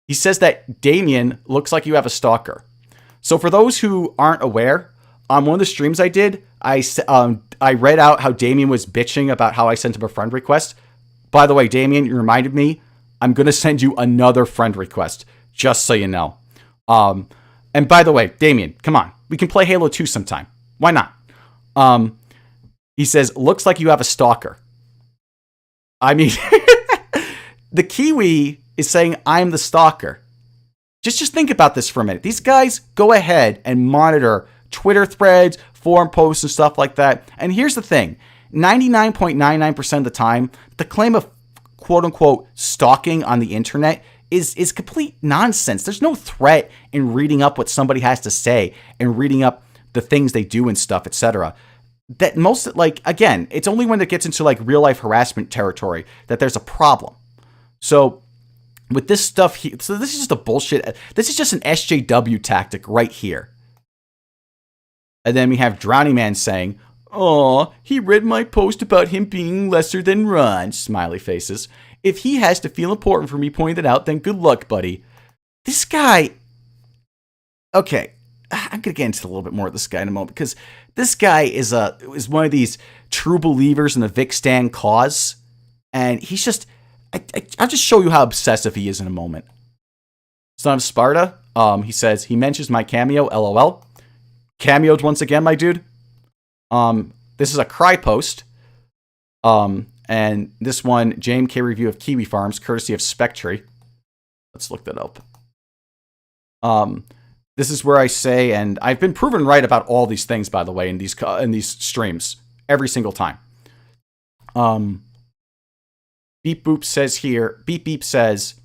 He says that Damien looks like you have a stalker. So for those who aren't aware, on one of the streams I did, I read out how Damien was bitching about how I sent him a friend request. By the way, Damien, you reminded me, I'm going to send you another friend request, just so you know. And by the way, Damien, come on. We can play Halo 2 sometime. Why not? He says, looks like you have a stalker. I mean, the Kiwi is saying I'm the stalker. Just think about this for a minute. These guys go ahead and monitor Twitter threads, forum posts, and stuff like that. And here's the thing. 99.99% of the time, the claim of quote-unquote stalking on the internet is complete nonsense. There's no threat in reading up what somebody has to say and reading up the things they do and stuff, etc. That most, like, again, it's only when it gets into, like, real-life harassment territory that there's a problem. So, with this stuff here, so this is just a bullshit, this is just an SJW tactic right here. And then we have Drowning Man saying, "Aw, he read my post about him being lesser than Ron," smiley faces. "If he has to feel important for me pointing it out, then good luck, buddy." This guy, okay, I'm going to get into a little bit more of this guy in a moment, because this guy is one of these true believers in the Vic Stan cause, and he's just, I'll just show you how obsessive he is in a moment. Son of Sparta, he says, he mentions my cameo, LOL. Cameoed once again, my dude. This is a cry post. And this one, JMK review of Kiwi Farms, courtesy of Spectre. Let's look that up. This is where I say, and I've been proven right about all these things, by the way, in these streams every single time. Beep Boop says here, Beep Beep says,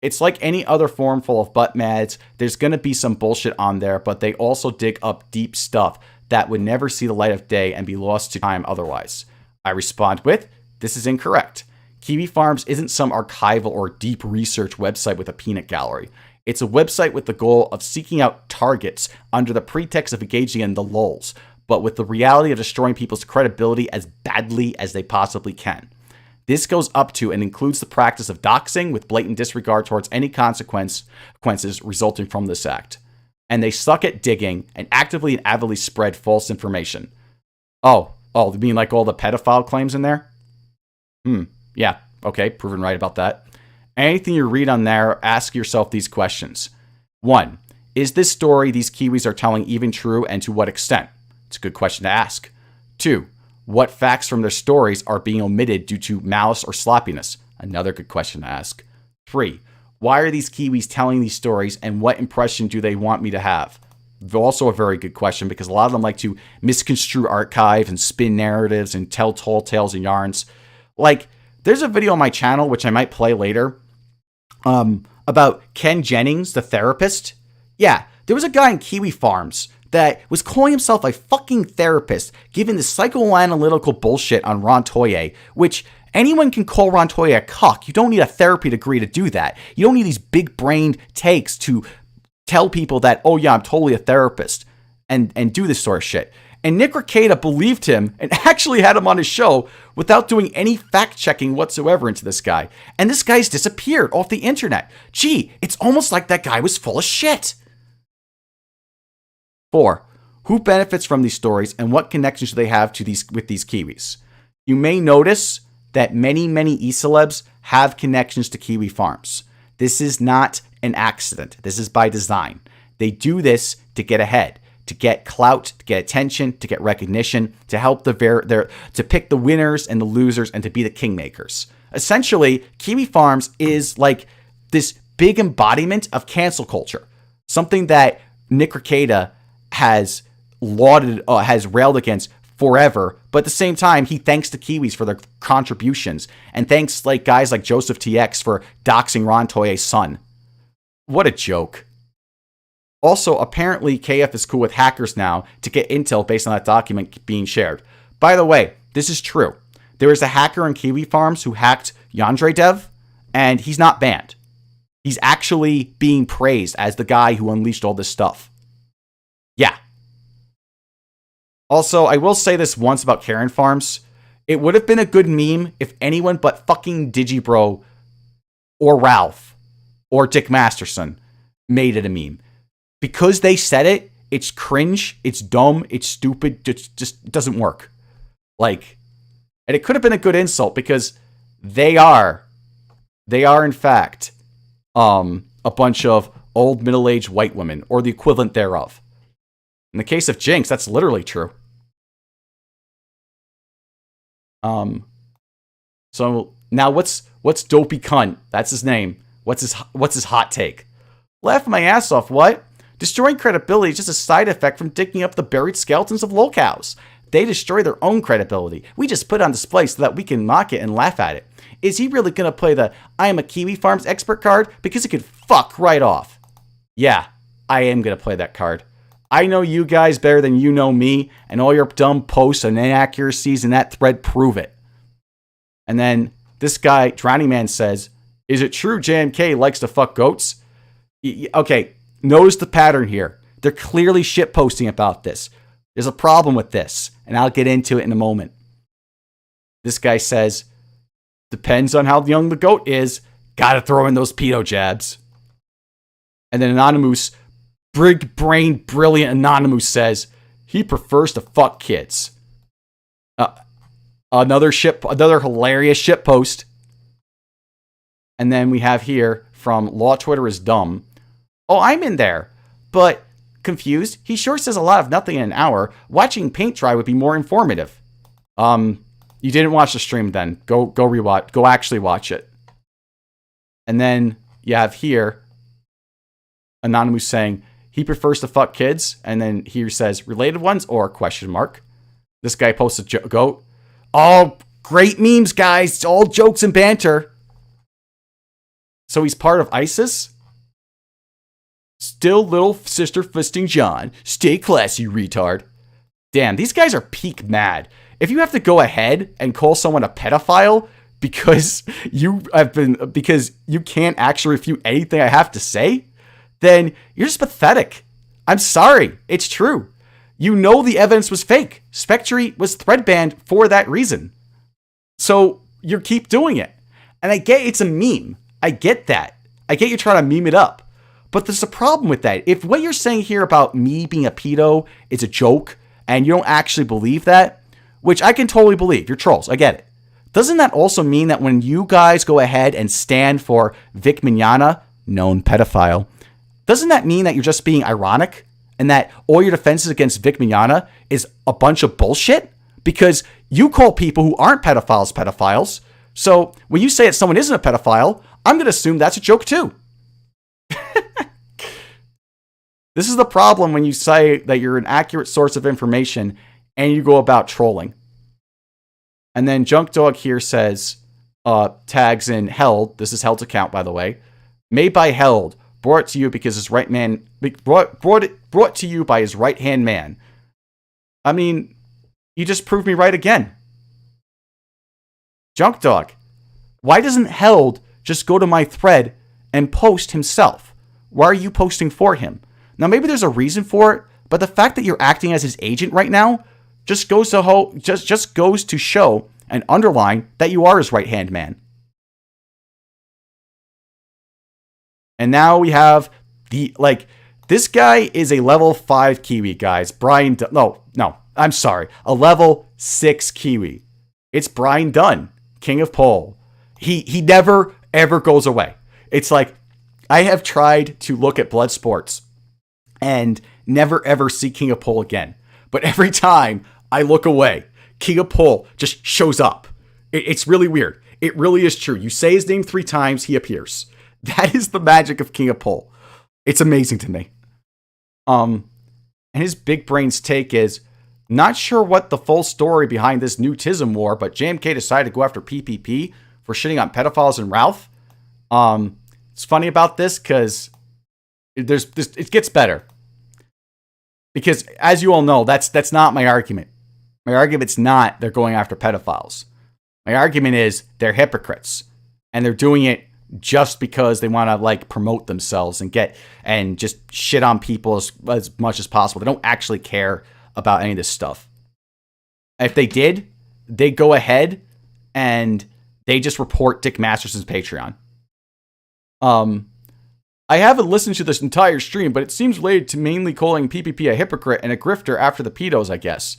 it's like any other forum full of butt mads. There's going to be some bullshit on there, but they also dig up deep stuff that would never see the light of day and be lost to time otherwise. I respond with, this is incorrect. Kiwi Farms isn't some archival or deep research website with a peanut gallery. It's a website with the goal of seeking out targets under the pretext of engaging in the lulz, but with the reality of destroying people's credibility as badly as they possibly can. This goes up to and includes the practice of doxing with blatant disregard towards any consequences resulting from this act. And they suck at digging and actively and avidly spread false information. Oh, you mean like all the pedophile claims in there? Yeah, okay, proven right about that. Anything you read on there, ask yourself these questions. 1. Is this story these Kiwis are telling even true, and to what extent? It's a good question to ask. 2. What facts from their stories are being omitted due to malice or sloppiness? Another good question to ask. 3. Why are these Kiwis telling these stories, and what impression do they want me to have? Also a very good question, because a lot of them like to misconstrue archive and spin narratives and tell tall tales and yarns. Like, there's a video on my channel, which I might play later, about Ken Jennings, the therapist. Yeah, there was a guy in Kiwi Farms that was calling himself a fucking therapist, giving the psychoanalytical bullshit on Ron Toye, which anyone can call Ron Toye a cuck. You don't need a therapy degree to do that. You don't need these big-brained takes to tell people that, oh yeah, I'm totally a therapist, and do this sort of shit. And Nick Rekieta believed him and actually had him on his show without doing any fact-checking whatsoever into this guy. And this guy's disappeared off the internet. Gee, it's almost like that guy was full of shit. 4. Who benefits from these stories, and what connections do they have to with these Kiwis? You may notice that many e-celebs have connections to Kiwi Farms. This is not an accident. This is by design. They do this to get ahead, to get clout, to get attention, to get recognition, to help to pick the winners and the losers, and to be the kingmakers. Essentially, Kiwi Farms is like this big embodiment of cancel culture, something that Nick Rekieta has railed against forever, but at the same time, he thanks the Kiwis for their contributions, and thanks like guys like Joseph TX for doxing Ron Toye's son. What a joke. Also, apparently, KF is cool with hackers now to get intel based on that document being shared. By the way, This is true. There is a hacker in Kiwi Farms who hacked Yandere Dev, and he's not banned. He's actually being praised as the guy who unleashed all this stuff. Yeah. Also, I will say this once about Karen Farms. It would have been a good meme if anyone but fucking Digibro or Ralph or Dick Masterson made it a meme. Because they said it, it's cringe, it's dumb, it's stupid, just doesn't work. Like, and it could have been a good insult because they are in fact a bunch of old middle-aged white women, or the equivalent thereof. In the case of Jinx, that's literally true. So now what's Dopey Cunt? That's his name. What's his hot take? Laugh my ass off, what? Destroying credibility is just a side effect from digging up the buried skeletons of lolcows. They destroy their own credibility. We just put it on display so that we can mock it and laugh at it. Is he really gonna play the I am a Kiwi Farms expert card? Because it could fuck right off. Yeah, I am gonna play that card. I know you guys better than you know me, and all your dumb posts and inaccuracies in that thread prove it. And then this guy, Drowning Man, says, is it true JMK likes to fuck goats? Okay, notice the pattern here. They're clearly shitposting about this. There's a problem with this, and I'll get into it in a moment. This guy says, depends on how young the goat is. Gotta throw in those pedo jabs. And then Anonymous, big brain, brilliant Anonymous says, he prefers to fuck kids. Another hilarious shit post. And then we have here from Law Twitter is dumb. Oh, I'm in there, but confused. He sure says a lot of nothing in an hour. Watching paint dry would be more informative. You didn't watch the stream then. Go rewatch. Go actually watch it. And then you have here Anonymous saying he prefers to fuck kids, and then he says related ones or question mark. This guy posted goat. All great memes, guys. It's all jokes and banter. So he's part of ISIS? Still little sister fisting John. Stay classy, retard. Damn, these guys are peak mad. If you have to go ahead and call someone a pedophile because you can't actually refute anything I have to say, then you're just pathetic. I'm sorry. It's true. You know the evidence was fake. Spectre was thread banned for that reason. So you keep doing it. And I get it's a meme. I get that. I get you're trying to meme it up. But there's a problem with that. If what you're saying here about me being a pedo is a joke, and you don't actually believe that, which I can totally believe, you're trolls, I get it. Doesn't that also mean that when you guys go ahead and stand for Vic Mignogna, known pedophile, doesn't that mean that you're just being ironic? And that all your defenses against Vic Mignogna is a bunch of bullshit? Because you call people who aren't pedophiles pedophiles. So when you say that someone isn't a pedophile, I'm going to assume that's a joke too. This is the problem when you say that you're an accurate source of information and you go about trolling. And then Junk Dog here says, tags in Held. This is Held's account, by the way. Made by Held. Brought to you because his right man brought to you by his right hand man. I mean, you just proved me right again. Junk Dog. Why doesn't Held just go to my thread and post himself? Why are you posting for him? Now maybe there's a reason for it, but the fact that you're acting as his agent right now just goes to show and underline that you are his right hand man. And now we have this guy is a level 5 Kiwi, guys. I'm sorry. A level 6 Kiwi. It's Brian Dunn, King of Pole. He never, ever goes away. It's like, I have tried to look at Blood Sports and never, ever see King of Pole again. But every time I look away, King of Pole just shows up. It's really weird. It really is true. You say his name 3 times, he appears. That is the magic of King of Pole. It's amazing to me. And his big brain's take is, not sure what the full story behind this new Tism war, but JMK decided to go after PPP for shitting on pedophiles and Ralph. It's funny about this because it gets better. Because as you all know, that's not my argument. My argument's not they're going after pedophiles. My argument is they're hypocrites. And they're doing it just because they want to like promote themselves and just shit on people as much as possible. They don't actually care about any of this stuff. If they did, they'd go ahead and they just report Dick Masterson's Patreon. I haven't listened to this entire stream, but it seems related to mainly calling PPP a hypocrite and a grifter after the pedos, I guess.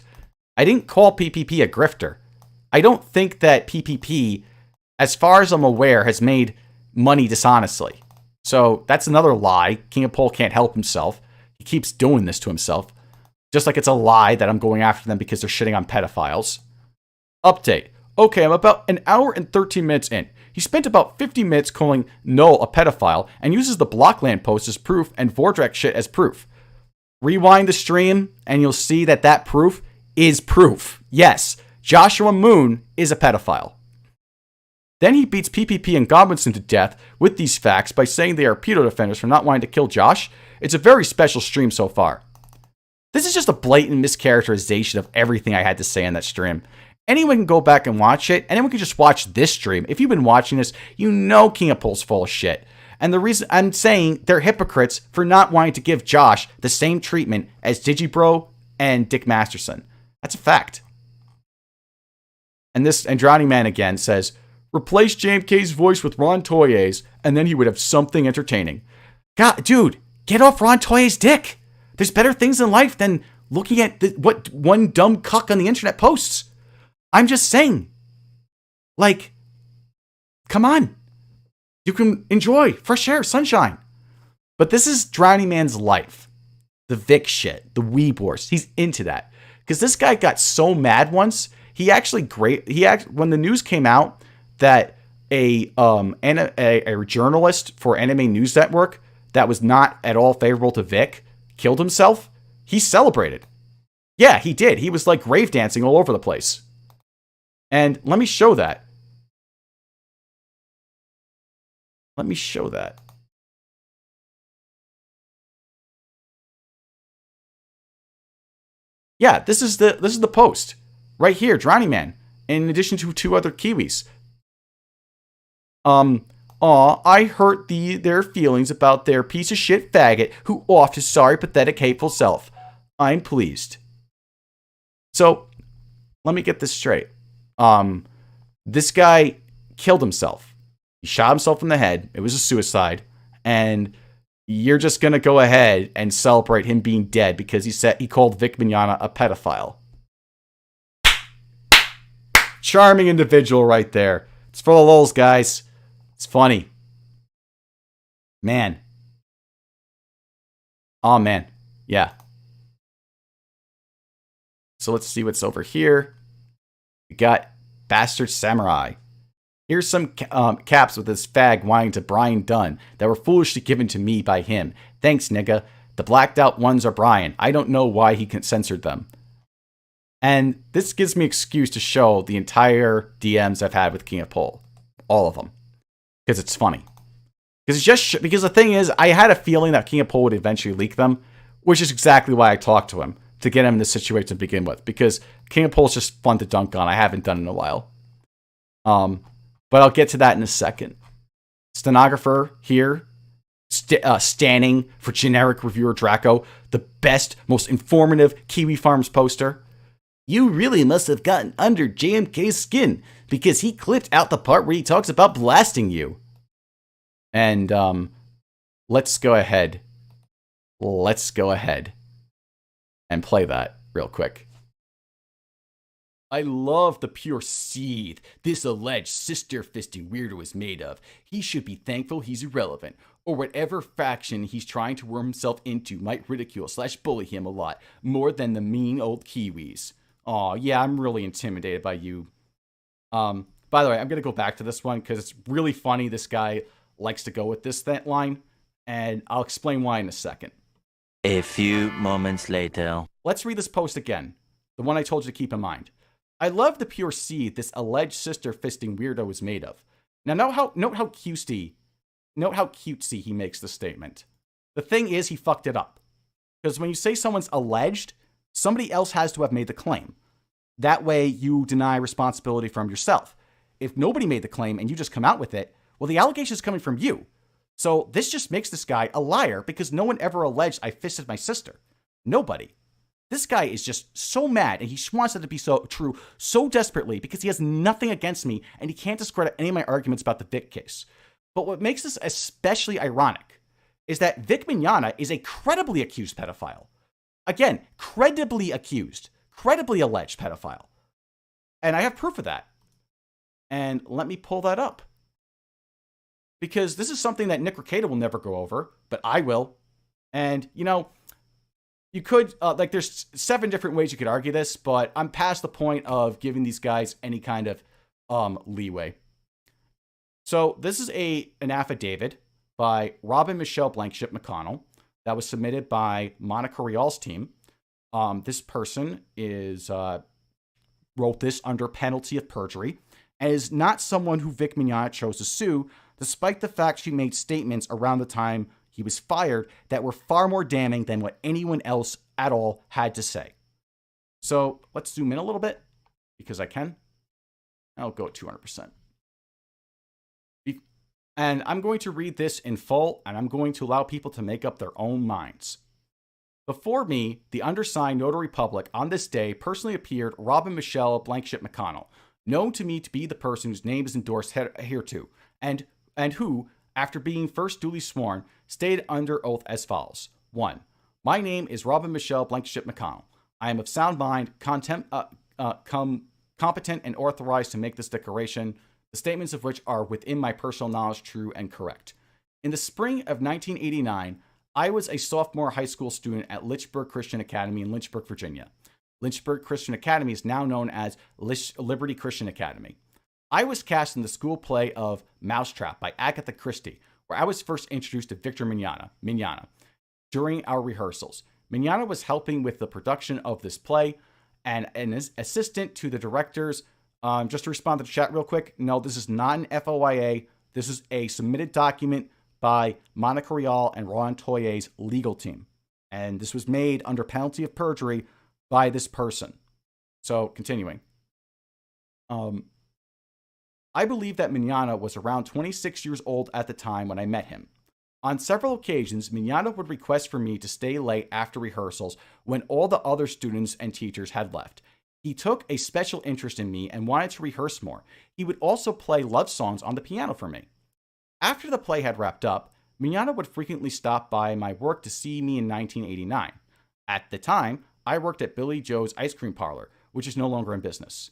I didn't call PPP a grifter. I don't think that PPP, as far as I'm aware, has made money dishonestly. So that's another lie. King of Pole can't help himself. He keeps doing this to himself. Just like it's a lie that I'm going after them because they're shitting on pedophiles. Update. Okay, I'm about an hour and 13 minutes in. He spent about 50 minutes calling Null a pedophile and uses the Blockland post as proof and Vordrak shit as proof. Rewind the stream and you'll see that proof is proof. Yes, Joshua Moon is a pedophile. Then he beats PPP and Godwinson to death with these facts by saying they are pedo defenders for not wanting to kill Josh. It's a very special stream so far. This is just a blatant mischaracterization of everything I had to say in that stream. Anyone can go back and watch it. Anyone can just watch this stream. If you've been watching this, you know King of Pole's full of shit. And the reason I'm saying they're hypocrites for not wanting to give Josh the same treatment as Digibro and Dick Masterson. That's a fact. And this Drowning Man again says, replace JMK's voice with Ron Toye's, and then he would have something entertaining. God, dude, get off Ron Toye's dick. There's better things in life than looking at what one dumb cuck on the internet posts. I'm just saying. Like, come on. You can enjoy fresh air, sunshine. But this is Drowning Man's life. The Vic shit, the weeb wars. He's into that. Because this guy got so mad once. When the news came out that a journalist for Anime News Network that was not at all favorable to Vic killed himself, he celebrated. Yeah, he did. He was like rave dancing all over the place. And let me show that. Yeah, this is the post right here, Drowning Man. In addition to 2 other Kiwis. I hurt their feelings about their piece of shit faggot who offed his sorry, pathetic, hateful self. I'm pleased. So, let me get this straight. This guy killed himself. He shot himself in the head. It was a suicide. And you're just going to go ahead and celebrate him being dead because he called Vic Mignogna a pedophile. Charming individual right there. It's for the lulz, guys. It's funny. Man. Oh, man. Yeah. So let's see what's over here. We got Bastard Samurai. Here's some caps with this fag whining to Brian Dunn that were foolishly given to me by him. Thanks, nigga. The blacked out ones are Brian. I don't know why he censored them. And this gives me excuse to show the entire DMs I've had with King of Pole. All of them. Because it's funny. Because the thing is, I had a feeling that King of Pole would eventually leak them, which is exactly why I talked to him, to get him in this situation to begin with. Because King of Pole is just fun to dunk on. I haven't done it in a while. But I'll get to that in a second. Stenographer here, standing for generic reviewer Draco, the best, most informative Kiwi Farms poster. You really must have gotten under JMK's skin because he clipped out the part where he talks about blasting you. And let's go ahead and play that real quick. I love the pure seed this alleged sister-fisting weirdo is made of. He should be thankful he's irrelevant, or whatever faction he's trying to worm himself into might ridicule/bully him a lot, more than the mean old Kiwis. Aw, yeah, I'm really intimidated by you. By the way, I'm going to go back to this one because it's really funny. This guy likes to go with this line, and I'll explain why in a second. A few moments later. Let's read this post again, the one I told you to keep in mind. I love the pure seed this alleged sister-fisting weirdo is made of. Now, note how cutesy he makes the statement. The thing is, he fucked it up. Because when you say someone's alleged, somebody else has to have made the claim. That way you deny responsibility from yourself. If nobody made the claim and you just come out with it, well, the allegation is coming from you. So this just makes this guy a liar because no one ever alleged I fisted my sister. Nobody. This guy is just so mad and he wants it to be so true so desperately because he has nothing against me and he can't discredit any of my arguments about the Vic case. But what makes this especially ironic is that Vic Mignogna is a credibly accused pedophile. Again, credibly accused, credibly alleged pedophile. And I have proof of that. And let me pull that up. Because this is something that Nick Rekieta will never go over, but I will. And, you know, you could, there's 7 different ways you could argue this, but I'm past the point of giving these guys any kind of leeway. So this is an affidavit by Robin Michelle Blankship McConnell that was submitted by Monica Rial's team. This person wrote this under penalty of perjury and is not someone who Vic Mignogna chose to sue, despite the fact she made statements around the time he was fired that were far more damning than what anyone else at all had to say. So let's zoom in a little bit because I can. I'll go at 200%. And I'm going to read this in full, and I'm going to allow people to make up their own minds. Before me, the undersigned notary public on this day personally appeared Robin Michelle Blankship McConnell, known to me to be the person whose name is endorsed hereto, and who, after being first duly sworn, stated under oath as follows. 1. My name is Robin Michelle Blankship McConnell. I am of sound mind, competent and authorized to make this declaration, the statements of which are within my personal knowledge true and correct. In the spring of 1989, I was a sophomore high school student at Lynchburg Christian Academy in Lynchburg, Virginia. Lynchburg Christian Academy is now known as Liberty Christian Academy. I was cast in the school play of Mousetrap by Agatha Christie, where I was first introduced to Victor Mignogna during our rehearsals. Mignogna was helping with the production of this play and an assistant to the directors. Just to respond to the chat real quick, no, this is not an FOIA. This is a submitted document by Monica Rial and Ron Toye's legal team. And this was made under penalty of perjury by this person. So, continuing. I believe that Mignogna was around 26 years old at the time when I met him. On several occasions, Mignogna would request for me to stay late after rehearsals when all the other students and teachers had left. He took a special interest in me and wanted to rehearse more. He would also play love songs on the piano for me. After the play had wrapped up, Mignogna would frequently stop by my work to see me in 1989. At the time, I worked at Billy Joe's Ice Cream Parlor, which is no longer in business.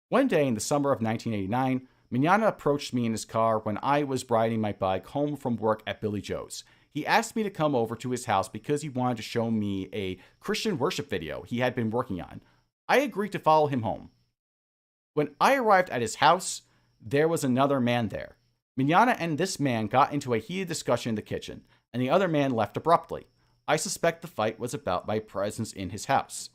One day in the summer of 1989, Mignogna approached me in his car when I was riding my bike home from work at Billy Joe's. He asked me to come over to his house because he wanted to show me a Christian worship video he had been working on. I agreed to follow him home. When I arrived at his house, there was another man there. Mignogna and this man got into a heated discussion in the kitchen, and the other man left abruptly. I suspect the fight was about my presence in his house.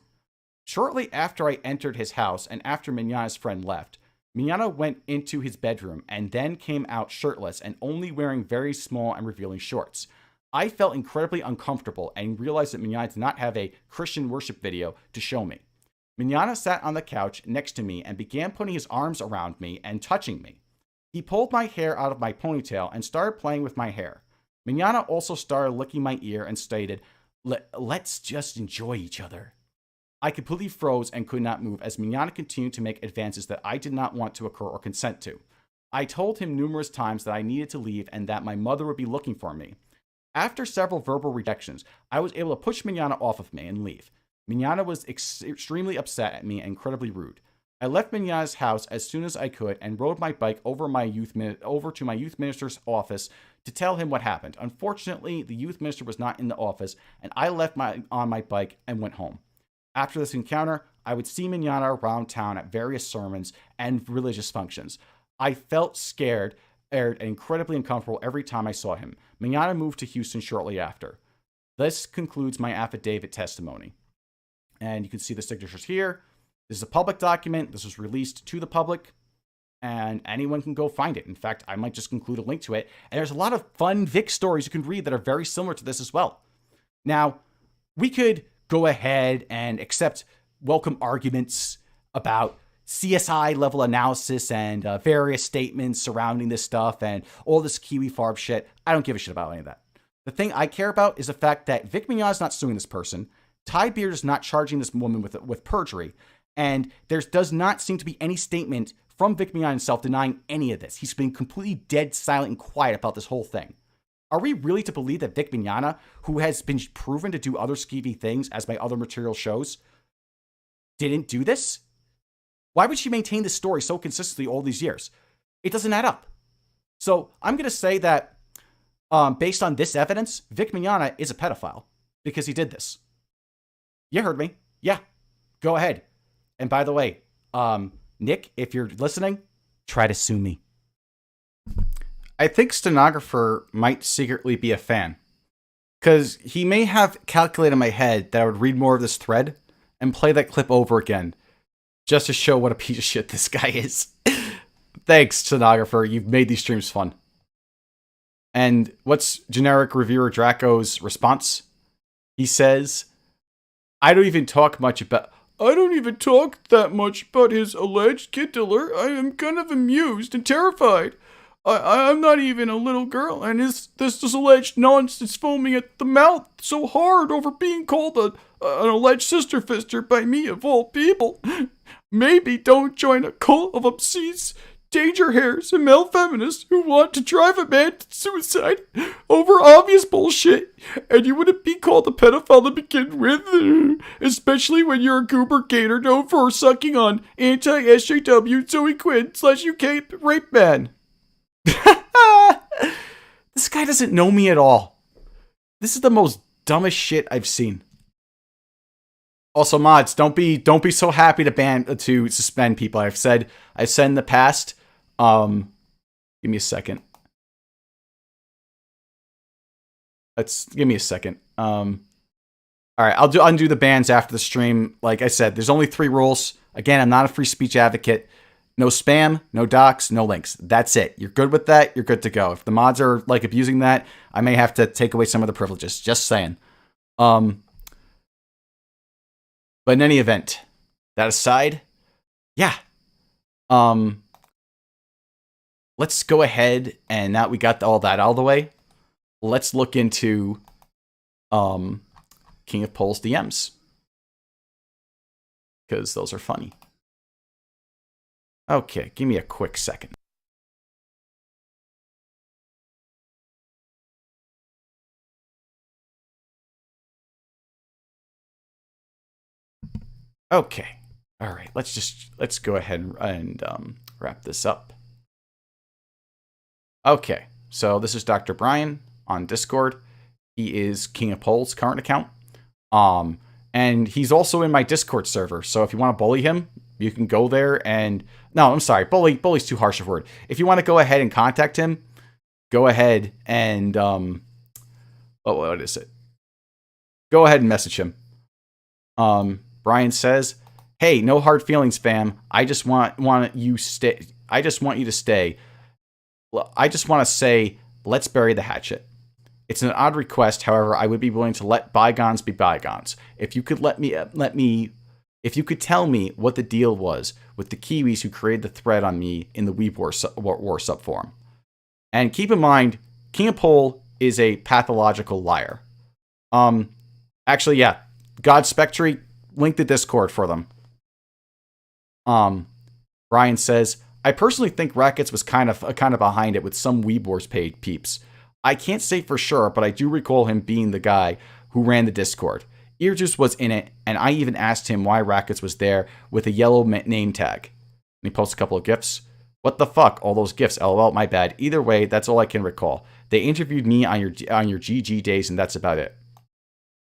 Shortly after I entered his house and after Mignogna's friend left, Mignogna went into his bedroom and then came out shirtless and only wearing very small and revealing shorts. I felt incredibly uncomfortable and realized that Mignogna did not have a Christian worship video to show me. Mignogna sat on the couch next to me and began putting his arms around me and touching me. He pulled my hair out of my ponytail and started playing with my hair. Mignogna also started licking my ear and stated, "Let's just enjoy each other." I completely froze and could not move as Mignogna continued to make advances that I did not want to occur or consent to. I told him numerous times that I needed to leave and that my mother would be looking for me. After several verbal rejections, I was able to push Mignogna off of me and leave. Mignogna was extremely upset at me and incredibly rude. I left Mignogna's house as soon as I could and rode my bike over to my youth minister's office to tell him what happened. Unfortunately, the youth minister was not in the office, and I left on my bike and went home. After this encounter, I would see Mignogna around town at various sermons and religious functions. I felt scared and incredibly uncomfortable every time I saw him. Mignogna moved to Houston shortly after. This concludes my affidavit testimony. And you can see the signatures here. This is a public document. This was released to the public, and anyone can go find it. In fact, I might just include a link to it. And there's a lot of fun Vic stories you can read that are very similar to this as well. Now, we could go ahead and accept welcome arguments about CSI level analysis and various statements surrounding this stuff and all this Kiwi Farb shit. I don't give a shit about any of that. The thing I care about is the fact that Vic Mignogna's not suing this person. Ty Beard is not charging this woman with perjury. And there does not seem to be any statement from Vic Mignogna himself denying any of this. He's been completely dead silent and quiet about this whole thing. Are we really to believe that Vic Mignogna, who has been proven to do other skeevy things, as my other material shows, didn't do this? Why would she maintain this story so consistently all these years? It doesn't add up. So I'm going to say that based on this evidence, Vic Mignogna is a pedophile because he did this. You heard me. Yeah, go ahead. And by the way, Nick, if you're listening, try to sue me. I think Stenographer might secretly be a fan. Because he may have calculated in my head that I would read more of this thread and play that clip over again. Just to show what a piece of shit this guy is. Thanks, Stenographer. You've made these streams fun. And what's generic reviewer Draco's response? He says, I don't even talk that much about his alleged kid killer. I am kind of amused and terrified. I'm not even a little girl, and this alleged nonsense foaming at the mouth so hard over being called an alleged sister fister by me of all people. Maybe don't join a cult of obscene danger hares and male feminists who want to drive a man to suicide over obvious bullshit, and you wouldn't be called a pedophile to begin with, especially when you're a goober gator known for sucking on anti-SJW Zoe Quinn /UK rape man. This guy doesn't know me at all. This is the most dumbest shit I've seen. Also, mods, don't be so happy to suspend people. I've said in the past. Give me a second. Give me a second. All right, I'll undo the bans after the stream. Like I said, there's only 3 rules. Again, I'm not a free speech advocate. No spam, no docs, no links. That's it. You're good with that, you're good to go. If the mods are like abusing that, I may have to take away some of the privileges. Just saying. But in any event, that aside, yeah. Let's go ahead, and now we got all that out of the way. Let's look into King of Pole's DMs. Because those are funny. Okay, give me a quick second. Okay. All right. Let's go ahead and wrap this up. Okay. So this is Dr. Brian on Discord. He is King of Pole's current account. And he's also in my Discord server. So if you want to bully him, you can go there and... No, I'm sorry. Bully's too harsh a word. If you want to go ahead and contact him, go ahead and... what is it? Go ahead and message him. Brian says, "Hey, no hard feelings, fam. I just want you to stay. I just want to say, let's bury the hatchet. It's an odd request, however, I would be willing to let bygones be bygones. If you could if you could tell me what the deal was with the Kiwis who created the thread on me in the Weeb War subforum. And keep in mind, King of Pole is a pathological liar. Actually, yeah, God Spectre, link the Discord for them. Brian says, I personally think Rackets was kind of behind it with some Weeb Wars paid peeps. I can't say for sure, but I do recall him being the guy who ran the Discord. EarJuice was in it, and I even asked him why Rackets was there with a yellow name tag. And he posts a couple of GIFs. What the fuck? All those GIFs. LOL, my bad. Either way, that's all I can recall. They interviewed me on your GG days, and that's about it.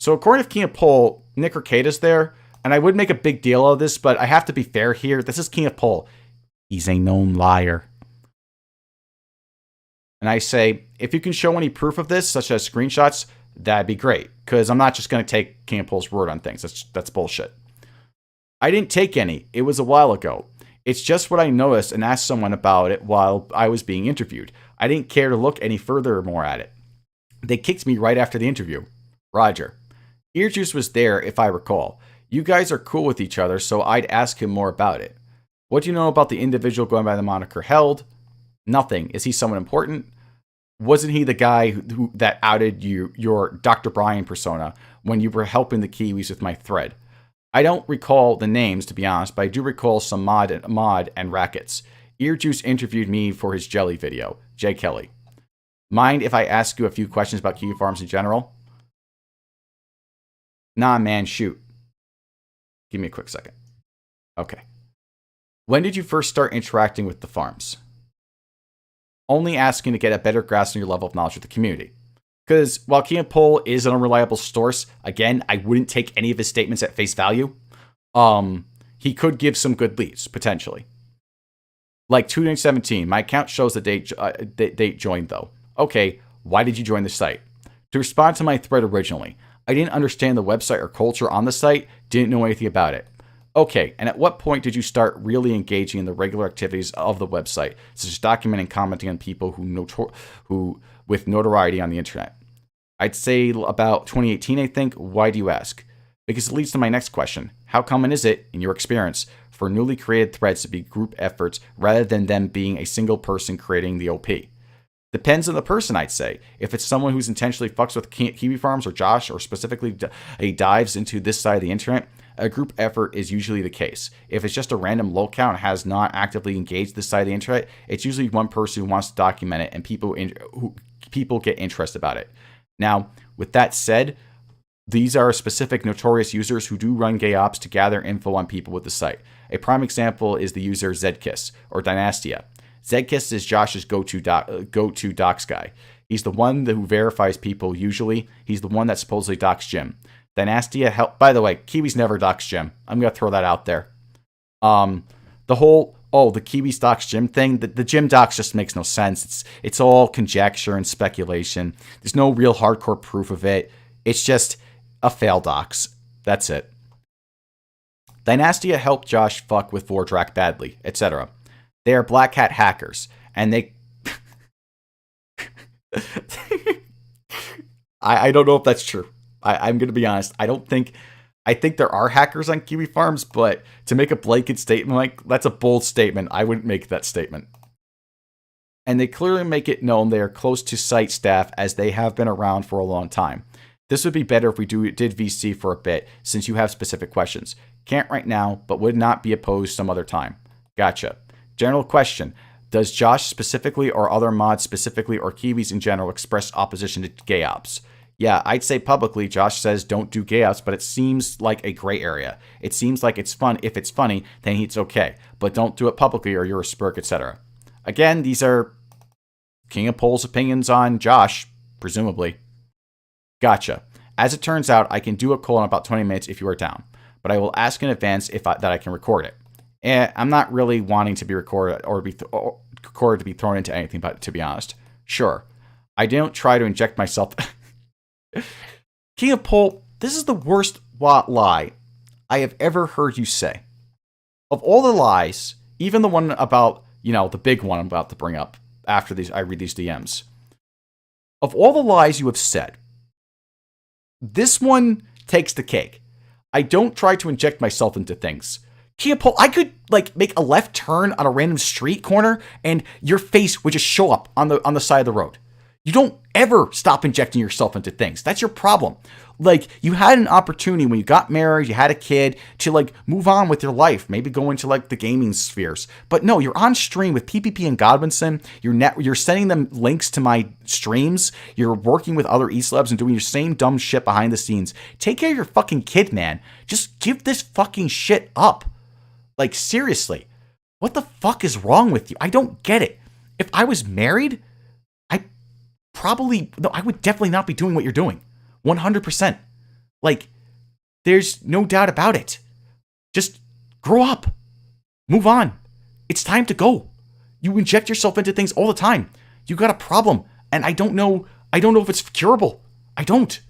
So according to King of Pole, Nick Arcada's there, and I would make a big deal of this, but I have to be fair here. This is King of Pole. He's a known liar. And I say, if you can show any proof of this, such as screenshots, that'd be great. Because I'm not just going to take King of Pole's word on things. That's bullshit. I didn't take any. It was a while ago. It's just what I noticed and asked someone about it while I was being interviewed. I didn't care to look any further or more at it. They kicked me right after the interview. Roger. EarJuice was there, if I recall. You guys are cool with each other, so I'd ask him more about it. What do you know about the individual going by the moniker Held? Nothing. Is he someone important? Wasn't he the guy that outed your Dr. Brian persona when you were helping the Kiwis with my thread? I don't recall the names, to be honest, but I do recall some mod and rackets. EarJuice interviewed me for his jelly video. J. Kelly. Mind if I ask you a few questions about Kiwi farms in general? Nah, man, shoot. Give me a quick second. Okay. When did you first start interacting with the farms? Only asking to get a better grasp on your level of knowledge of the community. Because while Kean Poll is an unreliable source, again, I wouldn't take any of his statements at face value. He could give some good leads, potentially. Like 2017, my account shows the date joined, though. Okay, why did you join the site? To respond to my thread originally, I didn't understand the website or culture on the site, didn't know anything about it. Okay, and at what point did you start really engaging in the regular activities of the website, such as documenting and commenting on people who with notoriety on the internet? I'd say about 2018, I think. Why do you ask? Because it leads to my next question. How common is it, in your experience, for newly created threads to be group efforts rather than them being a single person creating the OP? Depends on the person, I'd say. If it's someone who's intentionally fucks with Kiwi Farms or Josh, or specifically dives into this side of the internet, a group effort is usually the case. If it's just a random locale and has not actively engaged this side of the internet, it's usually one person who wants to document it and people get interested about it. Now, with that said, these are specific notorious users who do run gay ops to gather info on people with the site. A prime example is the user Zedkiss or Dynastia. Zedkiss is Josh's go-to docs guy. He's the one who verifies people usually. He's the one that supposedly docs Jim. Dynastia help. By the way, Kiwis never docs Jim. I'm gonna throw that out there. The Kiwis docs Jim thing. The Jim docs just makes no sense. It's all conjecture and speculation. There's no real hardcore proof of it. It's just a fail docs. That's it. Dynastia helped Josh fuck with Vordrak badly, etc. They are black hat hackers, and they. I don't know if that's true. I'm going to be honest. I think there are hackers on Kiwi Farms, but to make a blanket statement like that's a bold statement. I wouldn't make that statement. And they clearly make it known they are close to site staff as they have been around for a long time. This would be better if we did VC for a bit, since you have specific questions. Can't right now, but would not be opposed some other time. Gotcha. General question. Does Josh specifically or other mods specifically or Kiwis in general express opposition to gay ops? Yeah, I'd say publicly Josh says don't do gay ops, but it seems like a gray area. It seems like it's fun. If it's funny, then it's okay. But don't do it publicly or you're a spurk, etc. Again, these are King of Poll's opinions on Josh, presumably. Gotcha. As it turns out, I can do a call in about 20 minutes if you are down. But I will ask in advance that I can record it. I'm not really wanting to be recorded or recorded to be thrown into anything, but to be honest. Sure. I don't try to inject myself... King of Poll, this is the worst lie I have ever heard you say. Of all the lies, even the one about, the big one I'm about to bring up after I read these DMs. Of all the lies you have said, this one takes the cake. I don't try to inject myself into things. King of Poll, I could make a left turn on a random street corner and your face would just show up on the side of the road. You don't ever stop injecting yourself into things. That's your problem. You had an opportunity when you got married, you had a kid, to move on with your life, maybe go into the gaming spheres. But no, you're on stream with PPP and Godwinson. You're sending them links to my streams. You're working with other eSlabs and doing your same dumb shit behind the scenes. Take care of your fucking kid, man. Just give this fucking shit up. Seriously. What the fuck is wrong with you? I don't get it. If I was married, I would definitely not be doing what you're doing. 100%. There's no doubt about it. Just grow up. Move on. It's time to go. You inject yourself into things all the time. You got a problem, and I don't know if it's curable. I don't.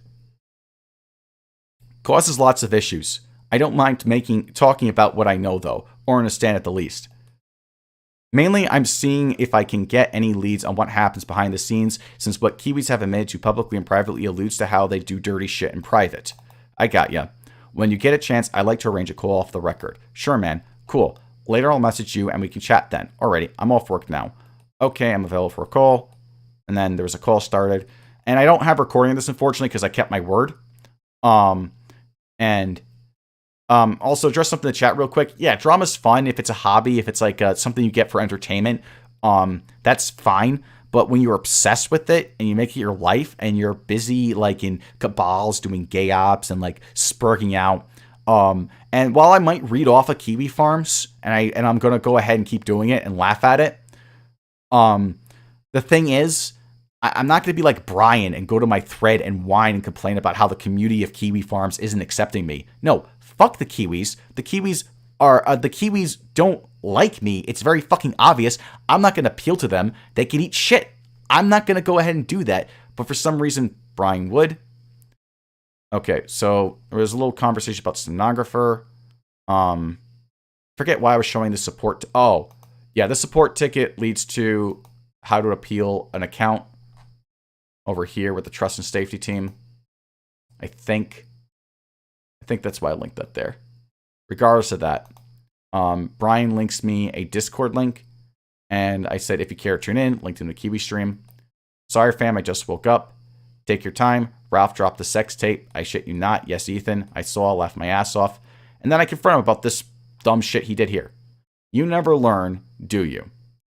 Causes lots of issues. I don't mind talking about what I know, though, or understand at the least. Mainly, I'm seeing if I can get any leads on what happens behind the scenes, since what Kiwis have admitted to publicly and privately alludes to how they do dirty shit in private. I got ya. When you get a chance, I'd like to arrange a call off the record. Sure, man. Cool. Later I'll message you and we can chat then. Alrighty, I'm off work now. Okay, I'm available for a call. And then there was a call started. And I don't have recording of this, unfortunately, because I kept my word. Also, address something in the chat real quick. Yeah, drama's fun if it's a hobby, if it's like something you get for entertainment. That's fine. But when you're obsessed with it and you make it your life and you're busy like in cabals doing gay ops and like spurging out. And while I might read off of Kiwi Farms and I'm gonna go ahead and keep doing it and laugh at it. The thing is, I'm not going to be like Brian and go to my thread and whine and complain about how the community of Kiwi Farms isn't accepting me. No, fuck the Kiwis. The Kiwis don't like me. It's very fucking obvious. I'm not going to appeal to them. They can eat shit. I'm not going to go ahead and do that. But for some reason, Brian would. Okay, so there was a little conversation about stenographer. Forget why I was showing the support. Oh, yeah, the support ticket leads to how to appeal an account over here with the trust and safety team. I think that's why I linked that there. Regardless of that, Brian links me a Discord link, and I said if you care to tune in, linked in the Kiwi stream. Sorry, fam, I just woke up. Take your time. Ralph dropped the sex tape. I shit you not. Yes, Ethan. I saw. Laughed my ass off, and then I confront him about this dumb shit he did here. You never learn, do you?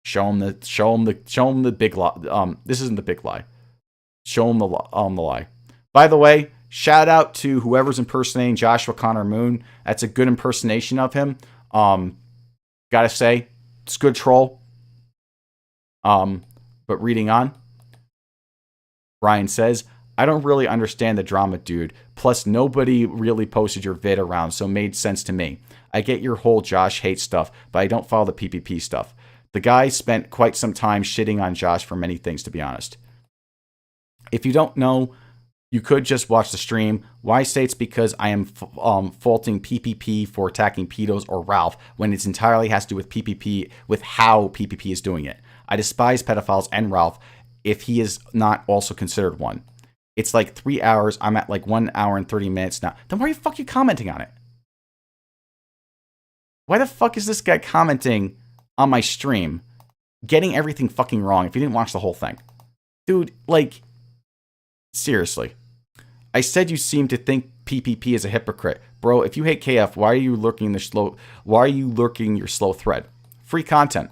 Show him the big lie. This isn't the big lie. Show him the lie. By the way, shout out to whoever's impersonating Joshua Connor Moon. That's a good impersonation of him. Gotta say, it's good troll. But reading on, Brian says, I don't really understand the drama, dude. Plus, nobody really posted your vid around, so it made sense to me. I get your whole Josh hate stuff, but I don't follow the PPP stuff. The guy spent quite some time shitting on Josh for many things, to be honest. If you don't know, you could just watch the stream. Why say it's because I am faulting PPP for attacking pedos or Ralph when it entirely has to do with PPP, with how PPP is doing it. I despise pedophiles and Ralph if he is not also considered one. It's like 3 hours. I'm at like 1 hour and 30 minutes now. Then why the fuck are you commenting on it? Why the fuck is this guy commenting on my stream, getting everything fucking wrong if you didn't watch the whole thing? Dude, like, seriously. I said you seem to think PPP is a hypocrite. Bro, if you hate KF, why are you lurking your slow thread? Free content.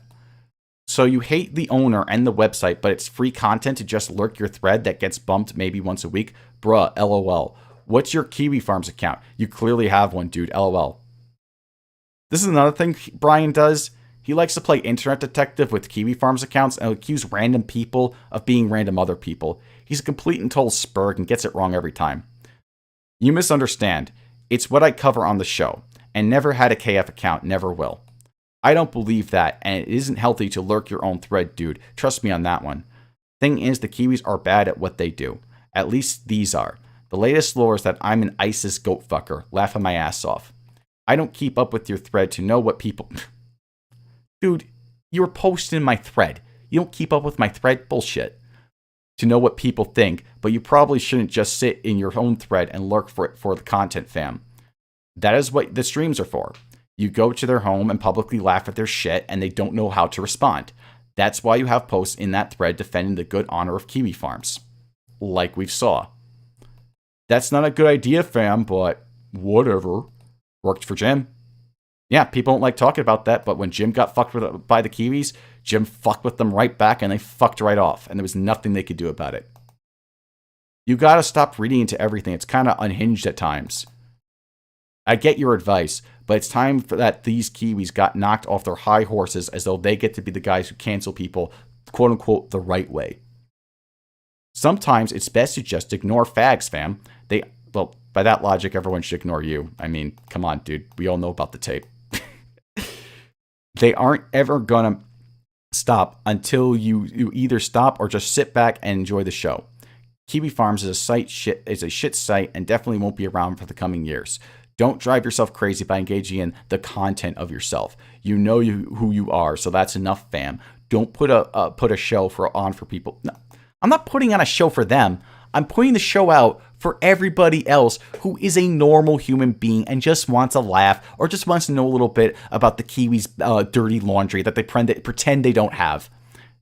So you hate the owner and the website, but it's free content to just lurk your thread that gets bumped maybe once a week? Bruh, LOL. What's your Kiwi Farms account? You clearly have one, dude. LOL. This is another thing Brian does. He likes to play internet detective with Kiwi Farms accounts and accuse random people of being random other people. He's a complete and total spurg and gets it wrong every time. You misunderstand. It's what I cover on the show. And never had a KF account, never will. I don't believe that, and it isn't healthy to lurk your own thread, dude. Trust me on that one. Thing is, the Kiwis are bad at what they do. At least these are. The latest lore is that I'm an ISIS goat fucker, laughing my ass off. I don't keep up with your thread to know what people... Dude, you were posting my thread. You don't keep up with my thread? Bullshit. To know what people think, but you probably shouldn't just sit in your own thread and lurk for the content, fam. That is what the streams are for. You go to their home and publicly laugh at their shit and they don't know how to respond. That's why you have posts in that thread defending the good honor of Kiwi Farms. Like we've saw. That's not a good idea, fam, but whatever. Worked for Jim. Yeah, people don't like talking about that, but when Jim got fucked by the Kiwis, Jim fucked with them right back and they fucked right off, and there was nothing they could do about it. You gotta stop reading into everything. It's kind of unhinged at times. I get your advice, but it's time for that these Kiwis got knocked off their high horses as though they get to be the guys who cancel people, quote unquote, the right way. Sometimes it's best to just ignore fags, fam. Well, by that logic, everyone should ignore you. I mean, come on, dude. We all know about the tape. They aren't ever gonna stop until you either stop or just sit back and enjoy the show. Kiwi Farms is a shit site and definitely won't be around for the coming years. Don't drive yourself crazy by engaging in the content of yourself. You know who you are, so that's enough, fam. Don't put a show on for people. No, I'm not putting on a show for them. I'm putting the show out for everybody else who is a normal human being and just wants a laugh or just wants to know a little bit about the Kiwis' dirty laundry that they pretend they don't have.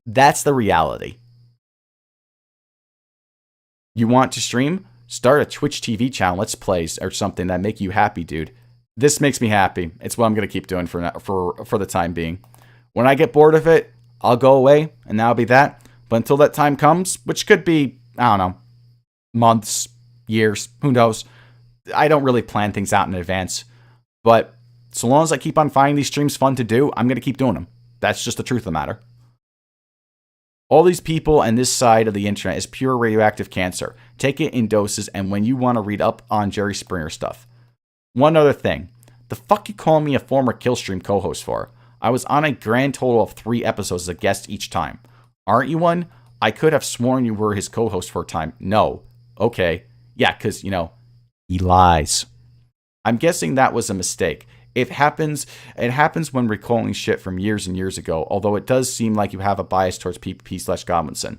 That's the reality. You want to stream? Start a Twitch TV channel, Let's Plays, or something that make you happy, dude. This makes me happy. It's what I'm going to keep doing for the time being. When I get bored of it, I'll go away, and that'll be that. But until that time comes, which could be, I don't know, months, years, who knows. I don't really plan things out in advance. But so long as I keep on finding these streams fun to do, I'm going to keep doing them. That's just the truth of the matter. All these people and this side of the internet is pure radioactive cancer. Take it in doses, and when you want to read up on Jerry Springer stuff. One other thing. The fuck you call me a former Killstream co-host for? I was on a grand total of 3 episodes as a guest each time. Aren't you one? I could have sworn you were his co-host for a time. No. Okay. Yeah, because, he lies. I'm guessing that was a mistake. It happens when recalling shit from years and years ago, although it does seem like you have a bias towards PPP/Godwinson.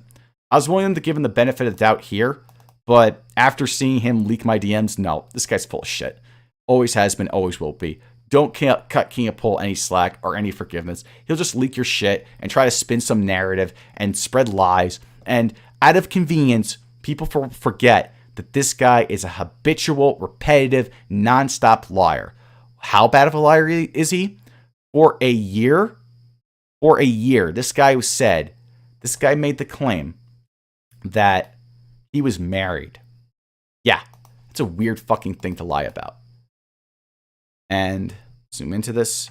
I was willing to give him the benefit of the doubt here, but after seeing him leak my DMs, no, this guy's full of shit. Always has been, always will be. Don't cut King of Pole any slack or any forgiveness. He'll just leak your shit and try to spin some narrative and spread lies. And out of convenience, people forget that this guy is a habitual, repetitive, nonstop liar. How bad of a liar is he? For a year, this guy made the claim that he was married. Yeah, it's a weird fucking thing to lie about. And zoom into this.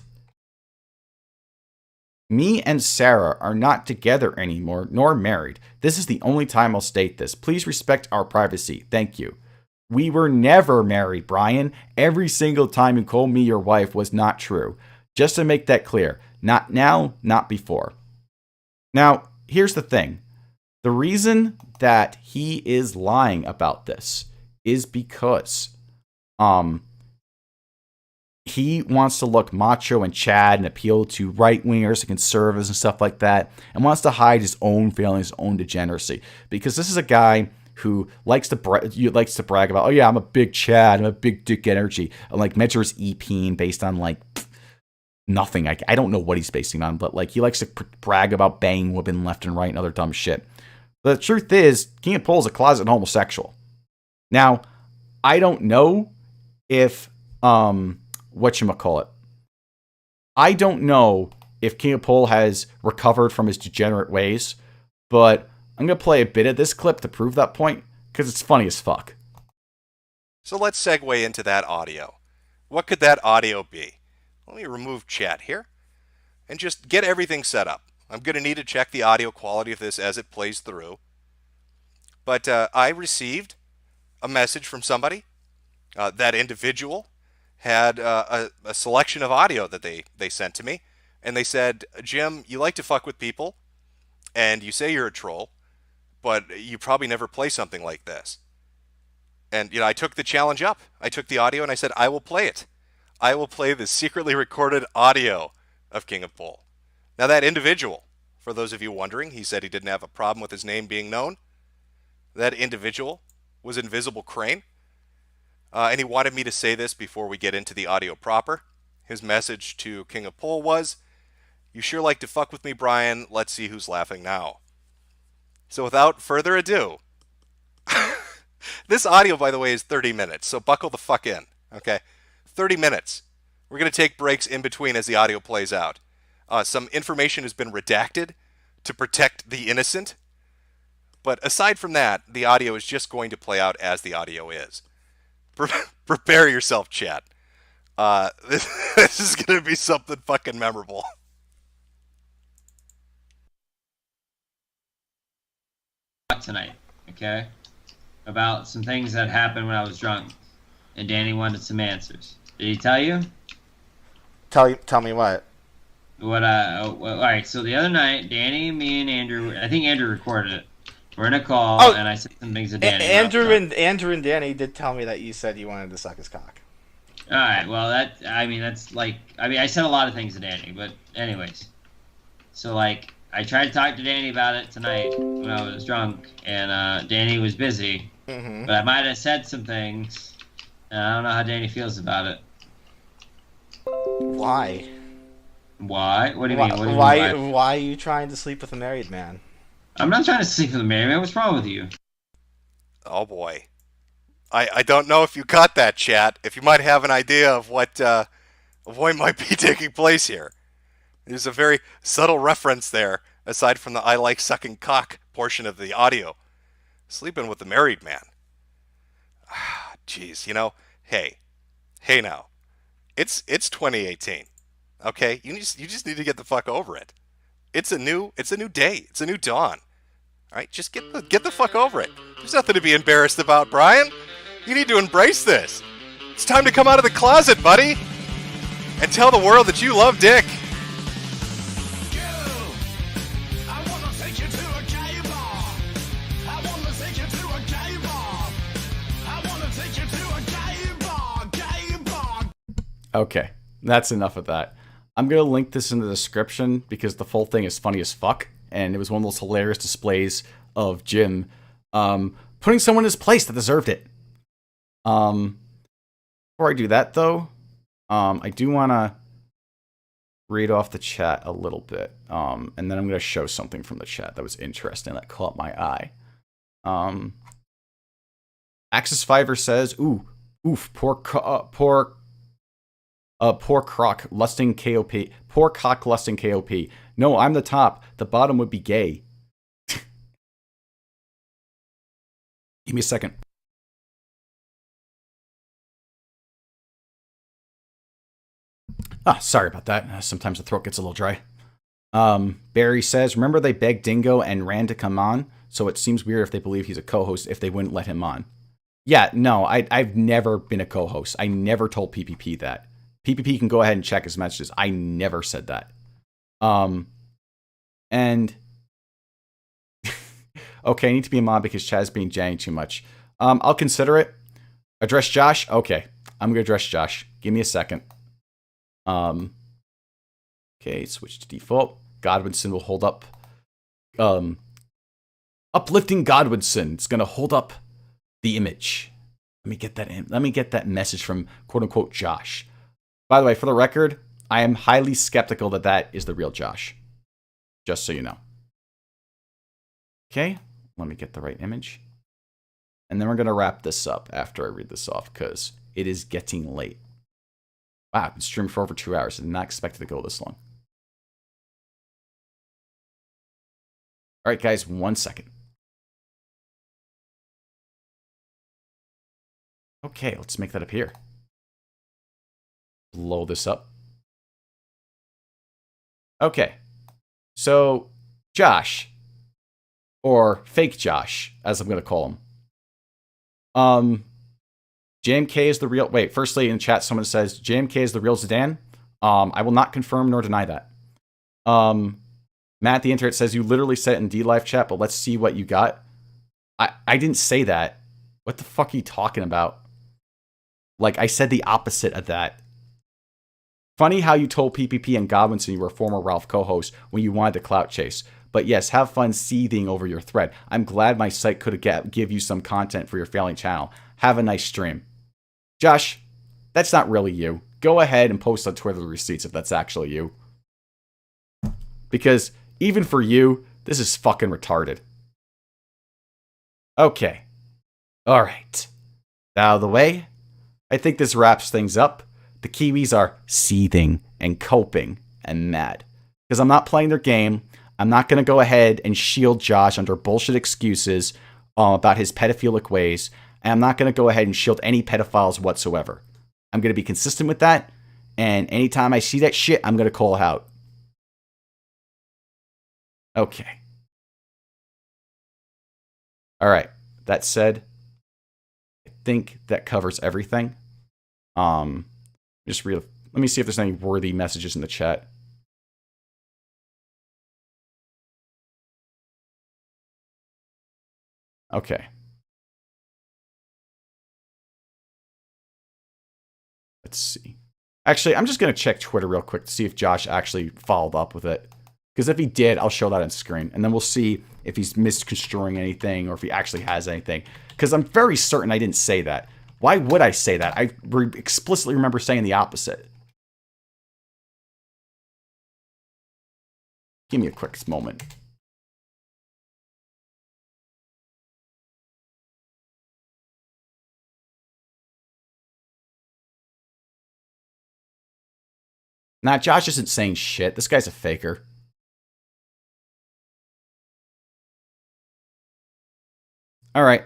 Me and Sarah are not together anymore, nor married. This is the only time I'll state this. Please respect our privacy. Thank you. We were never married, Brian. Every single time you called me your wife was not true. Just to make that clear. Not now, not before. Now, here's the thing. The reason that he is lying about this is because he wants to look macho and Chad and appeal to right-wingers and conservatives and stuff like that, and wants to hide his own feelings, his own degeneracy. Because this is a guy who likes to brag about, oh yeah, I'm a big Chad, I'm a big dick energy, and like measures EP based on like nothing. I don't know what he's basing on, but like he likes to brag about banging women left and right and other dumb shit. But the truth is, King of Pole is a closet homosexual. Now, I don't know if whatchamacallit. I don't know if King of Pole has recovered from his degenerate ways, but I'm going to play a bit of this clip to prove that point, because it's funny as fuck. So let's segue into that audio. What could that audio be? Let me remove chat here, and just get everything set up. I'm going to need to check the audio quality of this as it plays through. But I received a message from somebody. That individual had a selection of audio that they sent to me, and they said, Jim, you like to fuck with people, and you say you're a troll, but you probably never play something like this. And, I took the challenge up. I took the audio and I said, I will play it. I will play the secretly recorded audio of King of Pole. Now that individual, for those of you wondering, he said he didn't have a problem with his name being known. That individual was Invisible Crane. And he wanted me to say this before we get into the audio proper. His message to King of Pole was, you sure like to fuck with me, Brian. Let's see who's laughing now. So without further ado, this audio, by the way, is 30 minutes, so buckle the fuck in, okay? 30 minutes. We're going to take breaks in between as the audio plays out. Some information has been redacted to protect the innocent, but aside from that, the audio is just going to play out as the audio is. Prepare yourself, chat. This is going to be something fucking memorable. Tonight, okay? About some things that happened when I was drunk, and Danny wanted some answers. Did he tell you? Tell me what? All right, so the other night, Danny, me, and Andrew, I think Andrew recorded it. We're in a call, and I said some things to Danny. Andrew and Danny did tell me that you said you wanted to suck his cock. All right, well, I said a lot of things to Danny, but anyways. So, like, I tried to talk to Danny about it tonight when I was drunk, and Danny was busy. Mm-hmm. But I might have said some things, and I don't know how Danny feels about it. Why? Why? What do you mean? What do you why? mean Why are you trying to sleep with a married man? I'm not trying to sleep with a married man. What's wrong with you? Oh boy. I don't know if you caught that, chat. If you might have an idea of what might be taking place here. There's a very subtle reference there, aside from the I like sucking cock portion of the audio. Sleeping with a married man. Jeez, you know, hey now. It's 2018. Okay? You just need to get the fuck over it. It's a new day. It's a new dawn. All right? Just get the fuck over it. There's nothing to be embarrassed about, Brian. You need to embrace this. It's time to come out of the closet, buddy, and tell the world that you love dick. Okay, that's enough of that. I'm going to link this in the description because the full thing is funny as fuck, and it was one of those hilarious displays of Jim putting someone in his place that deserved it. Before I do that, though, I do want to read off the chat a little bit, and then I'm going to show something from the chat that was interesting that caught my eye. Axis Fiver says, oof, poor croc lusting KOP. Poor cock lusting KOP. No, I'm the top. The bottom would be gay. Give me a second. Sorry about that. Sometimes the throat gets a little dry. Barry says, remember they begged Dingo and Rand to come on? So it seems weird if they believe he's a co-host if they wouldn't let him on. Yeah, no, I've never been a co-host. I never told PPP that. PPP can go ahead and check his messages. I never said that. And okay, I need to be a mod because Chad's being jangy too much. I'll consider it. Address Josh? Okay, I'm gonna address Josh. Give me a second. Okay, switch to default. Godwinson will hold up. Uplifting Godwinson. It's gonna hold up the image. Let me get that in. Let me get that message from quote unquote Josh. By the way, for the record, I am highly skeptical that that is the real Josh. Just so you know. Okay, let me get the right image. And then we're going to wrap this up after I read this off because it is getting late. Wow, I've been streaming for over 2 hours. I did not expect it to go this long. All right, guys, 1 second. Okay, let's make that appear. Blow this up. Okay, so Josh, or fake Josh, as I'm going to call him. JMK is the real... Wait, firstly, in chat, someone says, JMK is the real Zidane. I will not confirm nor deny that. Matt, the internet says, you literally said it in D-Live chat, but let's see what you got. I didn't say that. What the fuck are you talking about? Like, I said the opposite of that. Funny how you told PPP and Godwinson you were a former Ralph co-host when you wanted to clout chase. But yes, have fun seething over your thread. I'm glad my site could give you some content for your failing channel. Have a nice stream. Josh, that's not really you. Go ahead and post on Twitter the receipts if that's actually you. Because even for you, this is fucking retarded. Okay. Alright. Out of the way. I think this wraps things up. The Kiwis are seething and coping and mad. Because I'm not playing their game. I'm not going to go ahead and shield Josh under bullshit excuses about his pedophilic ways. And I'm not going to go ahead and shield any pedophiles whatsoever. I'm going to be consistent with that. And anytime I see that shit, I'm going to call it out. Okay. Alright. That said, I think that covers everything. Let me see if there's any worthy messages in the chat. Okay. Let's see. Actually, I'm just going to check Twitter real quick to see if Josh actually followed up with it. Because if he did, I'll show that on screen. And then we'll see if he's misconstruing anything or if he actually has anything. Because I'm very certain I didn't say that. Why would I say that? I explicitly remember saying the opposite. Give me a quick moment. Nah, Josh isn't saying shit. This guy's a faker. All right.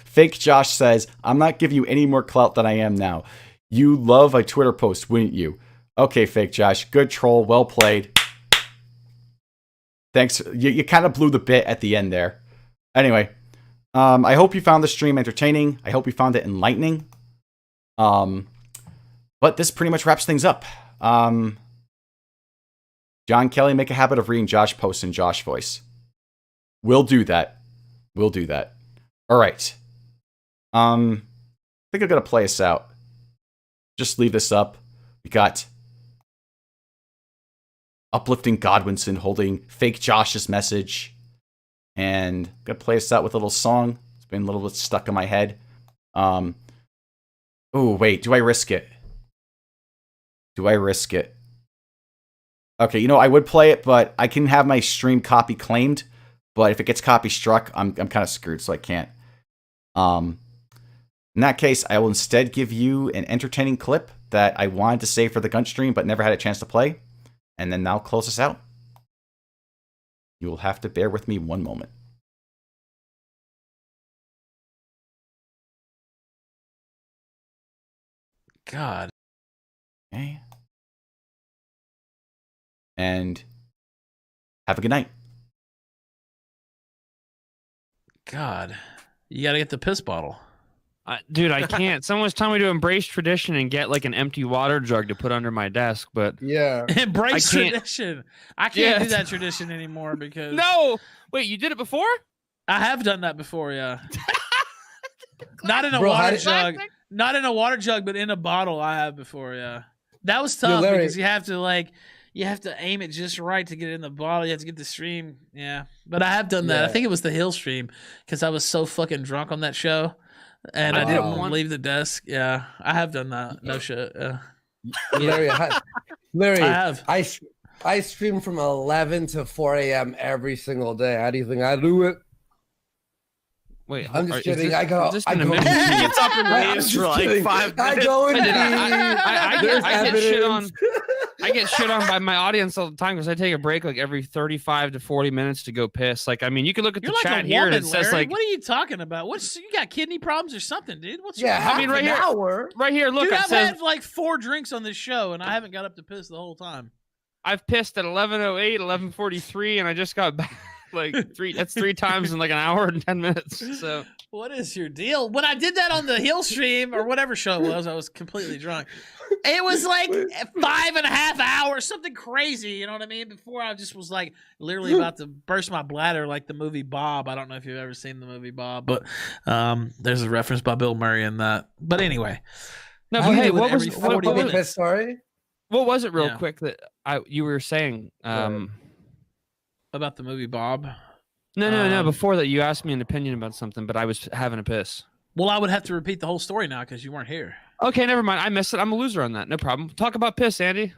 Fake Josh says, I'm not giving you any more clout than I am now. You love a Twitter post, wouldn't you? Okay, Fake Josh. Good troll. Well played. Thanks. You kind of blew the bit at the end there. Anyway, I hope you found the stream entertaining. I hope you found it enlightening. But this pretty much wraps things up. John Kelly, make a habit of reading Josh posts in Josh voice. We'll do that. We'll do that. All right. I think I'm going to play us out. Just leave this up. We got uplifting Godwinson holding fake Josh's message. And I'm going to play us out with a little song. It's been a little bit stuck in my head. Oh, wait. Do I risk it? Do I risk it? Okay, you know, I would play it, but I can have my stream copy claimed. But if it gets copy struck, I'm kind of screwed, so I can't. In that case, I will instead give you an entertaining clip that I wanted to save for the gun stream, but never had a chance to play. And then I'll close this out. You will have to bear with me one moment. God. Okay. And have a good night. God. You got to get the piss bottle. Dude, I can't. Someone's telling me to embrace tradition and get like an empty water jug to put under my desk, but yeah, embrace tradition. I can't do that tradition anymore because no. Wait, you did it before? I have done that before, yeah. Not in a water jug. Not in a water jug, but in a bottle. I have before, yeah. That was tough because you have to aim it just right to get it in the bottle. You have to get the stream, yeah. But I have done that. I think it was the Hill stream because I was so fucking drunk on that show. And I didn't want to leave the desk. Yeah, I have done that. No shit. Larry, I have. I stream from 11 to 4 a.m. every single day. How do you think I do it? Wait, I'm just kidding. I go. It's up and leaves for like 5 minutes. I go and I get shit on. I get shit on by my audience all the time because I take a break like every 35 to 40 minutes to go piss. Like, I mean, you can look at the chat here and it says like, "What are you talking about? You got kidney problems or something, dude? What's I mean, right here. Look, dude, I've had like 4 drinks on this show and I haven't got up to piss the whole time. I've pissed at 11:08, 11:43, and I just got back. Like 3 times in like an hour and 10 minutes. So what is your deal? When I did that on the Hill stream or whatever show it was, I was completely drunk. It was like 5.5 hours, something crazy. You know what I mean? Before I just was like literally about to burst my bladder, like the movie Bob. I don't know if you've ever seen the movie Bob, but there's a reference by Bill Murray in that. But anyway, no. But hey, what was it real quick that you were saying? About the movie Bob? No. Before that, you asked me an opinion about something, but I was having a piss. Well, I would have to repeat the whole story now because you weren't here. Okay, never mind. I missed it. I'm a loser on that. No problem. Talk about piss, Andy.